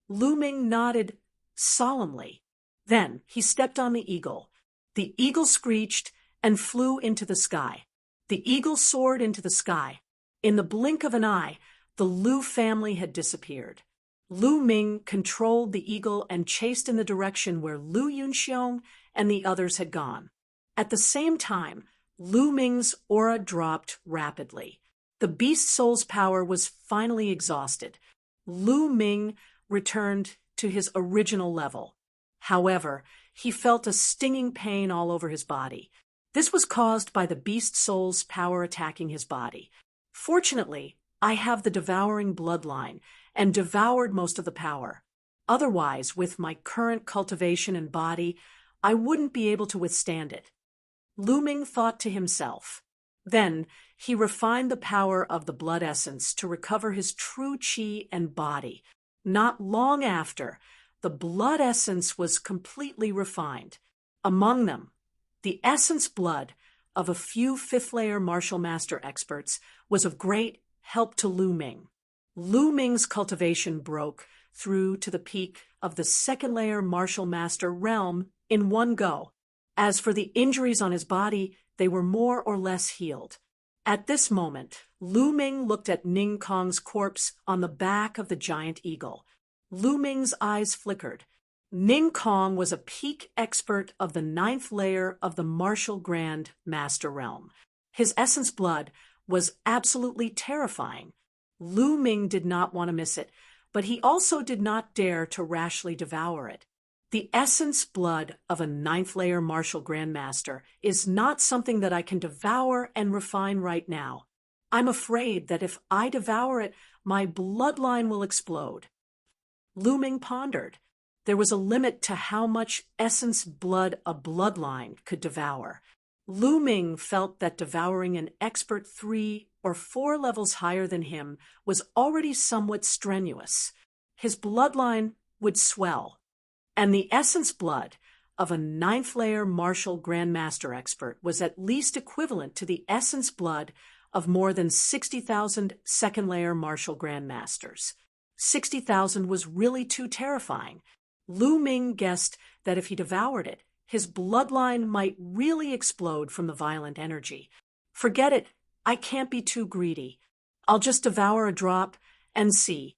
Lu Ming nodded solemnly. Then he stepped on the eagle. The eagle screeched and flew into the sky. The eagle soared into the sky. In the blink of an eye, the Lu family had disappeared. Lu Ming controlled the eagle and chased in the direction where Lu Yunxiong and the others had gone. At the same time, Lu Ming's aura dropped rapidly. The beast soul's power was finally exhausted. Lu Ming returned to his original level. However, he felt a stinging pain all over his body. This was caused by the beast soul's power attacking his body. Fortunately, I have the devouring bloodline and devoured most of the power. Otherwise, with my current cultivation and body, I wouldn't be able to withstand it. Lu Ming thought to himself. Then he refined the power of the blood essence to recover his true qi and body. Not long after, the blood essence was completely refined. Among them, the essence blood of a few 5th-layer martial master experts was of great help to Lu Ming. Lu Ming's cultivation broke through to the peak of the 2nd-layer martial master realm in one go. As for the injuries on his body, they were more or less healed. At this moment, Lu Ming looked at Ning Kong's corpse on the back of the giant eagle. Lu Ming's eyes flickered. Ning Kong was a peak expert of the 9th layer of the martial grand master realm. His essence blood was absolutely terrifying. Lu Ming did not want to miss it, but he also did not dare to rashly devour it. The essence blood of a 9th layer martial grandmaster is not something that I can devour and refine right now. I'm afraid that if I devour it, my bloodline will explode. Lu Ming pondered. There was a limit to how much essence blood a bloodline could devour. Lu Ming felt that devouring an expert 3 or 4 levels higher than him was already somewhat strenuous. His bloodline would swell. And the essence blood of a 9th layer martial grandmaster expert was at least equivalent to the essence blood of more than 60,000 2nd layer martial grandmasters. 60,000 was really too terrifying. Lu Ming guessed that if he devoured it, his bloodline might really explode from the violent energy. Forget it, I can't be too greedy. I'll just devour a drop and see.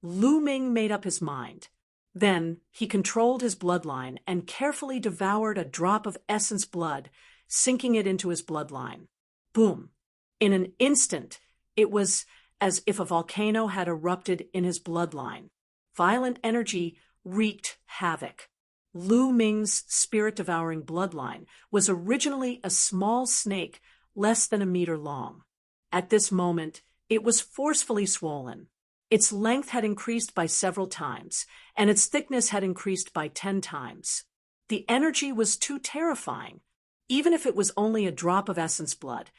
Lu Ming made up his mind. Then he controlled his bloodline and carefully devoured a drop of essence blood, sinking it into his bloodline. Boom! In an instant, it was as if a volcano had erupted in his bloodline. Violent energy wreaked havoc. Lu Ming's spirit-devouring bloodline was originally a small snake less than a meter long. At this moment, it was forcefully swollen. Its length had increased by several times, and its thickness had increased by 10 times. The energy was too terrifying. Even if it was only a drop of essence blood,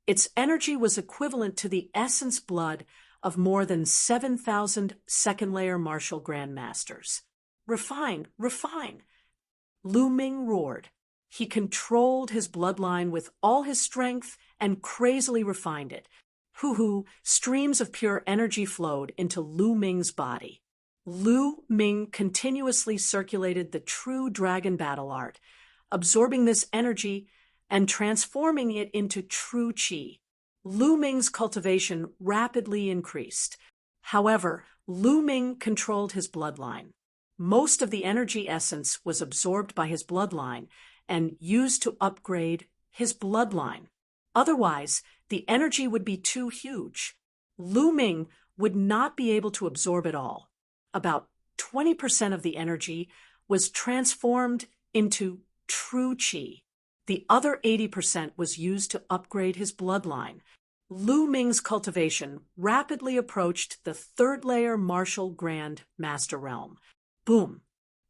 its energy was equivalent to the essence blood of more than 7,000 second-layer martial grandmasters. Refine, refine. Lu Ming roared. He controlled his bloodline with all his strength and crazily refined it. Hoo-hoo, streams of pure energy flowed into Lu Ming's body. Lu Ming continuously circulated the true dragon battle art, absorbing this energy and transforming it into true qi. Lu Ming's cultivation rapidly increased. However, Lu Ming controlled his bloodline. Most of the energy essence was absorbed by his bloodline and used to upgrade his bloodline. Otherwise, the energy would be too huge. Lu Ming would not be able to absorb it all. About 20% of the energy was transformed into true qi. The other 80% was used to upgrade his bloodline. Lu Ming's cultivation rapidly approached the third-layer martial grand master realm. Boom!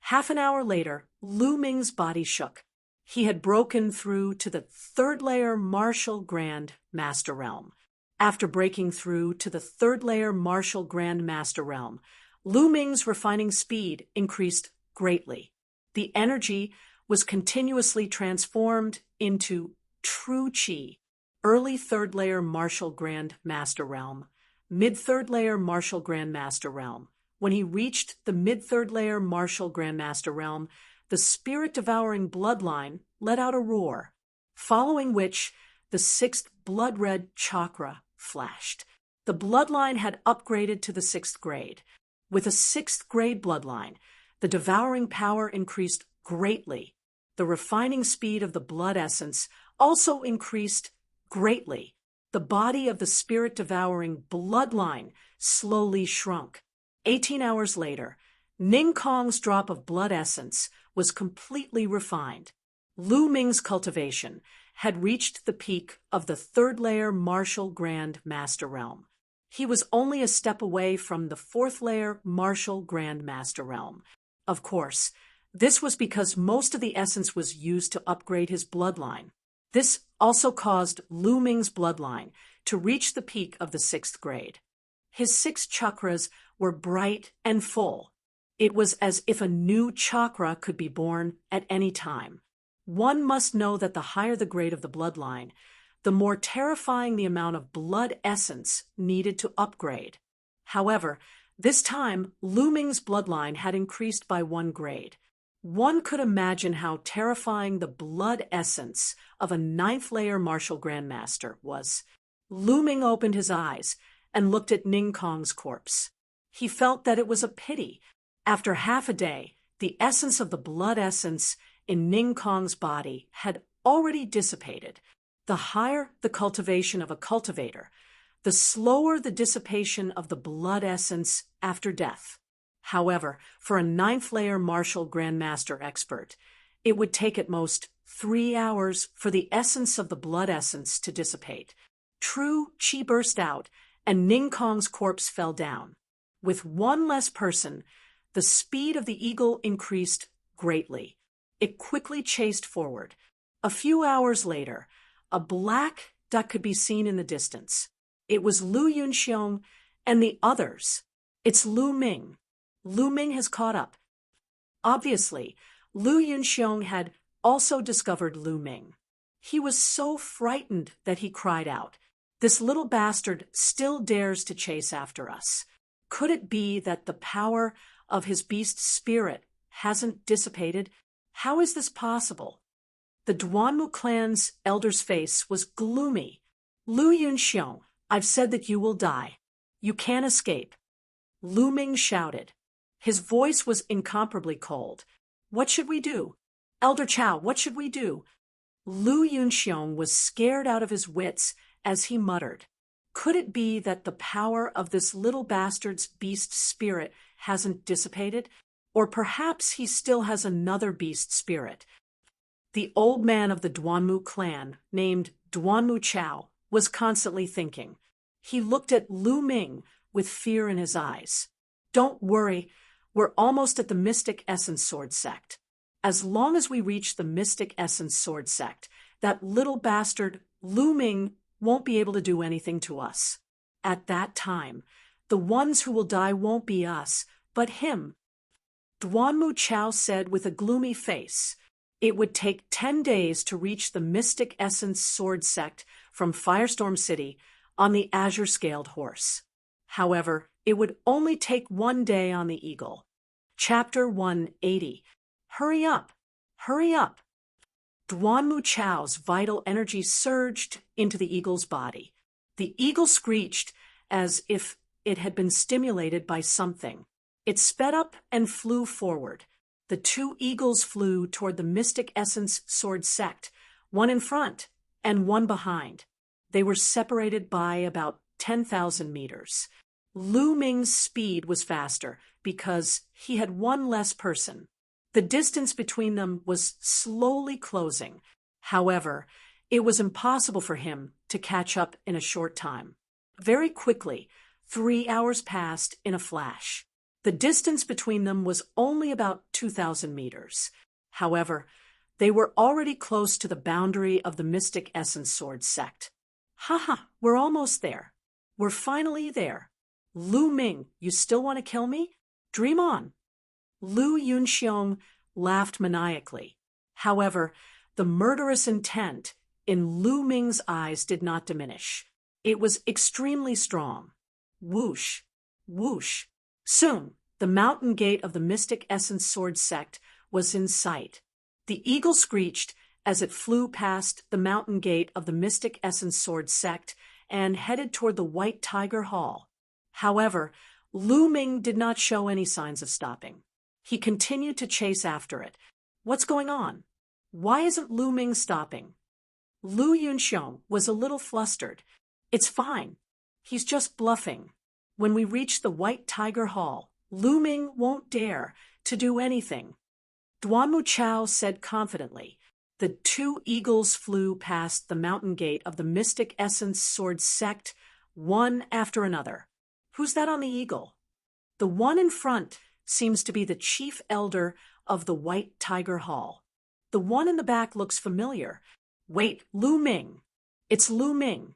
Half an hour later, Lu Ming's body shook. He had broken through to the third-layer martial grand master realm. After breaking through to the third-layer martial grand master realm, Lu Ming's refining speed increased greatly. The energy was continuously transformed into true qi. Early third-layer martial grand master realm, mid-third-layer martial grand master realm. When he reached the mid-third-layer martial grand master realm, the spirit-devouring bloodline let out a roar, following which the sixth blood-red chakra flashed. The bloodline had upgraded to the 6th grade. With a 6th grade bloodline, the devouring power increased greatly. The refining speed of the blood essence also increased greatly. The body of the spirit-devouring bloodline slowly shrunk. 18 hours later, Ning Kong's drop of blood essence was completely refined. Lu Ming's cultivation had reached the peak of the third-layer martial grand master realm. He was only a step away from the 4th-layer martial grand master realm. Of course, this was because most of the essence was used to upgrade his bloodline. This also caused Lu Ming's bloodline to reach the peak of the 6th grade. His 6 chakras were bright and full. It was as if a new chakra could be born at any time. One must know that the higher the grade of the bloodline, the more terrifying the amount of blood essence needed to upgrade. However, this time, Lu Ming's bloodline had increased by 1 grade. One could imagine how terrifying the blood essence of a 9th-layer martial grandmaster was. Lu Ming opened his eyes and looked at Ning Kong's corpse. He felt that it was a pity. After half a day, the essence of the blood essence in Ning Kong's body had already dissipated. The higher the cultivation of a cultivator, the slower the dissipation of the blood essence after death. However, for a 9th-layer martial grandmaster expert, it would take at most 3 hours for the essence of the blood essence to dissipate. True qi burst out, and Ning Kong's corpse fell down. With one less person, the speed of the eagle increased greatly. It quickly chased forward. A few hours later, a black duck could be seen in the distance. It was Lu Yunxiong and the others. It's Lu Ming. Lu Ming has caught up. Obviously, Lu Yunxiong had also discovered Lu Ming. He was so frightened that he cried out, "This little bastard still dares to chase after us. Could it be that the power of his beast spirit hasn't dissipated? How is this possible?" The Duanmu clan's elder's face was gloomy. "Lu Yunxiong, I've said that you will die. You can't escape." Lu Ming shouted. His voice was incomparably cold. "What should we do? Elder Chow, what should we do?" Lu Yunxiong was scared out of his wits as he muttered, "Could it be that the power of this little bastard's beast spirit hasn't dissipated? Or perhaps he still has another beast spirit." The old man of the Duanmu clan, named Duanmu Chow, was constantly thinking. He looked at Lu Ming with fear in his eyes. "Don't worry, we're almost at the Mystic Essence Sword sect." As long as we reach the Mystic Essence Sword Sect, that little bastard Lu Ming won't be able to do anything to us. At that time, the ones who will die won't be us, but him. Duanmu Chao said with a gloomy face. It would take 10 days to reach the Mystic Essence Sword Sect from Firestorm City on the azure-scaled horse. However, it would only take 1 day on the eagle. Chapter 180. Hurry up! Hurry up! Duanmu Chao's vital energy surged into the eagle's body. The eagle screeched as if it had been stimulated by something. It sped up and flew forward. The two eagles flew toward the Mystic Essence Sword Sect, one in front and one behind. They were separated by about 10,000 meters. Lu Ming's speed was faster because he had one less person. The distance between them was slowly closing. However, it was impossible for him to catch up in a short time. Very quickly, 3 hours passed in a flash. The distance between them was only about 2,000 meters. However, they were already close to the boundary of the Mystic Essence Sword Sect. Haha, we're almost there. We're finally there. Lu Ming, you still want to kill me? Dream on. Lu Yunxiong laughed maniacally. However, the murderous intent in Lu Ming's eyes did not diminish. It was extremely strong. Whoosh, whoosh. Soon, the mountain gate of the Mystic Essence Sword Sect was in sight. The eagle screeched as it flew past the mountain gate of the Mystic Essence Sword Sect and headed toward the White Tiger Hall. However, Lu Ming did not show any signs of stopping. He continued to chase after it. What's going on? Why isn't Lu Ming stopping? Lu Yunxiong was a little flustered. It's fine. He's just bluffing. When we reach the White Tiger Hall, Lu Ming won't dare to do anything. Duanmu Chao said confidently. The two eagles flew past the mountain gate of the Mystic Essence Sword Sect, one after another. Who's that on the eagle? The one in front seems to be the chief elder of the White Tiger Hall. The one in the back looks familiar. Wait, Lu Ming. It's Lu Ming.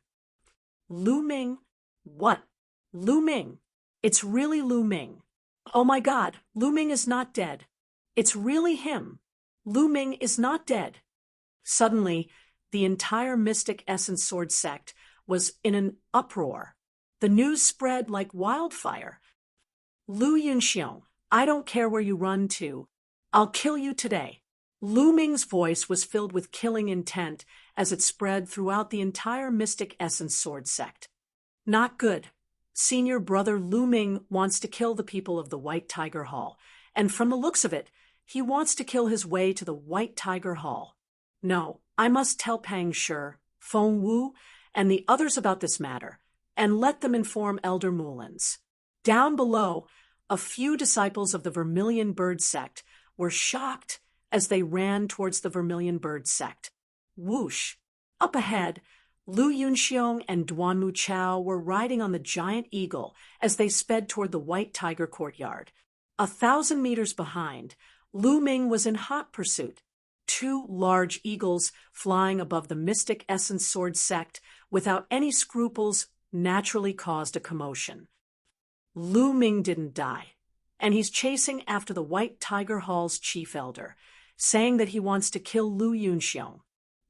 Lu Ming? What? Lu Ming. It's really Lu Ming. Oh my God, Lu Ming is not dead. It's really him. Lu Ming is not dead. Suddenly, the entire Mystic Essence Sword Sect was in an uproar. The news spread like wildfire. Lu Yunxiong, I don't care where you run to. I'll kill you today. Lu Ming's voice was filled with killing intent as it spread throughout the entire Mystic Essence Sword Sect. Not good. Senior brother Lu Ming wants to kill the people of the White Tiger Hall, and from the looks of it, he wants to kill his way to the White Tiger Hall. No, I must tell Pang Shi, Feng Wu, and the others about this matter, and let them inform Elder Mullins. Down below, a few disciples of the Vermilion Bird Sect were shocked as they ran towards the Vermilion Bird Sect. Whoosh! Up ahead, Lu Yunxiong and Duanmu Chao were riding on the giant eagle as they sped toward the White Tiger courtyard. 1,000 meters behind, Lu Ming was in hot pursuit. Two large eagles flying above the Mystic Essence Sword Sect without any scruples naturally caused a commotion. Lu Ming didn't die, and he's chasing after the White Tiger Hall's chief elder, saying that he wants to kill Lu Yunxiong.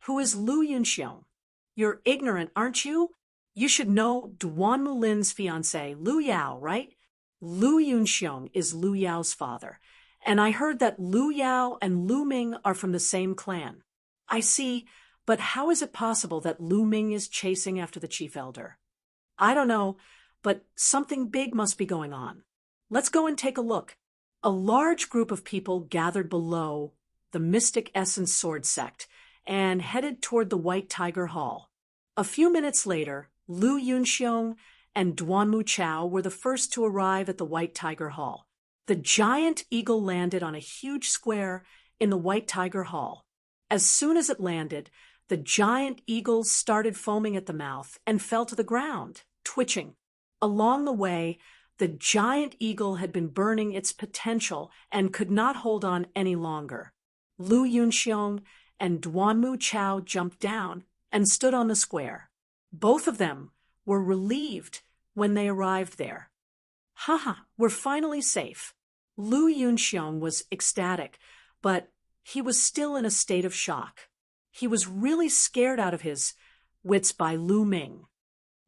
Who is Lu Yunxiong? You're ignorant, aren't you? You should know Duanmu Lin's fiancé, Lu Yao, right? Lu Yunxiong is Lu Yao's father, and I heard that Lu Yao and Lu Ming are from the same clan. I see, but how is it possible that Lu Ming is chasing after the chief elder? I don't know, but something big must be going on. Let's go and take a look. A large group of people gathered below the Mystic Essence Sword Sect and headed toward the White Tiger Hall. A few minutes later, Lu Yunxiong and Duanmu Chao were the first to arrive at the White Tiger Hall. The giant eagle landed on a huge square in the White Tiger Hall. As soon as it landed, the giant eagle started foaming at the mouth and fell to the ground, twitching. Along the way, the giant eagle had been burning its potential and could not hold on any longer. Lu Yunxiong and Duanmu Chao jumped down and stood on the square. Both of them were relieved when they arrived there. Haha, we're finally safe. Lu Yunxiong was ecstatic, but he was still in a state of shock. He was really scared out of his wits by Lu Ming.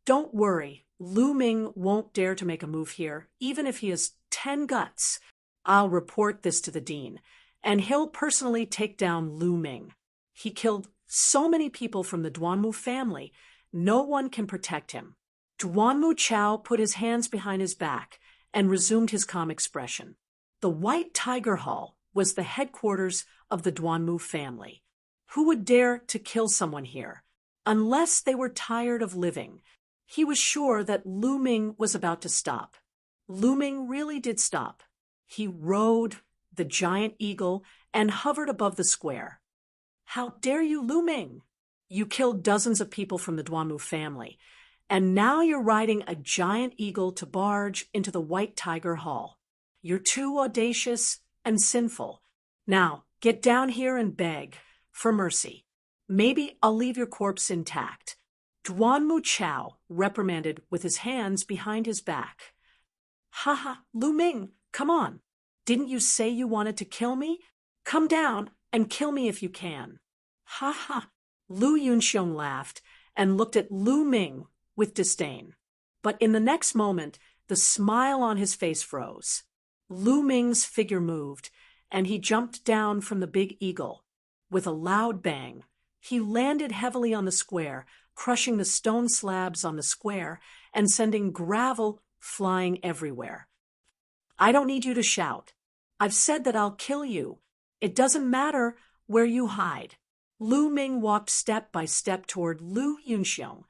Don't worry, Lu Ming won't dare to make a move here, even if he has 10 guts. I'll report this to the dean, and he'll personally take down Lu Ming. He killed so many people from the Duanmu family, no one can protect him. Duanmu Chao put his hands behind his back and resumed his calm expression. The White Tiger Hall was the headquarters of the Duanmu family. Who would dare to kill someone here? Unless they were tired of living. He was sure that Lu Ming was about to stop. Lu Ming really did stop. He rode the giant eagle and hovered above the square. How dare you, Lu Ming? You killed dozens of people from the Duanmu family, and now you're riding a giant eagle to barge into the White Tiger Hall. You're too audacious and sinful. Now, get down here and beg for mercy. Maybe I'll leave your corpse intact. Duanmu Chao reprimanded with his hands behind his back. Haha, Lu Ming, come on. Didn't you say you wanted to kill me? Come down and kill me if you can. Ha. Lu Yunxiong laughed and looked at Lu Ming with disdain. But in the next moment, the smile on his face froze. Lu Ming's figure moved, and he jumped down from the big eagle. With a loud bang, he landed heavily on the square, crushing the stone slabs on the square and sending gravel flying everywhere. I don't need you to shout. I've said that I'll kill you. It doesn't matter where you hide. Lu Ming walked step by step toward Lu Yunxiong.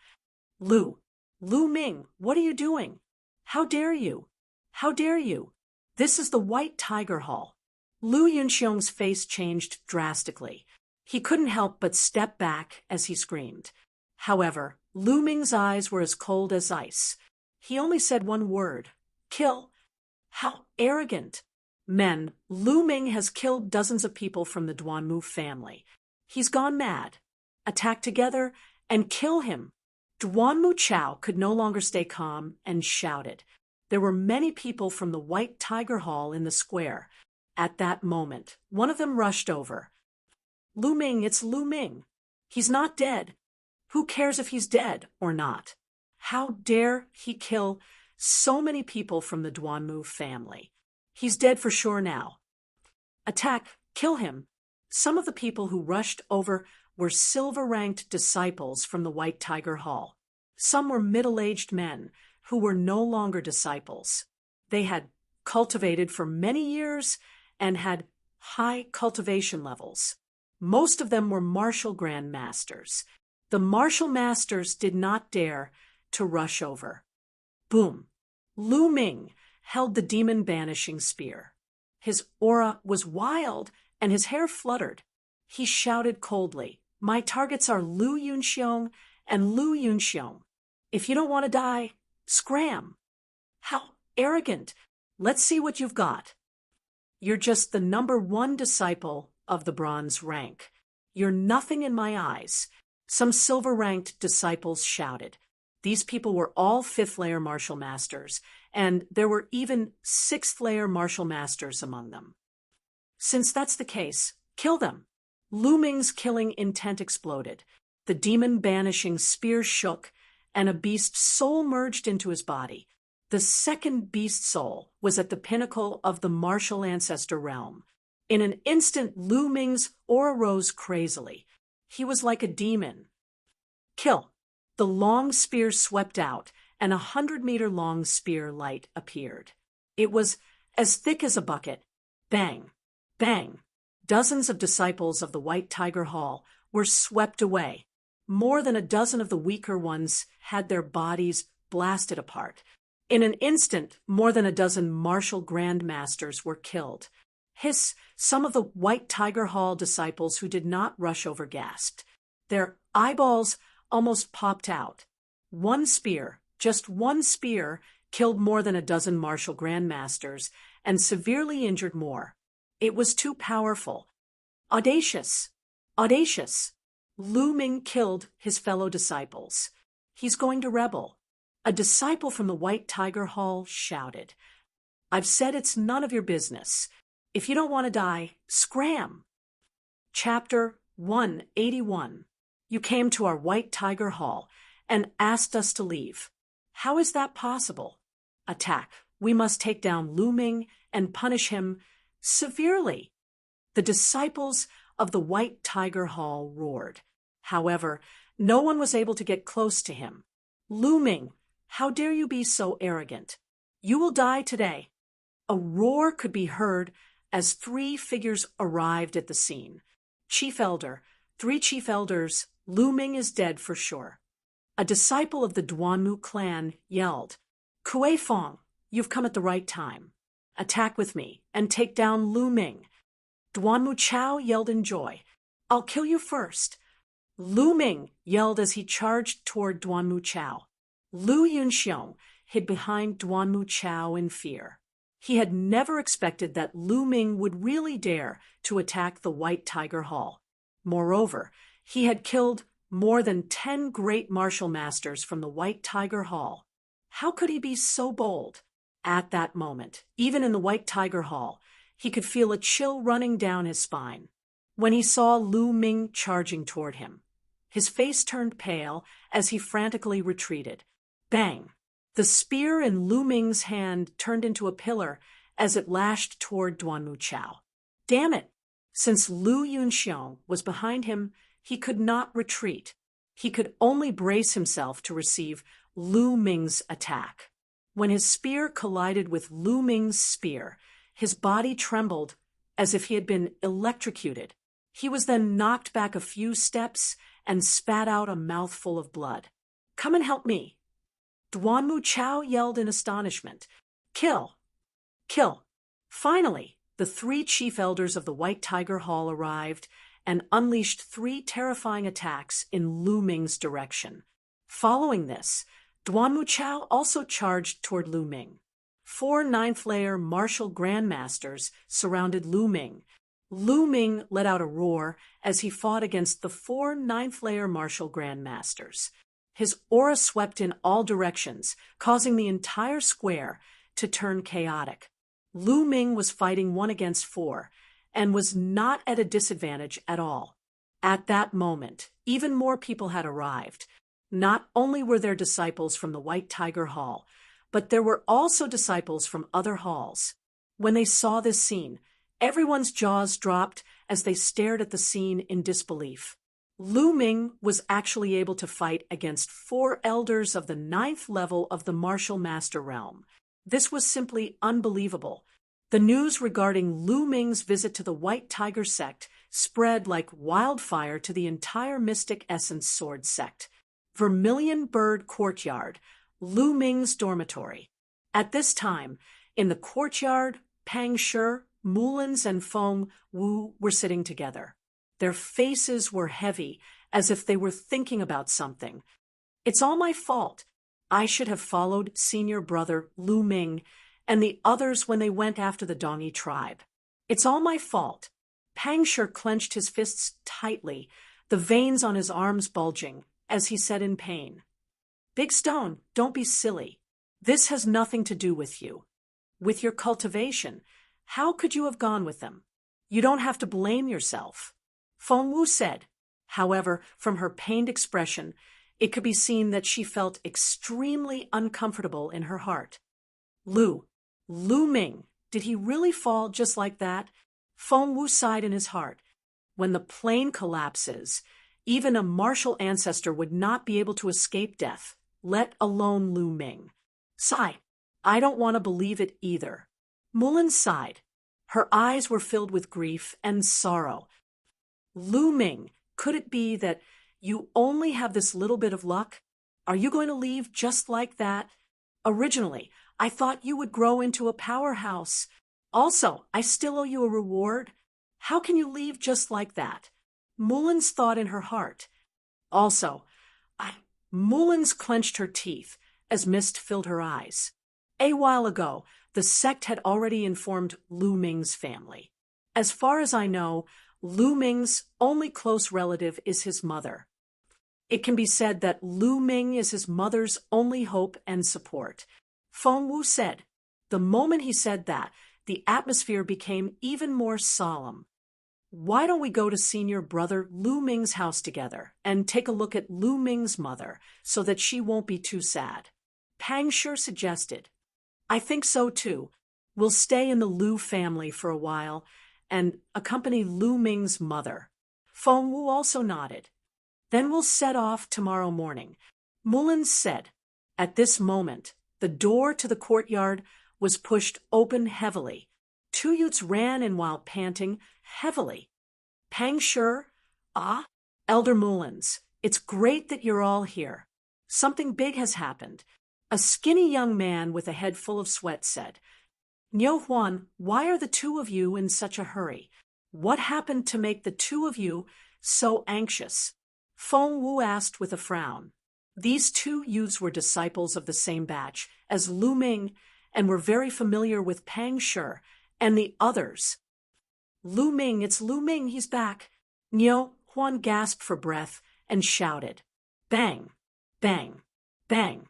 Lu Ming, what are you doing? How dare you? How dare you? This is the White Tiger Hall. Lu Yunxiong's face changed drastically. He couldn't help but step back as he screamed. However, Lu Ming's eyes were as cold as ice. He only said one word, kill. How arrogant. Men, Lu Ming has killed dozens of people from the Duanmu family. He's gone mad. Attack together and kill him. Duanmu Chao could no longer stay calm and shouted. There were many people from the White Tiger Hall in the square. At that moment, one of them rushed over. Lu Ming, it's Lu Ming. He's not dead. Who cares if he's dead or not? How dare he kill so many people from the Duanmu family? He's dead for sure now. Attack, kill him. Some of the people who rushed over were silver-ranked disciples from the White Tiger Hall. Some were middle-aged men who were no longer disciples. They had cultivated for many years and had high cultivation levels. Most of them were martial grand masters. The martial masters did not dare to rush over. Boom! Lu Ming held the demon-banishing spear. His aura was wild and his hair fluttered. He shouted coldly, "My targets are Lu Yunxiong and Lu Yunxiong. If you don't want to die, scram." How arrogant. Let's see what you've got. You're just the number 1 disciple of the bronze rank. You're nothing in my eyes. Some silver-ranked disciples shouted. These people were all 5th-layer martial masters, and there were even 6th-layer martial masters among them. Since that's the case, kill them. Lu Ming's killing intent exploded. The demon-banishing spear shook, and a beast soul merged into his body. The second beast soul was at the pinnacle of the martial ancestor realm. In an instant, Lu Ming's aura rose crazily. He was like a demon. Kill. The long spear swept out, and a 100-meter-long spear light appeared. It was as thick as a bucket. Bang! Bang! Dozens of disciples of the White Tiger Hall were swept away. More than a dozen of the weaker ones had their bodies blasted apart. In an instant, more than a dozen martial grandmasters were killed. Hiss! Some of the White Tiger Hall disciples who did not rush over gasped. Their eyeballs almost popped out. One spear, just one spear, killed more than a dozen martial grandmasters and severely injured more. It was too powerful. Audacious! Audacious! Lu Ming killed his fellow disciples. He's going to rebel. A disciple from the White Tiger Hall shouted. I've said it's none of your business. If you don't want to die, scram! Chapter 181. You came to our White Tiger Hall and asked us to leave. How is that possible? Attack. We must take down Lu Ming and punish him severely. The disciples of the White Tiger Hall roared. However, no one was able to get close to him. Lu Ming, how dare you be so arrogant? You will die today. A roar could be heard as 3 figures arrived at the scene. Chief Elder, 3 Chief Elders, Lu Ming is dead for sure. A disciple of the Duanmu clan yelled, Kue Fong, you've come at the right time. Attack with me and take down Lu Ming. Duanmu Chao yelled in joy, I'll kill you first. Lu Ming yelled as he charged toward Duanmu Chao. Lu Yunxiong hid behind Duanmu Chao in fear. He had never expected that Lu Ming would really dare to attack the White Tiger Hall. Moreover, he had killed more than 10 great martial masters from the White Tiger Hall. How could he be so bold? At that moment, even in the White Tiger Hall, he could feel a chill running down his spine. When he saw Lu Ming charging toward him, his face turned pale as he frantically retreated. Bang! The spear in Lu Ming's hand turned into a pillar as it lashed toward Duanmu Chao. Damn it! Since Lu Yunxiong was behind him, he could not retreat. He could only brace himself to receive Lu Ming's attack. When his spear collided with Lu Ming's spear, his body trembled as if he had been electrocuted. He was then knocked back a few steps and spat out a mouthful of blood. Come and help me. Duanmu Chao yelled in astonishment. Kill! Kill! Finally, the 3 chief elders of the White Tiger Hall arrived and unleashed 3 terrifying attacks in Lu Ming's direction. Following this, Duanmu Chao also charged toward Lu Ming. 4 ninth-layer martial grandmasters surrounded Lu Ming. Lu Ming let out a roar as he fought against the 4 ninth-layer martial grandmasters. His aura swept in all directions, causing the entire square to turn chaotic. Lu Ming was fighting 1 against 4, and was not at a disadvantage at all. At that moment, even more people had arrived. Not only were there disciples from the White Tiger Hall, but there were also disciples from other halls. When they saw this scene, everyone's jaws dropped as they stared at the scene in disbelief. Lu Ming was actually able to fight against 4 elders of the 9th level of the martial master realm. This was simply unbelievable. The news regarding Lu Ming's visit to the White Tiger sect spread like wildfire to the entire Mystic Essence Sword sect. Vermilion Bird Courtyard, Lu Ming's dormitory. At this time, in the courtyard, Pang Shi, Mulins, and Feng Wu were sitting together. Their faces were heavy, as if they were thinking about something. It's all my fault. I should have followed senior brother Lu Ming and the others when they went after the Dongyi tribe. It's all my fault. Pang Shi clenched his fists tightly, the veins on his arms bulging, as he said in pain. Big Stone, don't be silly. This has nothing to do with you. With your cultivation, how could you have gone with them? You don't have to blame yourself. Feng Wu said. However, from her pained expression, it could be seen that she felt extremely uncomfortable in her heart. Lu Ming, did he really fall just like that? Feng Wu sighed in his heart. When the plane collapses, even a martial ancestor would not be able to escape death, let alone Lu Ming. Sigh. I don't want to believe it either. Mulin sighed. Her eyes were filled with grief and sorrow. Lu Ming, could it be that you only have this little bit of luck? Are you going to leave just like that? Originally, I thought you would grow into a powerhouse. Also, I still owe you a reward. How can you leave just like that? Mullins thought in her heart. Also, Mullins clenched her teeth as mist filled her eyes. A while ago, the sect had already informed Lu Ming's family. As far as I know, Lu Ming's only close relative is his mother. It can be said that Lu Ming is his mother's only hope and support. Feng Wu said. The moment he said that, the atmosphere became even more solemn. Why don't we go to senior brother Lu Ming's house together and take a look at Lu Ming's mother so that she won't be too sad? Pang Shi suggested. I think so too. We'll stay in the Lu family for a while and accompany Lu Ming's mother. Feng Wu also nodded. Then we'll set off tomorrow morning, Mullins said. At this moment, the door to the courtyard was pushed open heavily. Two youths ran in while panting heavily. Pang Shi, ah, Elder Mullins, it's great that you're all here. Something big has happened. A skinny young man with a head full of sweat said. Niu Huan, why are the two of you in such a hurry? What happened to make the two of you so anxious? Feng Wu asked with a frown. These two youths were disciples of the same batch as Lu Ming and were very familiar with Pang Shi and the others. Lu Ming, it's Lu Ming, he's back. Niu Huan gasped for breath and shouted. Bang, bang, bang.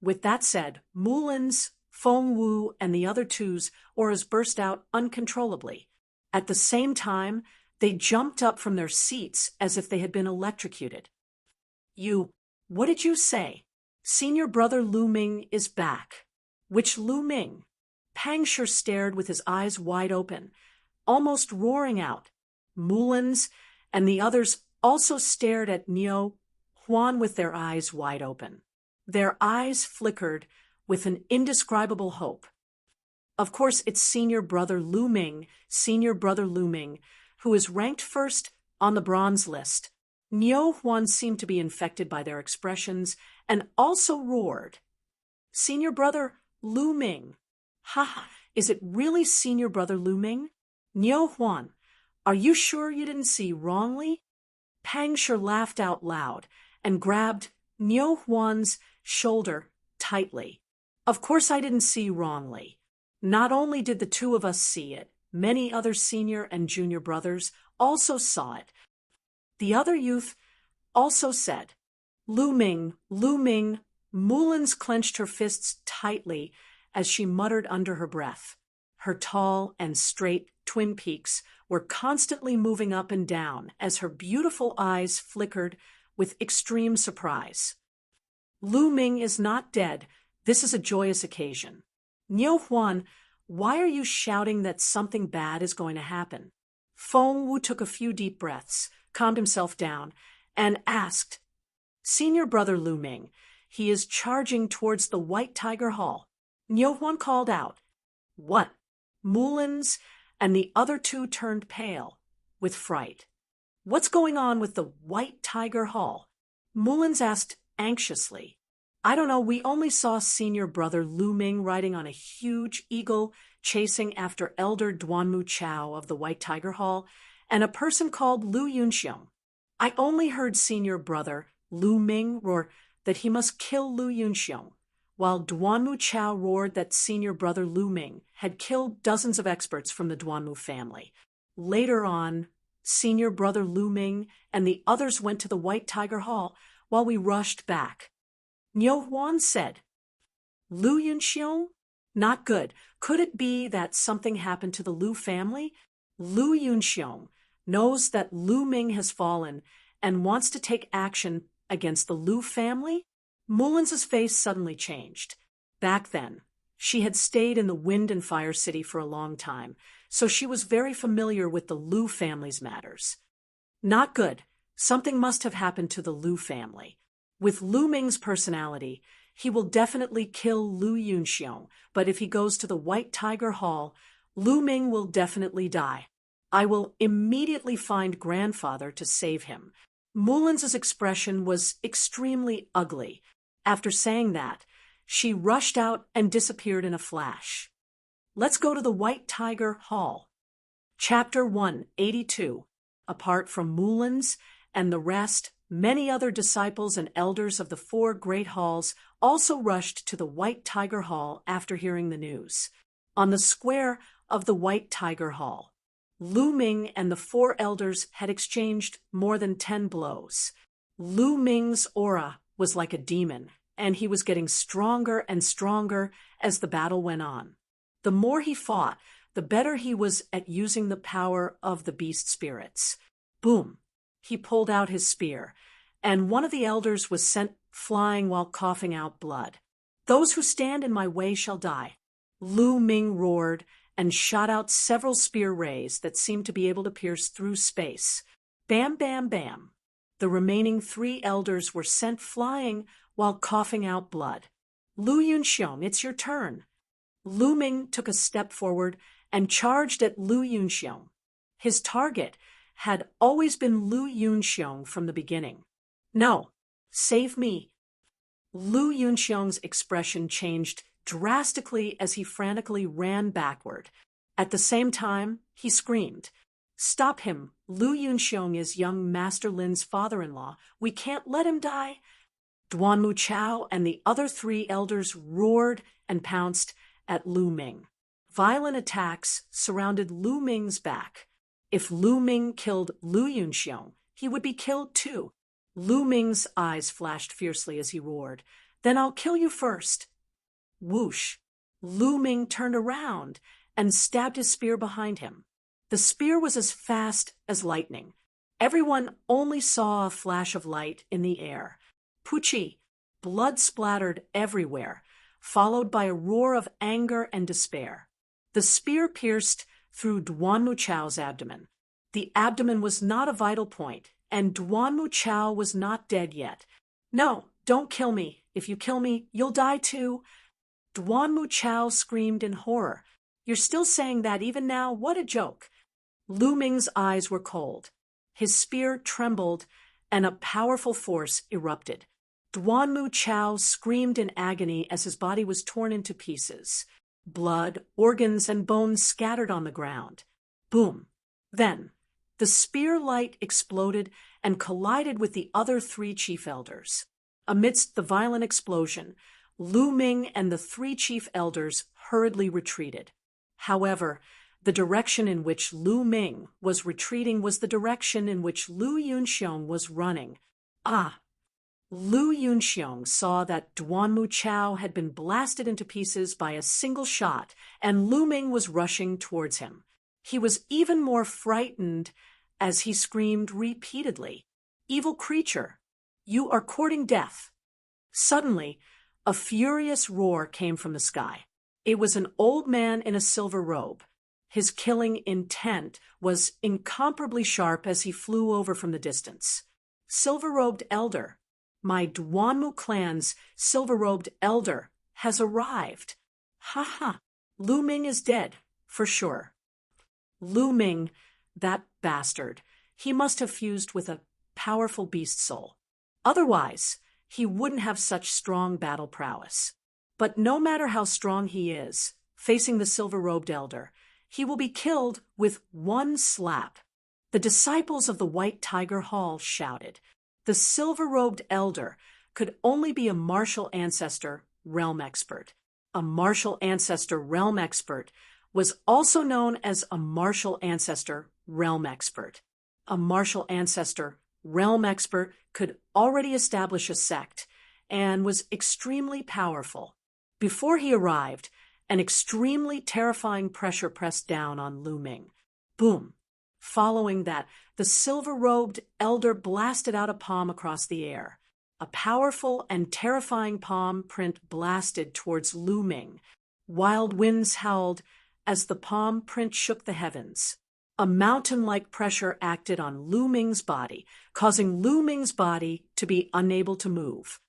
With that said, Mullins, Feng Wu, and the other two's auras burst out uncontrollably. At the same time, they jumped up from their seats as if they had been electrocuted. What did you say? Senior brother Lu Ming is back. Which Lu Ming? Pang Shi stared with his eyes wide open, almost roaring out. Mullins and the others also stared at Niu Huan with their eyes wide open. Their eyes flickered with an indescribable hope. Of course, it's senior brother Lu Ming, who is ranked first on the bronze list. Niu Huan seemed to be infected by their expressions and also roared. Senior brother Lu Ming. Ha! Is it really senior brother Lu Ming? Niu Huan, are you sure you didn't see wrongly? Pang Shi laughed out loud and grabbed Niu Huan's shoulder tightly. Of course I didn't see wrongly. Not only did the two of us see it, many other senior and junior brothers also saw it. The other youth also said, Lu Ming, Lu Ming. Mullins clenched her fists tightly as she muttered under her breath. Her tall and straight twin peaks were constantly moving up and down as her beautiful eyes flickered with extreme surprise. Lu Ming is not dead. This is a joyous occasion. Niu Huan, why are you shouting that something bad is going to happen? Feng Wu took a few deep breaths, calmed himself down, and asked, Senior brother Lu Ming, he is charging towards the White Tiger Hall. Niu Huan called out. What? Mullins and the other two turned pale with fright. What's going on with the White Tiger Hall? Mullins asked anxiously. I don't know, we only saw senior brother Lu Ming riding on a huge eagle chasing after Elder Duanmu Chao of the White Tiger Hall and a person called Lu Yunxiong. I only heard senior brother Lu Ming roar that he must kill Lu Yunxiong, while Duanmu Chao roared that senior brother Lu Ming had killed dozens of experts from the Duanmu family. Later on, senior brother Lu Ming and the others went to the White Tiger Hall while we rushed back. Niu Huan said, Lu Yunxiong? Not good. Could it be that something happened to the Lu family? Lu Yunxiong knows that Lu Ming has fallen and wants to take action against the Lu family? Mullins's face suddenly changed. Back then, she had stayed in the Wind and Fire City for a long time, so she was very familiar with the Lu family's matters. Not good. Something must have happened to the Lu family. With Lu Ming's personality, he will definitely kill Lu Yunxiong, but if he goes to the White Tiger Hall, Lu Ming will definitely die. I will immediately find grandfather to save him. Mullins's expression was extremely ugly. After saying that, she rushed out and disappeared in a flash. Let's go to the White Tiger Hall. Chapter 182. Apart from Mullins and the rest, many other disciples and elders of the four great halls also rushed to the White Tiger Hall after hearing the news. On the square of the White Tiger Hall, Lu Ming and the four elders had exchanged more than 10 blows. Lu Ming's aura was like a demon, and he was getting stronger and stronger as the battle went on. The more he fought, the better he was at using the power of the beast spirits. Boom! He pulled out his spear, and one of the elders was sent flying while coughing out blood. "Those who stand in my way shall die." Lu Ming roared and shot out several spear rays that seemed to be able to pierce through space. Bam, bam, bam. The remaining 3 elders were sent flying while coughing out blood. "Lu Yunxiong, it's your turn." Lu Ming took a step forward and charged at Lu Yunxiong. His target had always been Lu Yunxiong from the beginning. "No, save me." Lu Yunxiong's expression changed drastically as he frantically ran backward. At the same time, he screamed, "Stop him! Lu Yunxiong is young Master Lin's father-in-law. We can't let him die." Duanmu Chao and the other 3 elders roared and pounced at Lu Ming. Violent attacks surrounded Lu Ming's back. If Lu Ming killed Lu Yunxiong, he would be killed too. Lu Ming's eyes flashed fiercely as he roared, "Then I'll kill you first." Whoosh! Lu Ming turned around and stabbed his spear behind him. The spear was as fast as lightning. Everyone only saw a flash of light in the air. Puchi! Blood splattered everywhere, followed by a roar of anger and despair. The spear pierced through Duanmu Chao's abdomen. The abdomen was not a vital point, and Duanmu Chao was not dead yet. "No, don't kill me. If you kill me, you'll die too." Duanmu Chao screamed in horror. "You're still saying that even now? What a joke." Lu Ming's eyes were cold. His spear trembled, and a powerful force erupted. Duanmu Chao screamed in agony as his body was torn into pieces. Blood, organs, and bones scattered on the ground. Boom! Then, the spear light exploded and collided with the other 3 chief elders. Amidst the violent explosion, Lu Ming and the 3 chief elders hurriedly retreated. However, the direction in which Lu Ming was retreating was the direction in which Lu Yunxiong was running. Lu Yunxiong saw that Duanmu Chao had been blasted into pieces by a single shot, and Lu Ming was rushing towards him. He was even more frightened as he screamed repeatedly, "Evil creature, you are courting death." Suddenly, a furious roar came from the sky. It was an old man in a silver robe. His killing intent was incomparably sharp as he flew over from the distance. "Silver-robed elder, my Duanmu clan's silver-robed elder has arrived. Ha ha, Lu Ming is dead, for sure." Lu Ming, that bastard, he must have fused with a powerful beast soul. Otherwise, he wouldn't have such strong battle prowess. But no matter how strong he is, facing the silver-robed elder, he will be killed with one slap. The disciples of the White Tiger Hall shouted. The silver-robed elder could only be a martial ancestor realm expert. A martial ancestor realm expert was also known as a martial ancestor realm expert. A martial ancestor realm expert could already establish a sect and was extremely powerful. Before he arrived, an extremely terrifying pressure pressed down on Lu Ming. Boom! Following that, the silver-robed elder blasted out a palm across the air. A powerful and terrifying palm print blasted towards Lu Ming. Wild winds howled as the palm print shook the heavens. A mountain-like pressure acted on Lu Ming's body, causing Lu Ming's body to be unable to move.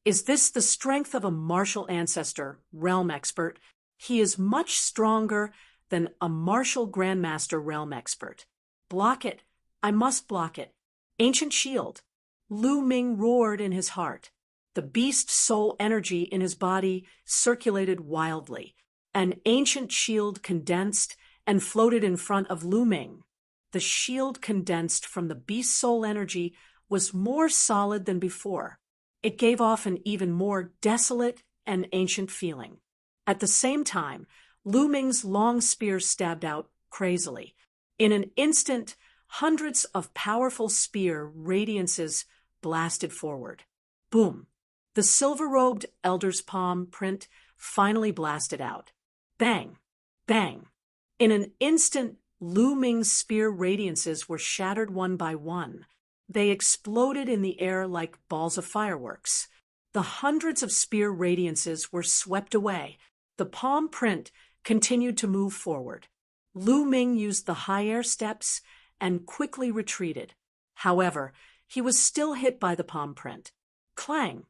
Is this the strength of a martial ancestor realm expert? He is much stronger than a martial grandmaster realm expert. Block it. I must block it. Ancient shield. Lu Ming roared in his heart. The beast soul energy in his body circulated wildly. An ancient shield condensed and floated in front of Lu Ming. The shield condensed from the beast soul energy was more solid than before. It gave off an even more desolate and ancient feeling. At the same time, Lu Ming's long spear stabbed out crazily. In an instant, hundreds of powerful spear radiances blasted forward. Boom! The silver-robed elder's palm print finally blasted out. Bang! Bang! In an instant, Lu Ming's spear radiances were shattered one by one. They exploded in the air like balls of fireworks. The hundreds of spear radiances were swept away. The palm print continued to move forward. Lu Ming used the high air steps and quickly retreated. However, he was still hit by the palm print. Clang!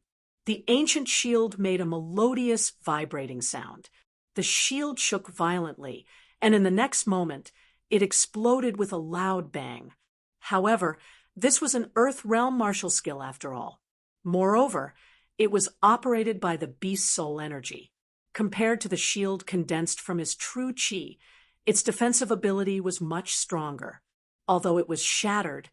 The ancient shield made a melodious, vibrating sound. The shield shook violently, and in the next moment, it exploded with a loud bang. However, this was an Earth Realm martial skill after all. Moreover, it was operated by the beast's soul energy. Compared to the shield condensed from his true chi, its defensive ability was much stronger. Although it was shattered,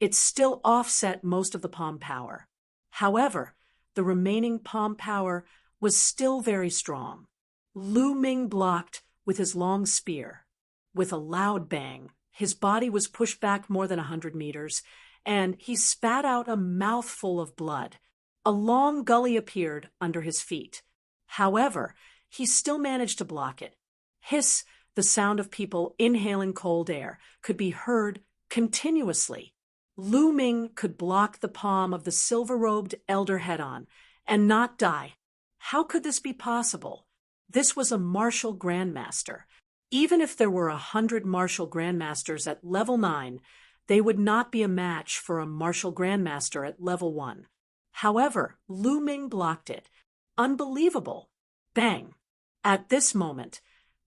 it still offset most of the palm power. However, the remaining palm power was still very strong. Lu Ming blocked with his long spear. With a loud bang, his body was pushed back more than 100 meters, and he spat out a mouthful of blood. A long gully appeared under his feet. However, he still managed to block it. Hiss, the sound of people inhaling cold air, could be heard continuously. Lu Ming could block the palm of the silver-robed elder head-on and not die. How could this be possible? This was a martial grandmaster. Even if there were 100 martial grandmasters at level 9, they would not be a match for a martial grandmaster at level 1. However, Lu Ming blocked it. Unbelievable! Bang! At this moment,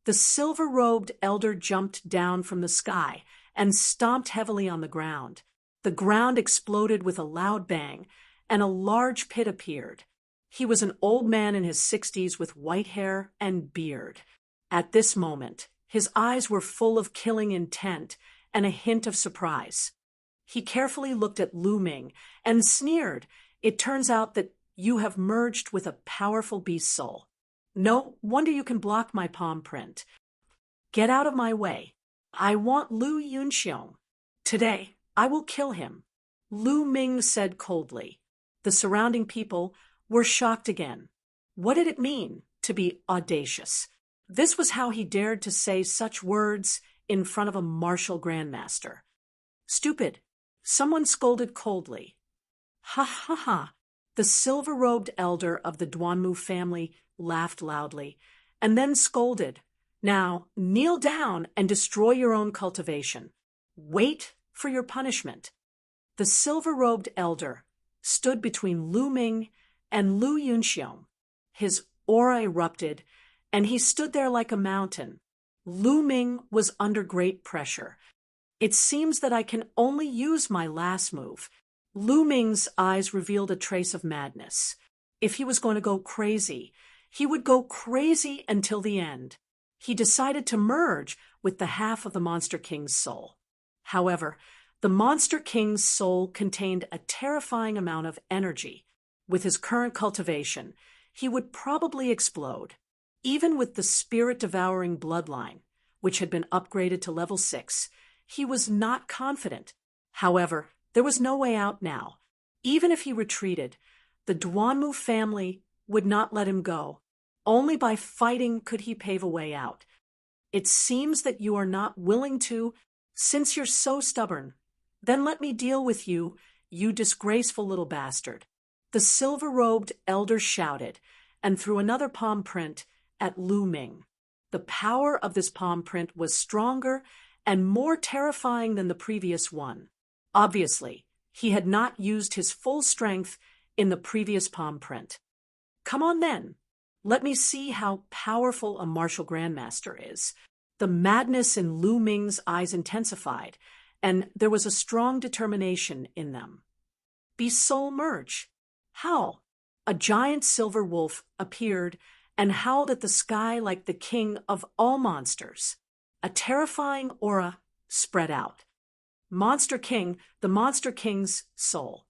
the silver-robed elder jumped down from the sky and stomped heavily on the ground. The ground exploded with a loud bang, and a large pit appeared. He was an old man in his 60s with white hair and beard. At this moment, his eyes were full of killing intent and a hint of surprise. He carefully looked at Lu Ming and sneered. It turns out that you have merged with a powerful beast soul. No wonder you can block my palm print. Get out of my way. I want Lu Yunxiong. Today, I will kill him, Lu Ming said coldly. The surrounding people were shocked again. What did it mean to be audacious? This was how he dared to say such words in front of a martial grandmaster. Stupid, someone scolded coldly. Ha ha ha. The silver-robed elder of the Duanmu family laughed loudly, and then scolded. Now, kneel down and destroy your own cultivation. Wait for your punishment. The silver-robed elder stood between Lu Ming and Lu Yunxiong. His aura erupted, and he stood there like a mountain. Lu Ming was under great pressure. It seems that I can only use my last move. Lu Ming's eyes revealed a trace of madness. If he was going to go crazy, he would go crazy until the end. He decided to merge with the half of the Monster King's soul. However, the Monster King's soul contained a terrifying amount of energy. With his current cultivation, he would probably explode. Even with the spirit-devouring bloodline, which had been upgraded to level 6, he was not confident. However, there was no way out now. Even if he retreated, the Duanmu family would not let him go. Only by fighting could he pave a way out. It seems that you are not willing to, since you're so stubborn. Then let me deal with you, you disgraceful little bastard. The silver-robed elder shouted, and threw another palm print at Lu Ming. The power of this palm print was stronger and more terrifying than the previous one. Obviously, he had not used his full strength in the previous palm print. Come on then. Let me see how powerful a martial grandmaster is. The madness in Lu Ming's eyes intensified, and there was a strong determination in them. Beast soul merge. Howl. A giant silver wolf appeared and howled at the sky like the king of all monsters. A terrifying aura spread out. Monster King, the Monster King's soul.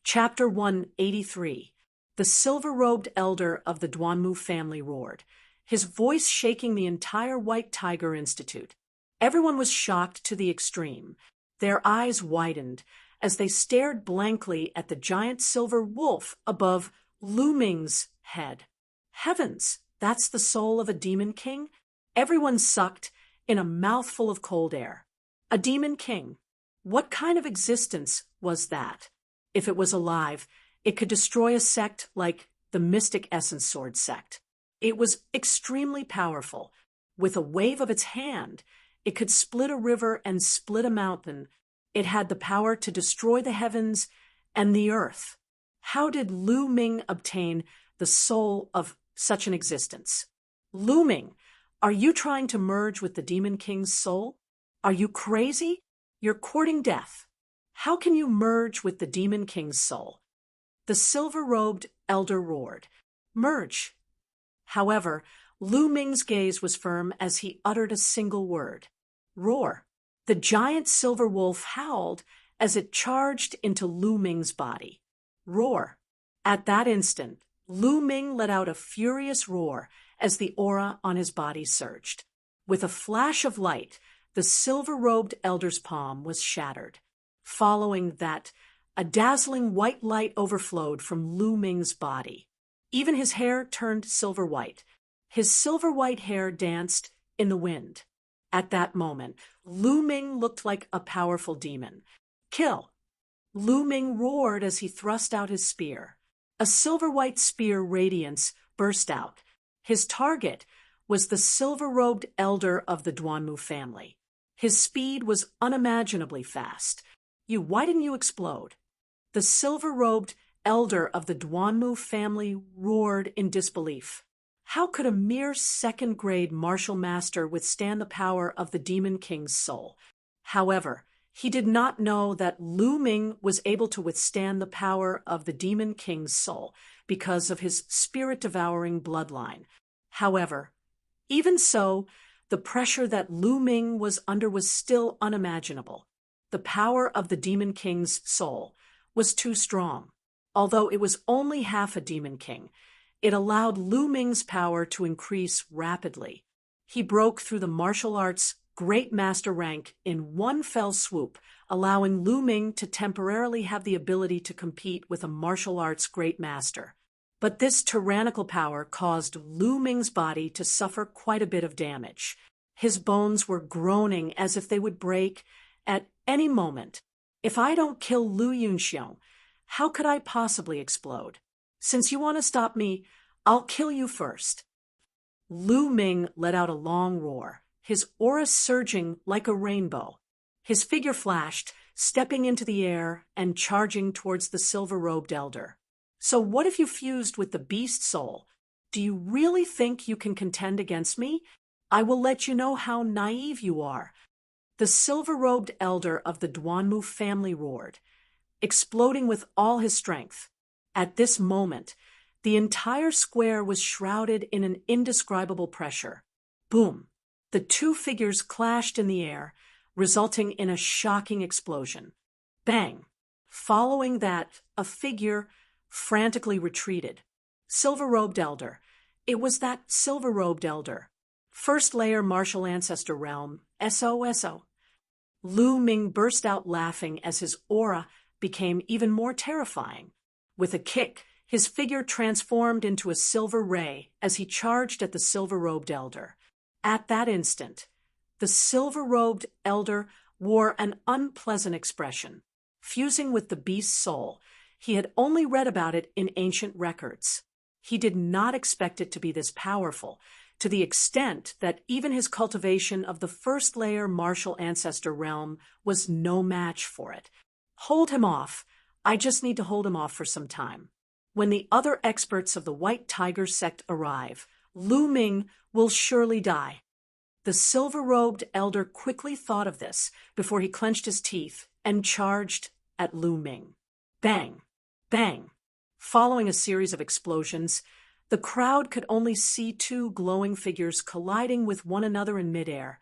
Chapter 183. The silver-robed elder of the Duanmu family roared, his voice shaking the entire White Tiger Institute. Everyone was shocked to the extreme. Their eyes widened as they stared blankly at the giant silver wolf above Lu Ming's head. Heavens, that's the soul of a demon king? Everyone sucked in a mouthful of cold air. A demon king? What kind of existence was that? If it was alive, it could destroy a sect like the Mystic Essence Sword sect. It was extremely powerful. With a wave of its hand, it could split a river and split a mountain. It had the power to destroy the heavens and the earth. How did Lu Ming obtain the soul of such an existence? Lu Ming, are you trying to merge with the Demon King's soul? Are you crazy? You're courting death. How can you merge with the Demon King's soul? The silver-robed elder roared. Merge. However, Lu Ming's gaze was firm as he uttered a single word. Roar. The giant silver wolf howled as it charged into Lu Ming's body. Roar. At that instant, Lu Ming let out a furious roar as the aura on his body surged. With a flash of light, the silver-robed elder's palm was shattered. Following that, a dazzling white light overflowed from Lu Ming's body. Even his hair turned silver white. His silver-white hair danced in the wind. At that moment, Lu Ming looked like a powerful demon. Kill! Lu Ming roared as he thrust out his spear. A silver-white spear radiance burst out. His target was the silver-robed elder of the Duanmu family. His speed was unimaginably fast. Why didn't you explode? The silver-robed elder of the Duanmu family roared in disbelief. How could a mere second-grade martial master withstand the power of the Demon King's soul? However, he did not know that Lu Ming was able to withstand the power of the Demon King's soul because of his spirit-devouring bloodline. However, even so, the pressure that Lu Ming was under was still unimaginable. The power of the Demon King's soul was too strong. Although it was only half a Demon King, it allowed Lu Ming's power to increase rapidly. He broke through the martial arts Great Master rank in one fell swoop, allowing Lu Ming to temporarily have the ability to compete with a martial arts Great Master. But this tyrannical power caused Lu Ming's body to suffer quite a bit of damage. His bones were groaning as if they would break at any moment. If I don't kill Lu Yunxiong, how could I possibly explode? Since you want to stop me, I'll kill you first. Lu Ming let out a long roar, his aura surging like a rainbow. His figure flashed, stepping into the air and charging towards the silver-robed elder. So what if you fused with the beast soul? Do you really think you can contend against me? I will let you know how naive you are. The silver-robed elder of the Duanmu family roared, exploding with all his strength. At this moment, the entire square was shrouded in an indescribable pressure. Boom! The two figures clashed in the air, resulting in a shocking explosion. Bang! Following that, a figure frantically retreated. Silver-robed elder. It was that silver-robed elder. First layer martial ancestor realm, SOSO. Lu Ming burst out laughing as his aura became even more terrifying. With a kick, his figure transformed into a silver ray as he charged at the silver-robed elder. At that instant, the silver-robed elder wore an unpleasant expression. Fusing with the beast's soul, he had only read about it in ancient records. He did not expect it to be this powerful, to the extent that even his cultivation of the first-layer martial ancestor realm was no match for it. Hold him off. I just need to hold him off for some time. When the other experts of the White Tiger sect arrive, Lu Ming will surely die. The silver-robed elder quickly thought of this before he clenched his teeth and charged at Lu Ming. Bang! Bang! Following a series of explosions, the crowd could only see two glowing figures colliding with one another in midair,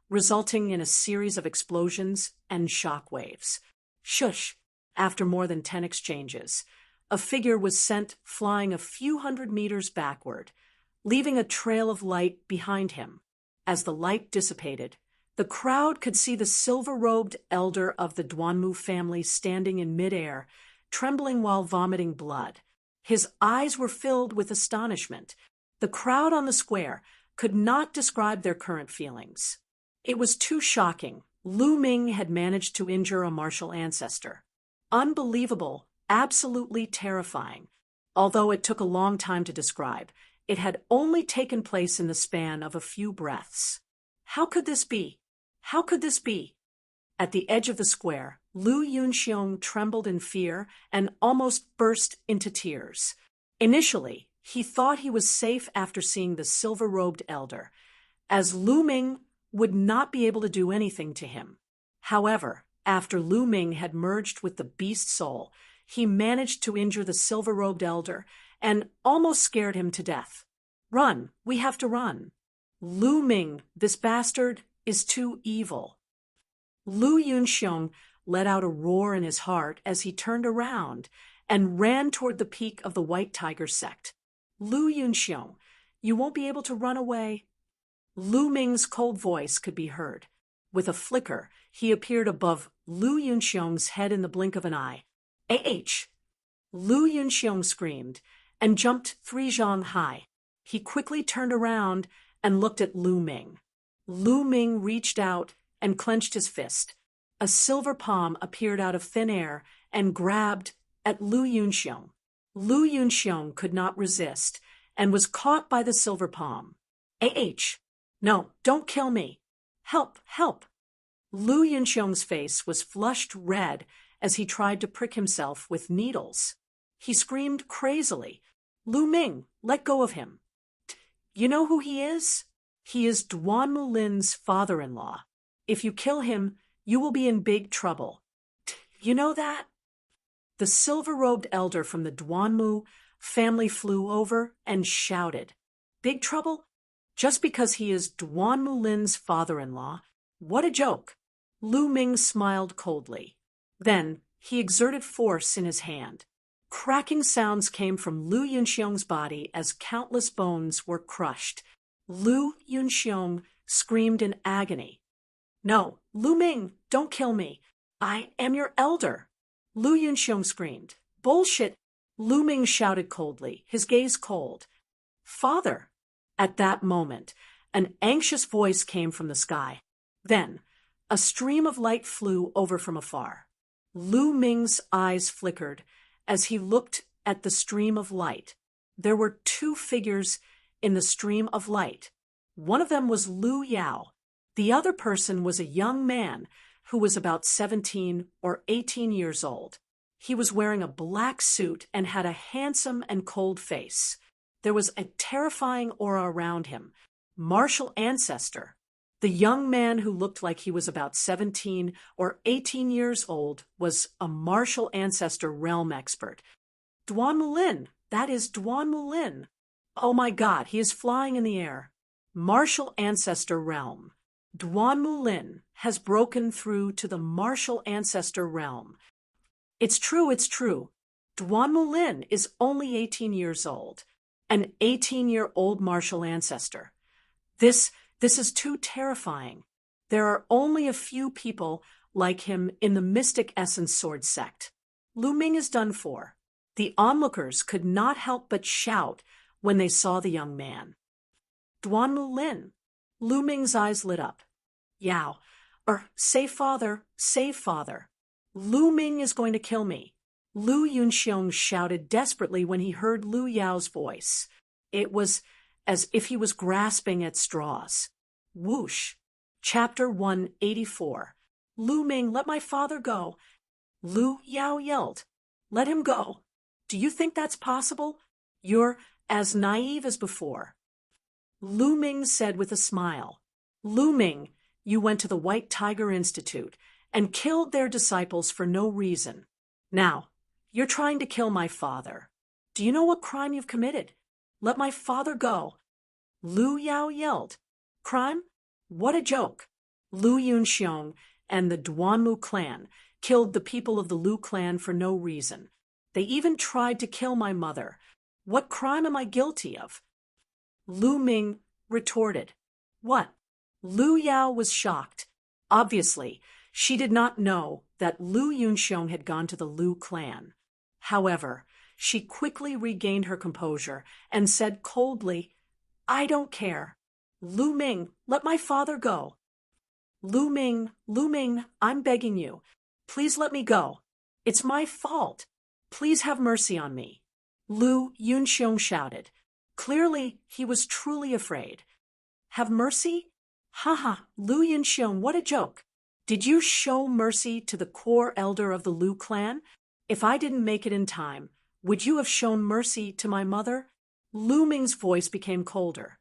resulting in a series of explosions and shock waves. Shush! After more than 10 exchanges, a figure was sent flying a few hundred meters backward, leaving a trail of light behind him. As the light dissipated, The crowd could see the silver-robed elder of the Duanmu family standing in midair, trembling while vomiting blood. His eyes were filled with astonishment. The crowd on the square could not describe their current feelings. It was too shocking. Lu Ming had managed to injure a martial ancestor. Unbelievable, absolutely terrifying. Although it took a long time to describe, it had only taken place in the span of a few breaths. How could this be? How could this be? At the edge of the square, Lu Yunxiong trembled in fear and almost burst into tears. Initially, he thought he was safe after seeing the silver-robed elder, as Lu Ming would not be able to do anything to him. However, after Lu Ming had merged with the beast soul, he managed to injure the silver-robed elder and almost scared him to death. Run, we have to run. Lu Ming, this bastard, is too evil. Lu Yunxiong let out a roar in his heart as he turned around and ran toward the peak of the White Tiger sect. Lu Yunxiong, you won't be able to run away. Lu Ming's cold voice could be heard. With a flicker, he appeared above Lu Yunxiong's head in the blink of an eye. "Ah!" Lu Yunxiong screamed and jumped 3 zhang high. He quickly turned around and looked at Lu Ming. Lu Ming reached out and clenched his fist. A silver palm appeared out of thin air and grabbed at Lu Yunxiong. Lu Yunxiong could not resist and was caught by the silver palm. "Ah! No, don't kill me. Help, help." Lu Yunxiong's face was flushed red as he tried to prick himself with needles. He screamed crazily, "Lu Ming, let go of him. You know who he is? He is Duanmu Lin's father-in-law. If you kill him, you will be in big trouble. You know that?" The silver-robed elder from the Duanmu family flew over and shouted, "Big trouble? Just because he is Duanmu Lin's father-in-law? What a joke!" Lu Ming smiled coldly. Then he exerted force in his hand. Cracking sounds came from Lu Yunxiong's body as countless bones were crushed. Lu Yunxiong screamed in agony. "No, Lu Ming, don't kill me. I am your elder." Lu Yunxiong screamed. "Bullshit!" Lu Ming shouted coldly, his gaze cold. "Father!" At that moment, an anxious voice came from the sky. Then, a stream of light flew over from afar. Lu Ming's eyes flickered as he looked at the stream of light. There were 2 figures in the stream of light. One of them was Lu Yao. The other person was a young man who was about 17 or 18 years old. He was wearing a black suit and had a handsome and cold face. There was a terrifying aura around him. Martial ancestor. The young man who looked like he was about 17 or 18 years old was a martial ancestor realm expert. Duanmu Lin, that is Duanmu Lin. Oh my God, he is flying in the air. Martial ancestor realm. Duanmu Lin has broken through to the martial ancestor realm. It's true, it's true. Duanmu Lin is only 18 years old. An 18-year-old martial ancestor. This is too terrifying. There are only a few people like him in the Mystic Essence Sword sect. Lu Ming is done for. The onlookers could not help but shout when they saw the young man. Duanmu Lin. Lu Ming's eyes lit up. "Yao, save father, save father. Lu Ming is going to kill me." Lu Yunxiong shouted desperately when he heard Lu Yao's voice. It was as if he was grasping at straws. Whoosh. Chapter 184. "Lu Ming, let my father go." Lu Yao yelled, "Let him go. Do you think that's possible? You're as naive as before." Lu Ming said with a smile, "Lu Ming, you went to the White Tiger Institute and killed their disciples for no reason. Now, you're trying to kill my father. Do you know what crime you've committed? Let my father go." Lu Yao yelled, "Crime? What a joke." Lu Yunxiong and the Duanmu clan killed the people of the Lu clan for no reason. They even tried to kill my mother. What crime am I guilty of? Lu Ming retorted, "What? Lu Yao was shocked. Obviously, she did not know that Lu Yunxiong had gone to the Lu clan. However, she quickly regained her composure and said coldly, "I don't care. Lu Ming, let my father go." Lu Ming, I'm begging you. Please let me go. It's my fault. Please have mercy on me. Lu Yunxiong shouted. Clearly, he was truly afraid. Have mercy? Haha, Lu Yunxiong, what a joke. Did you show mercy to the core elder of the Lu clan? If I didn't make it in time, would you have shown mercy to my mother? Lu Ming's voice became colder.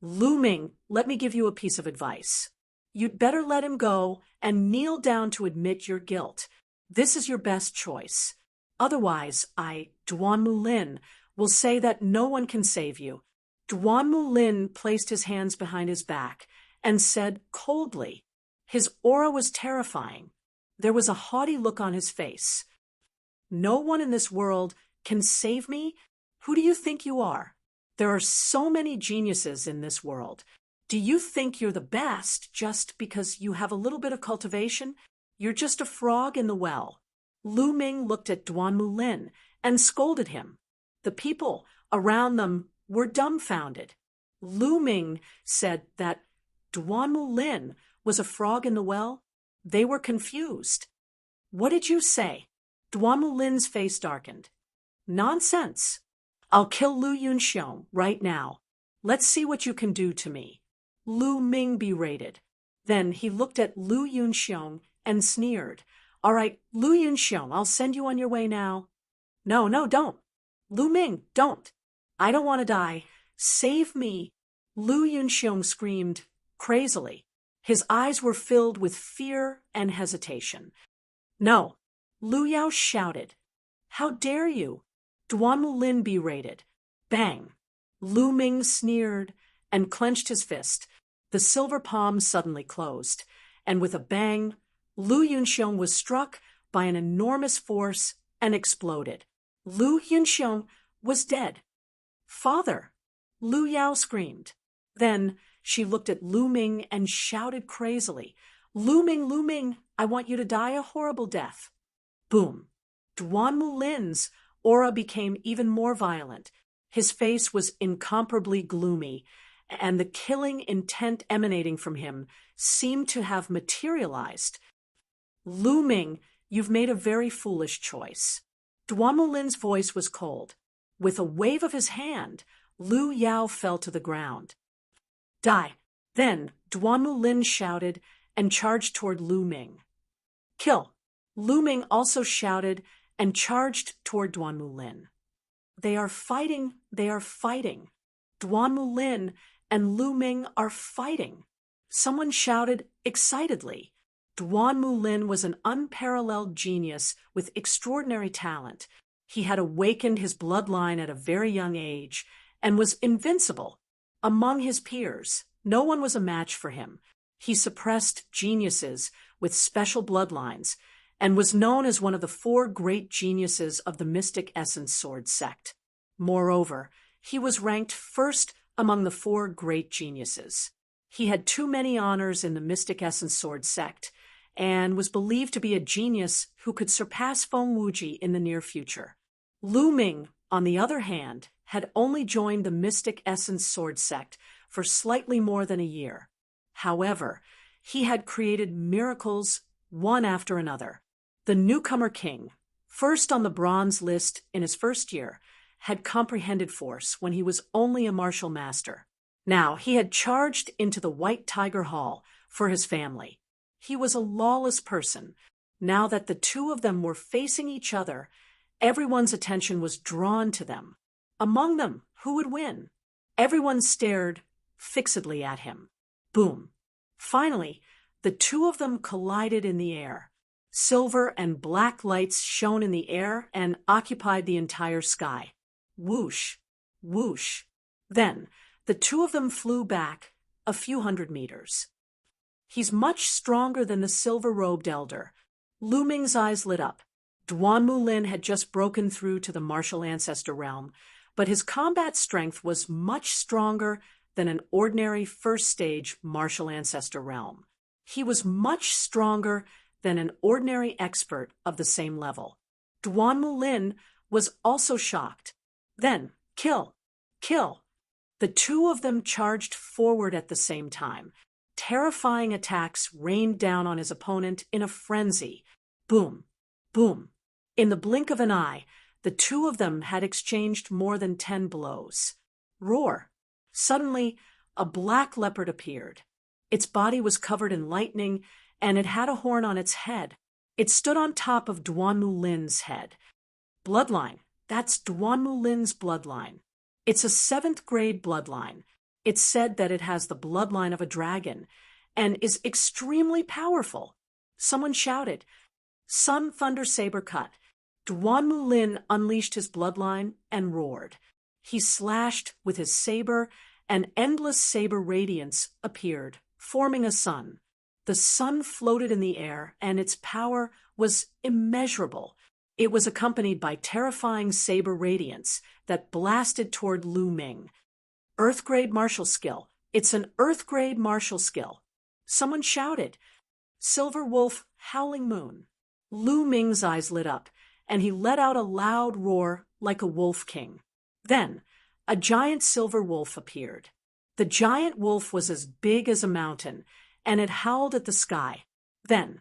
Lu Ming, let me give you a piece of advice. You'd better let him go and kneel down to admit your guilt. This is your best choice. Otherwise, Duan Mulin, will say that no one can save you. Duan Mulin placed his hands behind his back and said coldly. His aura was terrifying. There was a haughty look on his face. No one in this world can save me? Who do you think you are? There are so many geniuses in this world. Do you think you're the best just because you have a little bit of cultivation? You're just a frog in the well. Lu Ming looked at Duan Mulin and scolded him. The people around them were dumbfounded. Lu Ming said that Duan Mulin was a frog in the well. They were confused. What did you say? Duan Mulin's face darkened. Nonsense. I'll kill Lu Yunxiong right now. Let's see what you can do to me. Lu Ming berated. Then he looked at Lu Yunxiong and sneered. All right, Lu Yunxiong, I'll send you on your way now. No, don't. Lu Ming, don't. I don't want to die. Save me. Lu Yunxiong screamed crazily. His eyes were filled with fear and hesitation. No. Lu Yao shouted. How dare you? Duan Mulin berated. Bang. Lu Ming sneered and clenched his fist. The silver palm suddenly closed, and with a bang, Lu Yunxiong was struck by an enormous force and exploded. Lu Yunxiong was dead. Father! Lu Yao screamed. Then she looked at Lu Ming and shouted crazily, Lu Ming, I want you to die a horrible death. Boom. Duan Mulin's aura became even more violent. His face was incomparably gloomy, and the killing intent emanating from him seemed to have materialized. Lu Ming, you've made a very foolish choice. Duan Mulin's voice was cold. With a wave of his hand, Lu Yao fell to the ground. Die. Then Duan Mulin shouted and charged toward Lu Ming. Kill. Lu Ming also shouted and charged toward Duan Mulin. They are fighting. Duan Mulin and Lu Ming are fighting. Someone shouted excitedly. Duan Mulin was an unparalleled genius with extraordinary talent. He had awakened his bloodline at a very young age and was invincible. Among his peers, no one was a match for him. He suppressed geniuses with special bloodlines and was known as one of the 4 great geniuses of the Mystic Essence Sword sect. Moreover, he was ranked first among the 4 great geniuses. He had too many honors in the Mystic Essence Sword sect and was believed to be a genius who could surpass Feng Wuji in the near future. Lu Ming, on the other hand, had only joined the Mystic Essence Sword sect for slightly more than a year. However, he had created miracles one after another. The newcomer king, first on the bronze list in his first year, had comprehended force when he was only a martial master. Now he had charged into the White Tiger Hall for his family. He was a lawless person. Now that the two of them were facing each other, everyone's attention was drawn to them. Among them, who would win? Everyone stared fixedly at him. Boom. Finally, the two of them collided in the air. Silver and black lights shone in the air and occupied the entire sky. Whoosh, whoosh. Then, the two of them flew back a few hundred meters. He's much stronger than the silver-robed elder. Lu Ming's eyes lit up. Duan Mulin had just broken through to the martial ancestor realm, but his combat strength was much stronger than an ordinary first-stage martial ancestor realm. He was much stronger than an ordinary expert of the same level. Duan Mulin was also shocked. Then, kill, kill. The two of them charged forward at the same time. Terrifying attacks rained down on his opponent in a frenzy. Boom, boom. In the blink of an eye, the two of them had exchanged more than 10 blows. Roar. Suddenly, a black leopard appeared. Its body was covered in lightning, and it had a horn on its head. It stood on top of Duan Mulin's head. Bloodline. That's Duan Mulin's bloodline. It's a 7th grade bloodline. It's said that it has the bloodline of a dragon and is extremely powerful. Someone shouted, "Sun Thunder Saber Cut." Duan Mulin unleashed his bloodline and roared. He slashed with his saber, and endless saber radiance appeared, forming a sun. The sun floated in the air, and its power was immeasurable. It was accompanied by terrifying saber radiance that blasted toward Lu Ming. Earth-grade martial skill. It's an Earth-grade martial skill. Someone shouted, "Silver Wolf, Howling Moon." Lu Ming's eyes lit up, and he let out a loud roar like a wolf king. Then, a giant silver wolf appeared. The giant wolf was as big as a mountain, and it howled at the sky. Then,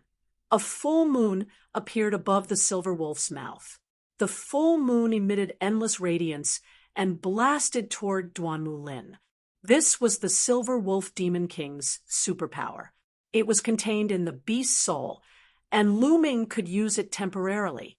a full moon appeared above the silver wolf's mouth. The full moon emitted endless radiance and blasted toward Duan Mulin. This was the Silver Wolf Demon King's superpower. It was contained in the beast's soul, and Lu Ming could use it temporarily.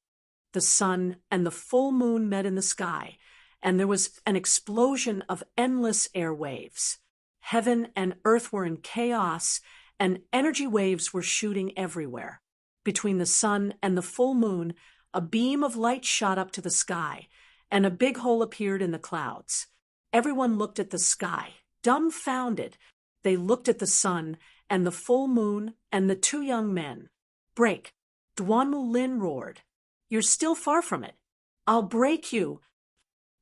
The sun and the full moon met in the sky, and there was an explosion of endless air waves. Heaven and earth were in chaos, and energy waves were shooting everywhere. Between the sun and the full moon, a beam of light shot up to the sky, and a big hole appeared in the clouds. Everyone looked at the sky, dumbfounded. They looked at the sun and the full moon and the two young men. "Break!" Duan Mulin roared. "You're still far from it. I'll break you."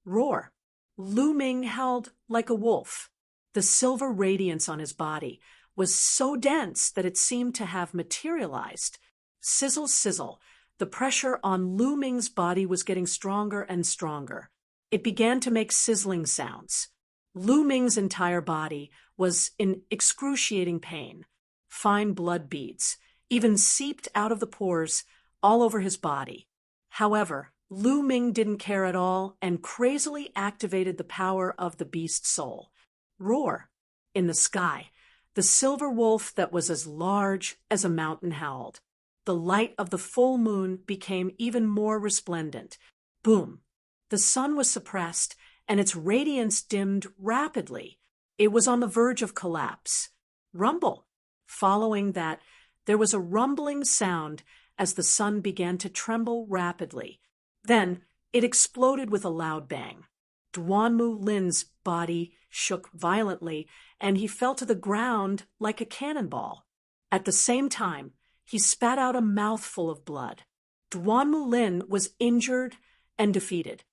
Roar. Lu Ming howled like a wolf. The silver radiance on his body was so dense that it seemed to have materialized. Sizzle, sizzle. The pressure on Lu Ming's body was getting stronger and stronger. It began to make sizzling sounds. Lu Ming's entire body was in excruciating pain. Fine blood beads even seeped out of the pores all over his body. However, Lu Ming didn't care at all and crazily activated the power of the beast soul. Roar. In the sky, the silver wolf that was as large as a mountain howled. The light of the full moon became even more resplendent. Boom. The sun was suppressed, and its radiance dimmed rapidly. It was on the verge of collapse. Rumble. Following that, there was a rumbling sound as the sun began to tremble rapidly. Then it exploded with a loud bang. Duan Mulin's body shook violently, and he fell to the ground like a cannonball. At the same time, he spat out a mouthful of blood. Duan Mulin was injured and defeated.